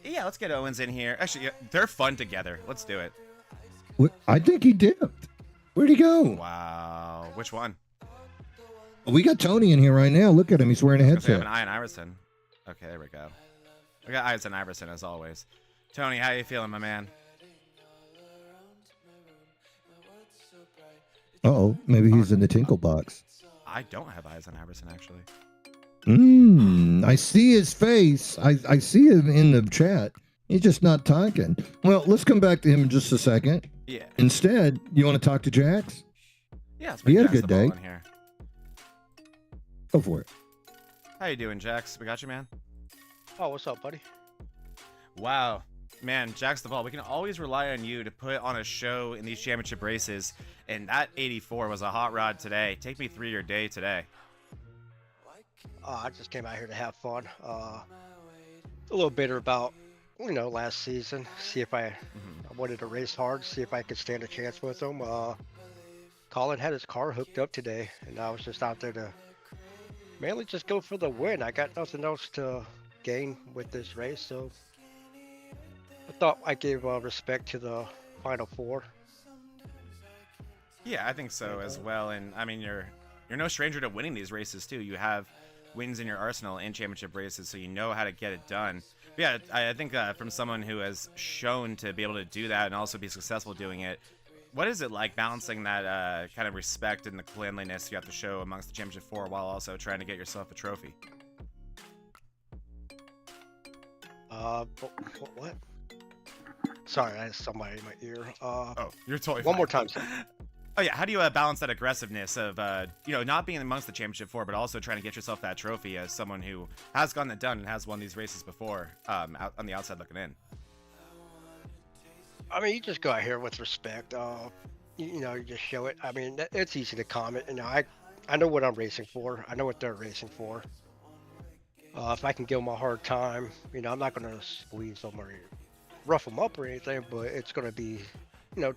Yeah, let's get Owens in here. Actually, they're fun together. Let's do it. I think he dipped. Where'd he go? Wow. Which one? We got Tony in here right now. Look at him. He's wearing a headset. We have an Ian Iverson. Okay, there we go. We got Ian Iverson as always. Tony, how you feeling, my man? Uh-oh. Maybe he's in the tinkle box. I don't have Ian Iverson, actually. I see his face. I see him in the chat. He's just not talking. Well, let's come back to him in just a second. Yeah. Instead, you want to talk to Jax? Yeah, he had a good day. Here. Go for it. How you doing, Jax? We got you, man. Oh, what's up, buddy? Wow. Man, Jax the Ball, we can always rely on you to put on a show in these championship races, and that 84 was a hot rod today. Take me through your day today. I just came out here to have fun. A little bitter about, last season. See if I wanted to race hard, see if I could stand a chance with him. Colin had his car hooked up today, and I was just out there to mainly just go for the win. I got nothing else to gain with this race, so I thought I gave respect to the Final Four. Yeah, I think so as well. And I mean, you're no stranger to winning these races too. You have wins in your arsenal in championship races, so you know how to get it done. But yeah, I think from someone who has shown to be able to do that and also be successful doing it, what is it like balancing that kind of respect and the cleanliness you have to show amongst the championship four while also trying to get yourself a trophy? What? Sorry, I had somebody in my ear. Oh, you're totally one fine. more time, sir. Oh yeah, how do you balance that aggressiveness of not being amongst the championship four, but also trying to get yourself that trophy as someone who has gotten it done and has won these races before, out on the outside looking in? I mean, you just go out here with respect. You just show it. I mean, it's easy to comment. I know what I'm racing for. I know what they're racing for. If I can give them a hard time, I'm not going to squeeze them or rough them up or anything, but it's going to be,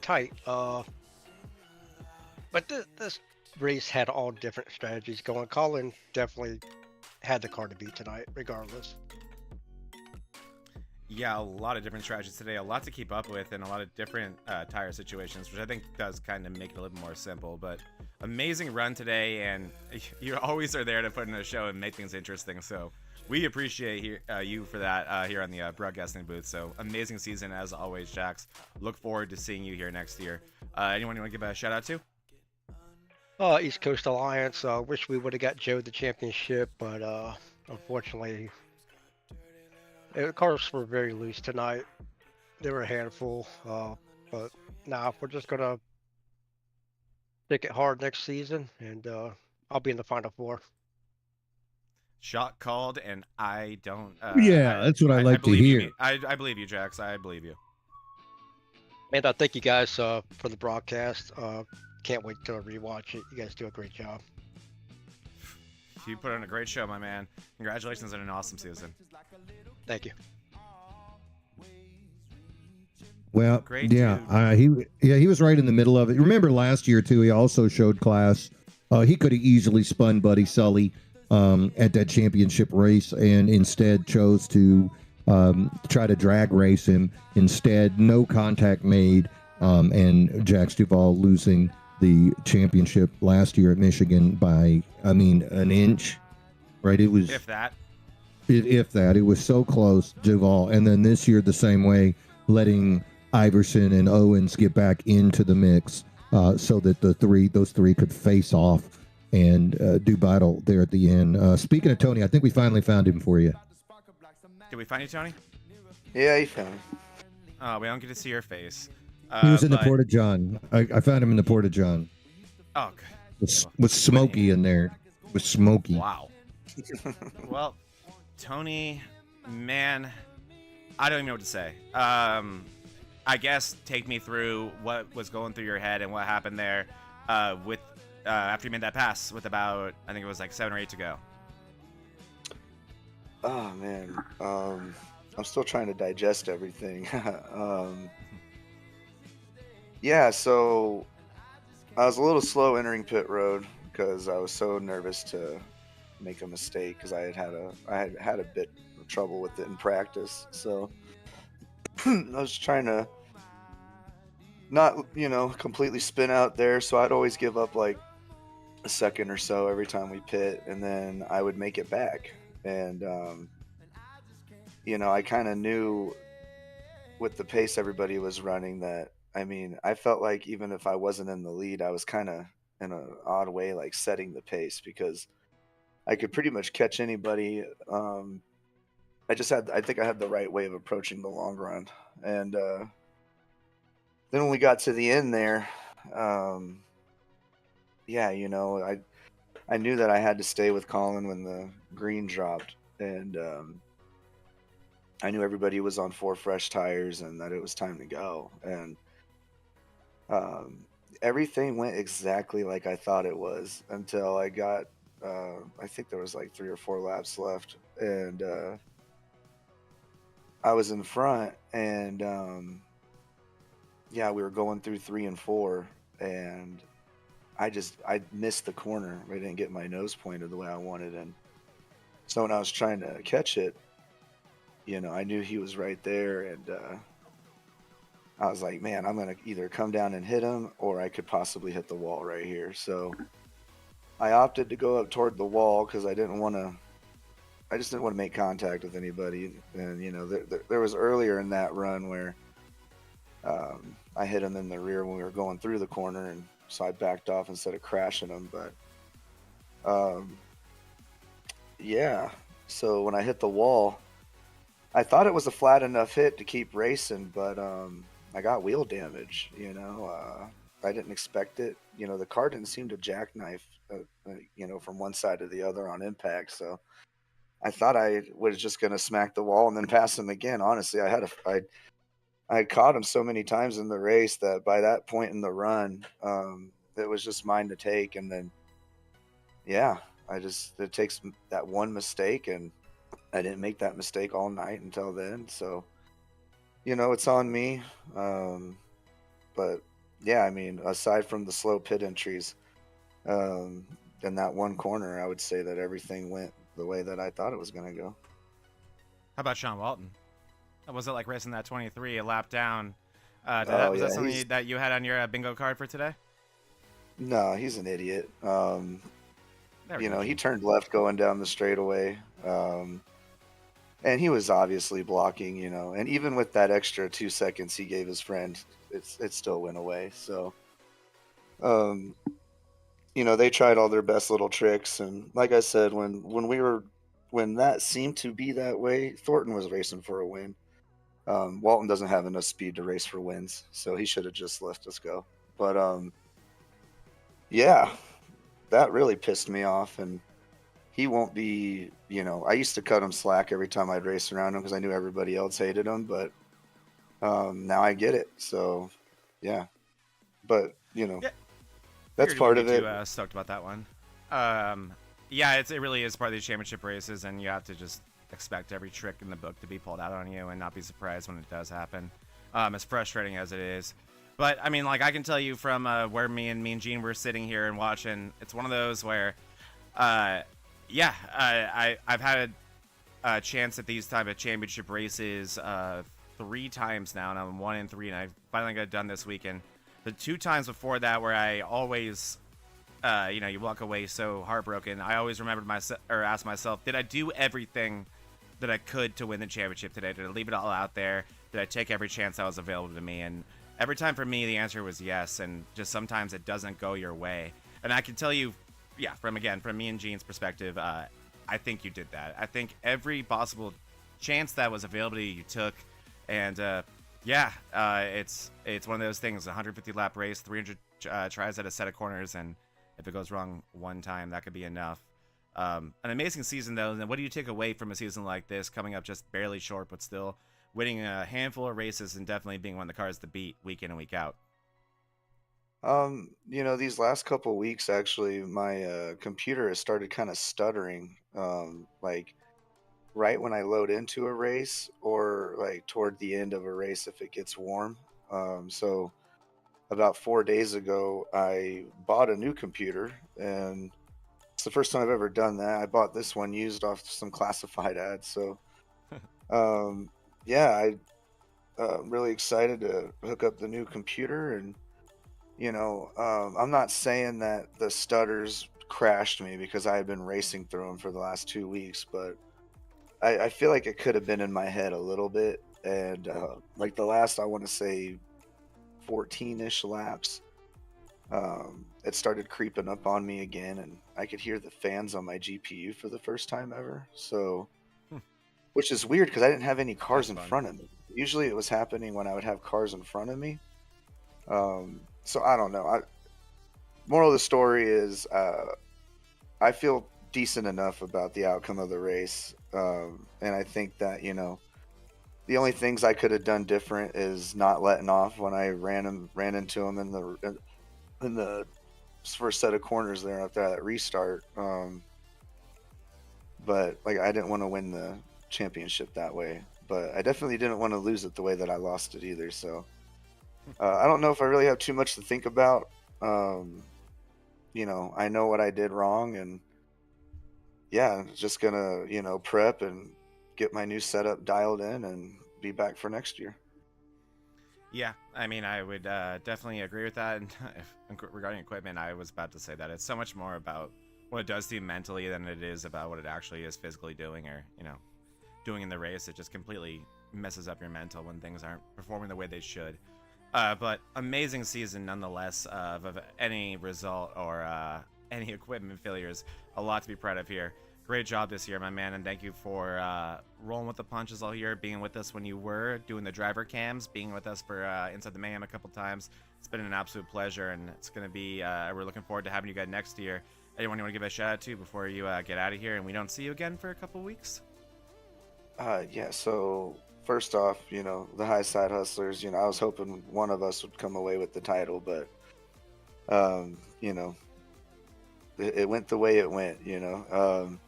tight. But this race had all different strategies going. Colin definitely had the car to beat tonight, regardless. Yeah, a lot of different strategies today, a lot to keep up with, and a lot of different tire situations, which I think does kind of make it a little more simple. But amazing run today, and you always are there to put in a show and make things interesting. So we appreciate you for that here on the broadcasting booth. So amazing season as always, Jax. Look forward to seeing you here next year. Anyone you want to give a shout out to? East Coast Alliance. Wish we would have got Joe the championship, but unfortunately, the cars were very loose tonight. They were a handful, but now we're just gonna stick it hard next season, and I'll be in the Final Four. Shot called, and I don't. Yeah, that's what I like to believe hear. You. I believe you, Jax. I believe you. And thank you guys for the broadcast. Can't wait to rewatch it. You guys do a great job. You put on a great show, my man. Congratulations on an awesome season. Thank you. Well, Great yeah, he was right in the middle of it. Remember last year too? He also showed class. He could have easily spun Buddy Sully at that championship race, and instead chose to try to drag race him. Instead, no contact made, and Jax Duvall losing the championship last year at Michigan by, an inch, right? It was if that. It was so close, Duvall. And then this year the same way, letting Iverson and Owens get back into the mix so that those three could face off and do battle there at the end. Speaking of Tony, I think we finally found him for you. Did we find you, Tony? Yeah, he found me. Oh, we don't get to see your face. He was in the Porta John. I found him in the Porta John. Oh, good. With Smokey in there. With Smokey. Wow. Well, Tony, man, I don't even know what to say. I guess take me through what was going through your head and what happened there with after you made that pass with about, I think it was like 7 or 8 to go. Oh man, I'm still trying to digest everything. Yeah, so I was a little slow entering pit road because I was so nervous to make a mistake because I had a bit of trouble with it in practice. So I was trying to not, completely spin out there. So I'd always give up like a second or so every time we pit, and then I would make it back. And, I kind of knew with the pace everybody was running that, I felt like even if I wasn't in the lead, I was kind of in an odd way, like setting the pace because I could pretty much catch anybody. I think I had the right way of approaching the long run. And then when we got to the end there, I knew that I had to stay with Colin when the green dropped. And I knew everybody was on 4 fresh tires and that it was time to go. And everything went exactly like I thought it was until I got, I think there was like 3 or 4 laps left. And I was in front, and we were going through 3 and 4, and I missed the corner. I didn't get my nose pointed the way I wanted, and so when I was trying to catch it, I knew he was right there, and I was like, man, I'm gonna either come down and hit him, or I could possibly hit the wall right here. So I opted to go up toward the wall because I just didn't want to make contact with anybody. And there was earlier in that run where I hit him in the rear when we were going through the corner, and so I backed off instead of crashing him. But so when I hit the wall, I thought it was a flat enough hit to keep racing, but I got wheel damage. I didn't expect it. The car didn't seem to jackknife, from one side to the other on impact. So I thought I was just going to smack the wall and then pass him again. Honestly, I caught him so many times in the race that by that point in the run, it was just mine to take. And then, it takes that one mistake, and I didn't make that mistake all night until then. So, it's on me. But aside from the slow pit entries, in that one corner, I would say that everything went the way that I thought it was going to go. How about Sean Walton? Was it like racing that 23 a lap down? Was that something that you had on your bingo card for today? No, he's an idiot. You know, he turned left going down the straightaway. And he was obviously blocking, you know, and even with that extra 2 seconds he gave his friend, it still went away. So, you know, they tried all their best little tricks. And like I said, when that seemed to be that way, Thornton was racing for a win. Walton doesn't have enough speed to race for wins, so he should have just left us go. But, yeah, that really pissed me off. And he won't be, you know, I used to cut him slack every time I'd race around him because I knew everybody else hated him, but now I get it. So, yeah. But, you know, that's part of it. Stoked about that one. Yeah, it really is part of these championship races, and you have to just expect every trick in the book to be pulled out on you and not be surprised when it does happen. As frustrating as it is. But, I mean, like, I can tell you from where me and Gene were sitting here and watching, it's one of those where... I've had a chance at these type of championship races 3 times now, and I'm 1-3, and I finally got it done this weekend. The 2 times before that, where I always, you know, you walk away so heartbroken. I always remembered ask myself, did I do everything that I could to win the championship today? Did I leave it all out there? Did I take every chance that was available to me? And every time for me, the answer was yes. And just sometimes it doesn't go your way. And I can tell you. Yeah, from me and Gene's perspective, I think you did that. I think every possible chance that was available to you, you took. And, it's one of those things, 150-lap race, 300 tries at a set of corners, and if it goes wrong one time, that could be enough. An amazing season, though. And what do you take away from a season like this, coming up just barely short, but still winning a handful of races and definitely being one of the cars to beat week in and week out? You know, these last couple of weeks, actually, my computer has started kind of stuttering, like right when I load into a race or like toward the end of a race if it gets warm. So about 4 days ago, I bought a new computer, and it's the first time I've ever done that. I bought this one used off some classified ads. So, I'm really excited to hook up the new computer. And you know, I'm not saying that the stutters crashed me because I had been racing through them for the last 2 weeks, but I feel like it could have been in my head a little bit. And like the last, I want to say 14-ish laps, it started creeping up on me again, and I could hear the fans on my GPU for the first time ever. So, which is weird because I didn't have any cars in front of me. Usually it was happening when I would have cars in front of me. So I don't know. Moral of the story is I feel decent enough about the outcome of the race. And I think that, you know, the only things I could have done different is not letting off when I ran into him in the first set of corners there after that restart. But like, I didn't want to win the championship that way, but I definitely didn't want to lose it the way that I lost it either. So I don't know if I really have too much to think about. You know, I know what I did wrong, and yeah, just gonna, you know, prep and get my new setup dialed in and be back for next year. Yeah, I mean, I would definitely agree with that. And regarding equipment, I was about to say that it's so much more about what it does to you mentally than it is about what it actually is physically doing, or, you know, doing in the race. It just completely messes up your mental when things aren't performing the way they should. But amazing season nonetheless, of any result or any equipment failures. A lot to be proud of here. Great job this year, my man, and thank you for rolling with the punches all year, being with us when you were doing the driver cams, being with us for Inside the Mayhem a couple times. It's been an absolute pleasure, and it's going to be, we're looking forward to having you guys next year. Anyone you want to give a shout out to before you get out of here and we don't see you again for a couple weeks? Yeah, so first off, you know, the High Side Hustlers, you know, I was hoping one of us would come away with the title, but, you know, it went the way it went, you know.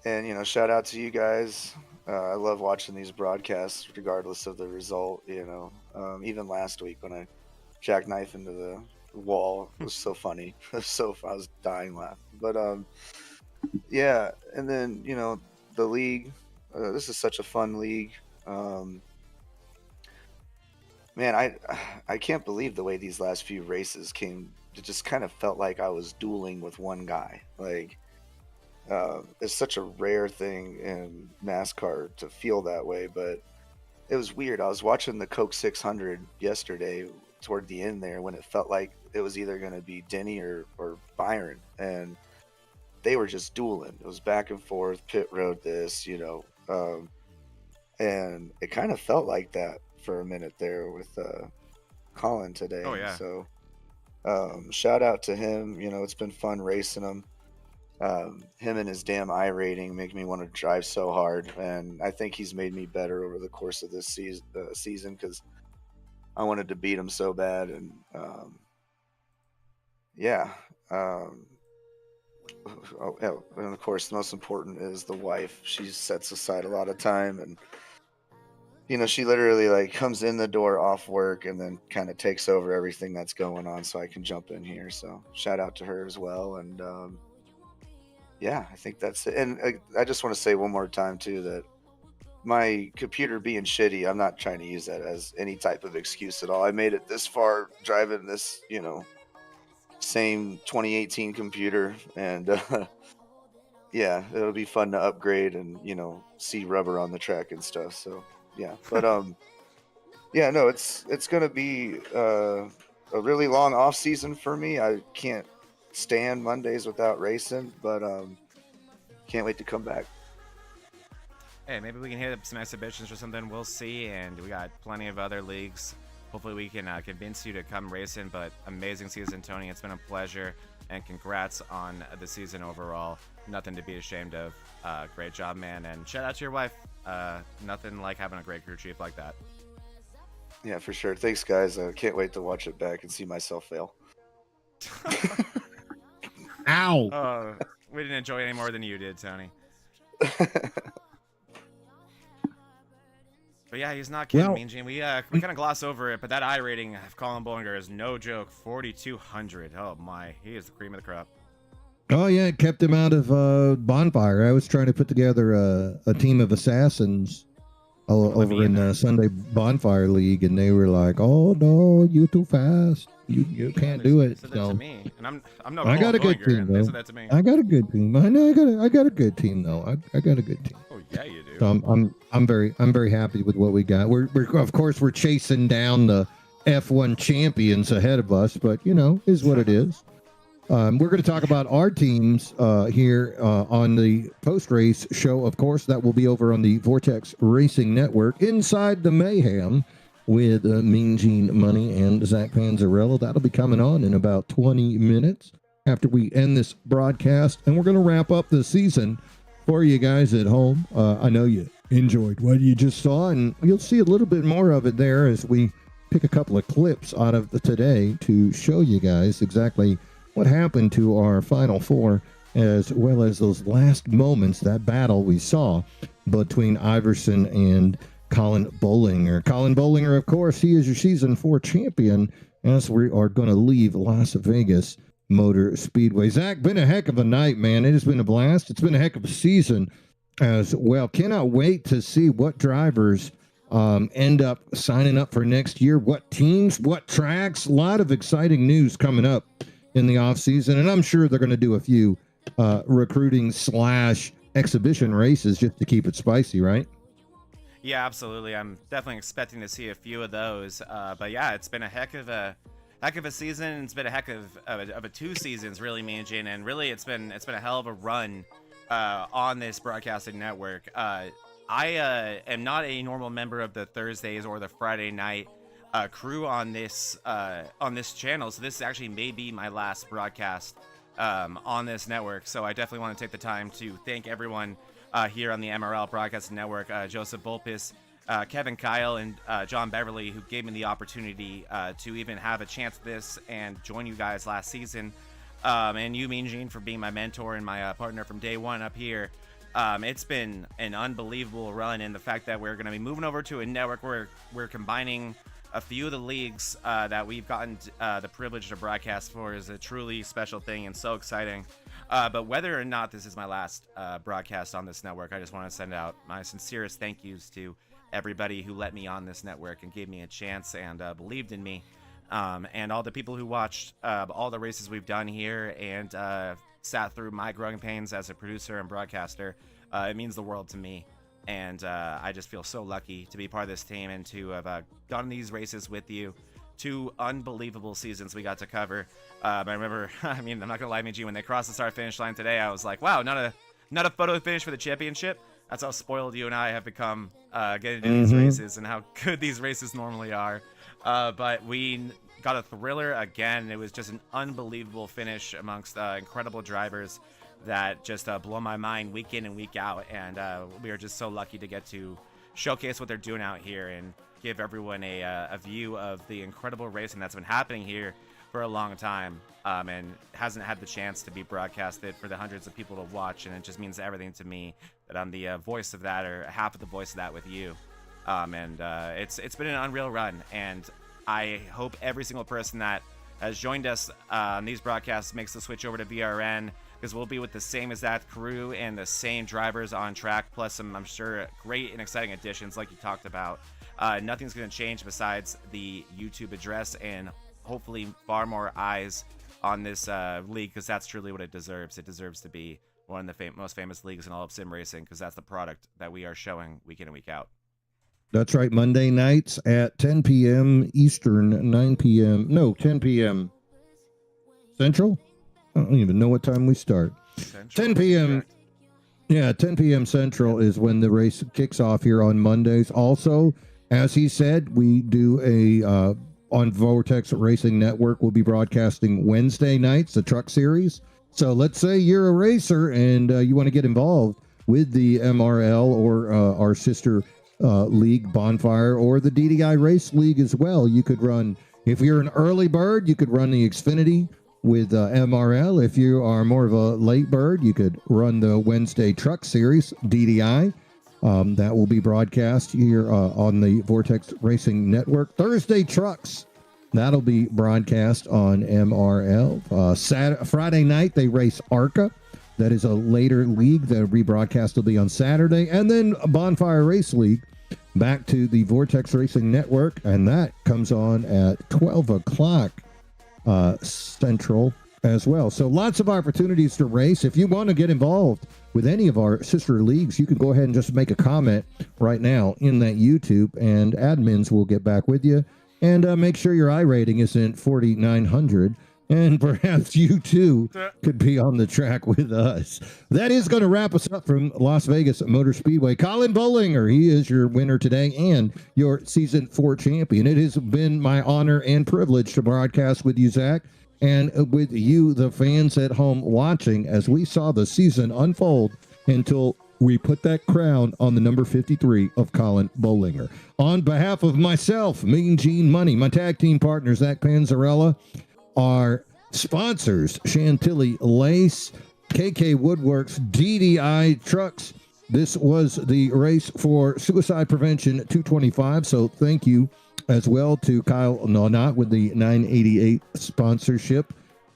And, you know, shout out to you guys. I love watching these broadcasts regardless of the result, you know. Even last week when I jackknife into the wall, it was so funny. It was so fun. I was dying laughing. But, Yeah, and then the league. This is such a fun league. Um, Man, I can't believe the way these last few races came. It just kind of felt like I was dueling with one guy. Like, it's such a rare thing in NASCAR to feel that way, but it was weird. I was watching the Coke 600 yesterday toward the end there when it felt like it was either going to be Denny or Byron, and they were just dueling. It was back and forth, pit road and it kind of felt like that for a minute there with Colin today. Oh, yeah. So shout out to him. It's been fun racing him. Him and his damn I rating make me want to drive so hard, and I think he's made me better over the course of this season because I wanted to beat him so bad. And yeah. And of course, the most important is the wife. She sets aside a lot of time, and she literally like comes in the door off work and then kind of takes over everything that's going on so I can jump in here. So shout out to her as well. And yeah, I think that's it. And I just want to say one more time too that my computer being shitty, I'm not trying to use that as any type of excuse at all. I made it this far driving this, same 2018 computer, and yeah, it'll be fun to upgrade and see rubber on the track and stuff. So yeah, but yeah, no, it's gonna be a really long off season for me. I can't stand Mondays without racing, but can't wait to come back. Hey, maybe we can hit up some exhibitions or something. We'll see, and we got plenty of other leagues. Hopefully we can convince you to come racing, but amazing season, Tony. It's been a pleasure, and congrats on the season overall. Nothing to be ashamed of. Great job, man, and shout out to your wife. Nothing like having a great crew chief like that. Yeah, for sure. Thanks, guys. I can't wait to watch it back and see myself fail. Ow! We didn't enjoy it any more than you did, Tony. But yeah, he's not kidding, Mean Gene. We kind of gloss over it, but that I rating of Colin Bollinger is no joke. 4,200. Oh my, he is the cream of the crop. Oh yeah, it kept him out of Bonfire. I was trying to put together a team of assassins over in Sunday Bonfire League, and they were like, "Oh no, you too fast. You can't do it." Said that to me, and I'm not. I got a good team though. They said that to me. I got a good team. I know I got a good team though. I got a good team. Oh yeah, you do. So I'm very happy with what we got. We're of course we're chasing down the F1 champions ahead of us, but is what it is. We're going to talk about our teams here on the post-race show. Of course, that will be over on the Vortex Racing Network inside the Mayhem with Mean Gene Money and Zach Panzarella. That'll be coming on in about 20 minutes after we end this broadcast, and we're going to wrap up the season for you guys at home. I know you enjoyed what you just saw, and you'll see a little bit more of it there as we pick a couple of clips out of today to show you guys exactly what happened to our Final Four, as well as those last moments, that battle we saw between Iverson and Colin Bollinger. Colin Bollinger, of course, he is your Season 4 champion as we are going to leave Las Vegas Motor Speedway. Zach, been a heck of a night, man. It has been a blast. It's been a heck of a season as well. Cannot wait to see what drivers end up signing up for next year, what teams, what tracks. A lot of exciting news coming up in the off season, and I'm sure they're going to do a few recruiting / exhibition races just to keep it spicy, right? Yeah, absolutely. I'm definitely expecting to see a few of those. But yeah, it's been a heck of a season. It's been a heck of a 2 seasons, really, Mean Gene, and really it's been a hell of a run on this broadcasting network. I am not a normal member of the Thursdays or the Friday night crew on this channel, so this actually may be my last broadcast on this network. So I definitely want to take the time to thank everyone here on the MRL Broadcasting Network, Joseph Volpis, Kevin Kyle, and John Beverly, who gave me the opportunity to even have a chance at this and join you guys last season, and you, Mean Gene, for being my mentor and my partner from day one up here. It's been an unbelievable run, and the fact that we're going to be moving over to a network where we're combining a few of the leagues that we've gotten the privilege to broadcast for is a truly special thing and so exciting. But whether or not this is my last broadcast on this network, I just want to send out my sincerest thank yous to everybody who let me on this network and gave me a chance and believed in me, and all the people who watched all the races we've done here and sat through my growing pains as a producer and broadcaster. It means the world to me, and I just feel so lucky to be part of this team and to have gone on these races with you. 2 unbelievable seasons we got to cover. I remember, I mean, I'm not gonna lie, G, when they crossed the start-finish line today, I was like, wow, not a photo finish for the championship. That's how spoiled you and I have become getting into these races and how good these races normally are. But we got a thriller again. It was just an unbelievable finish amongst incredible drivers that just blow my mind week in and week out. And we are just so lucky to get to showcase what they're doing out here and give everyone a view of the incredible racing that's been happening here for a long time, and hasn't had the chance to be broadcasted for the hundreds of people to watch. And it just means everything to me that I'm the voice of that, or half of the voice of that with you. It's been an unreal run, and I hope every single person that has joined us on these broadcasts makes the switch over to VRN, because we'll be with the same exact crew and the same drivers on track, plus some, I'm sure, great and exciting additions like you talked about. Nothing's going to change besides the YouTube address and hopefully far more eyes on this league, because that's truly what it deserves. It deserves to be one of the most famous leagues in all of sim racing, because that's the product that we are showing week in and week out. That's right. Monday nights at 10 p.m. Eastern, 10 p.m. Central? I don't even know what time we start. Central? 10 p.m. Correct. Yeah, 10 p.m. Central is when the race kicks off here on Mondays. Also, as he said, we do on Vortex Racing Network, we'll be broadcasting Wednesday nights, the truck series. So let's say you're a racer and you want to get involved with the MRL or our sister league, Bonfire, or the DDI Race League as well. You could run, if you're an early bird, you could run the Xfinity with MRL. If you are more of a late bird, you could run the Wednesday Truck Series, DDI. That will be broadcast here on the Vortex Racing Network. Thursday Trucks, that'll be broadcast on MRL. Friday night, they race ARCA. That is a later league. The rebroadcast will be on Saturday. And then Bonfire Race League, back to the Vortex Racing Network, and that comes on at 12 o'clock Central as well. So lots of opportunities to race. If you want to get involved with any of our sister leagues, you can go ahead and just make a comment right now in that YouTube, and admins will get back with you. And make sure your iRating isn't 4,900. And perhaps you too could be on the track with us. That is going to wrap us up from Las Vegas Motor Speedway. Colin Bollinger, he is your winner today and your Season 4 champion. It has been my honor and privilege to broadcast with you, Zach, and with you, the fans at home watching, as we saw the season unfold until we put that crown on the number 53 of Colin Bollinger. On behalf of myself, Mean Gene Money, my tag team partner, Zach Panzarella, our sponsors, Chantilly Lace, KK Woodworks, DDI Trucks. This was the race for Suicide Prevention 225. So thank you as well to Kyle Nonat with the 988 sponsorship.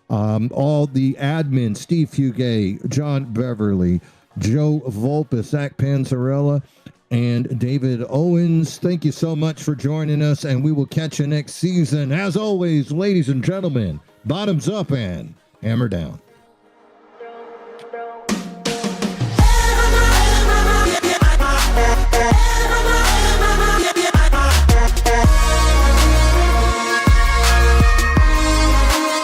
All the admins, Steve Fugay, John Beverly, Joe Volpus, Zach Panzarella, and David Owens. Thank you so much for joining us, and we will catch you next season. As always, ladies and gentlemen, bottoms up and hammer down.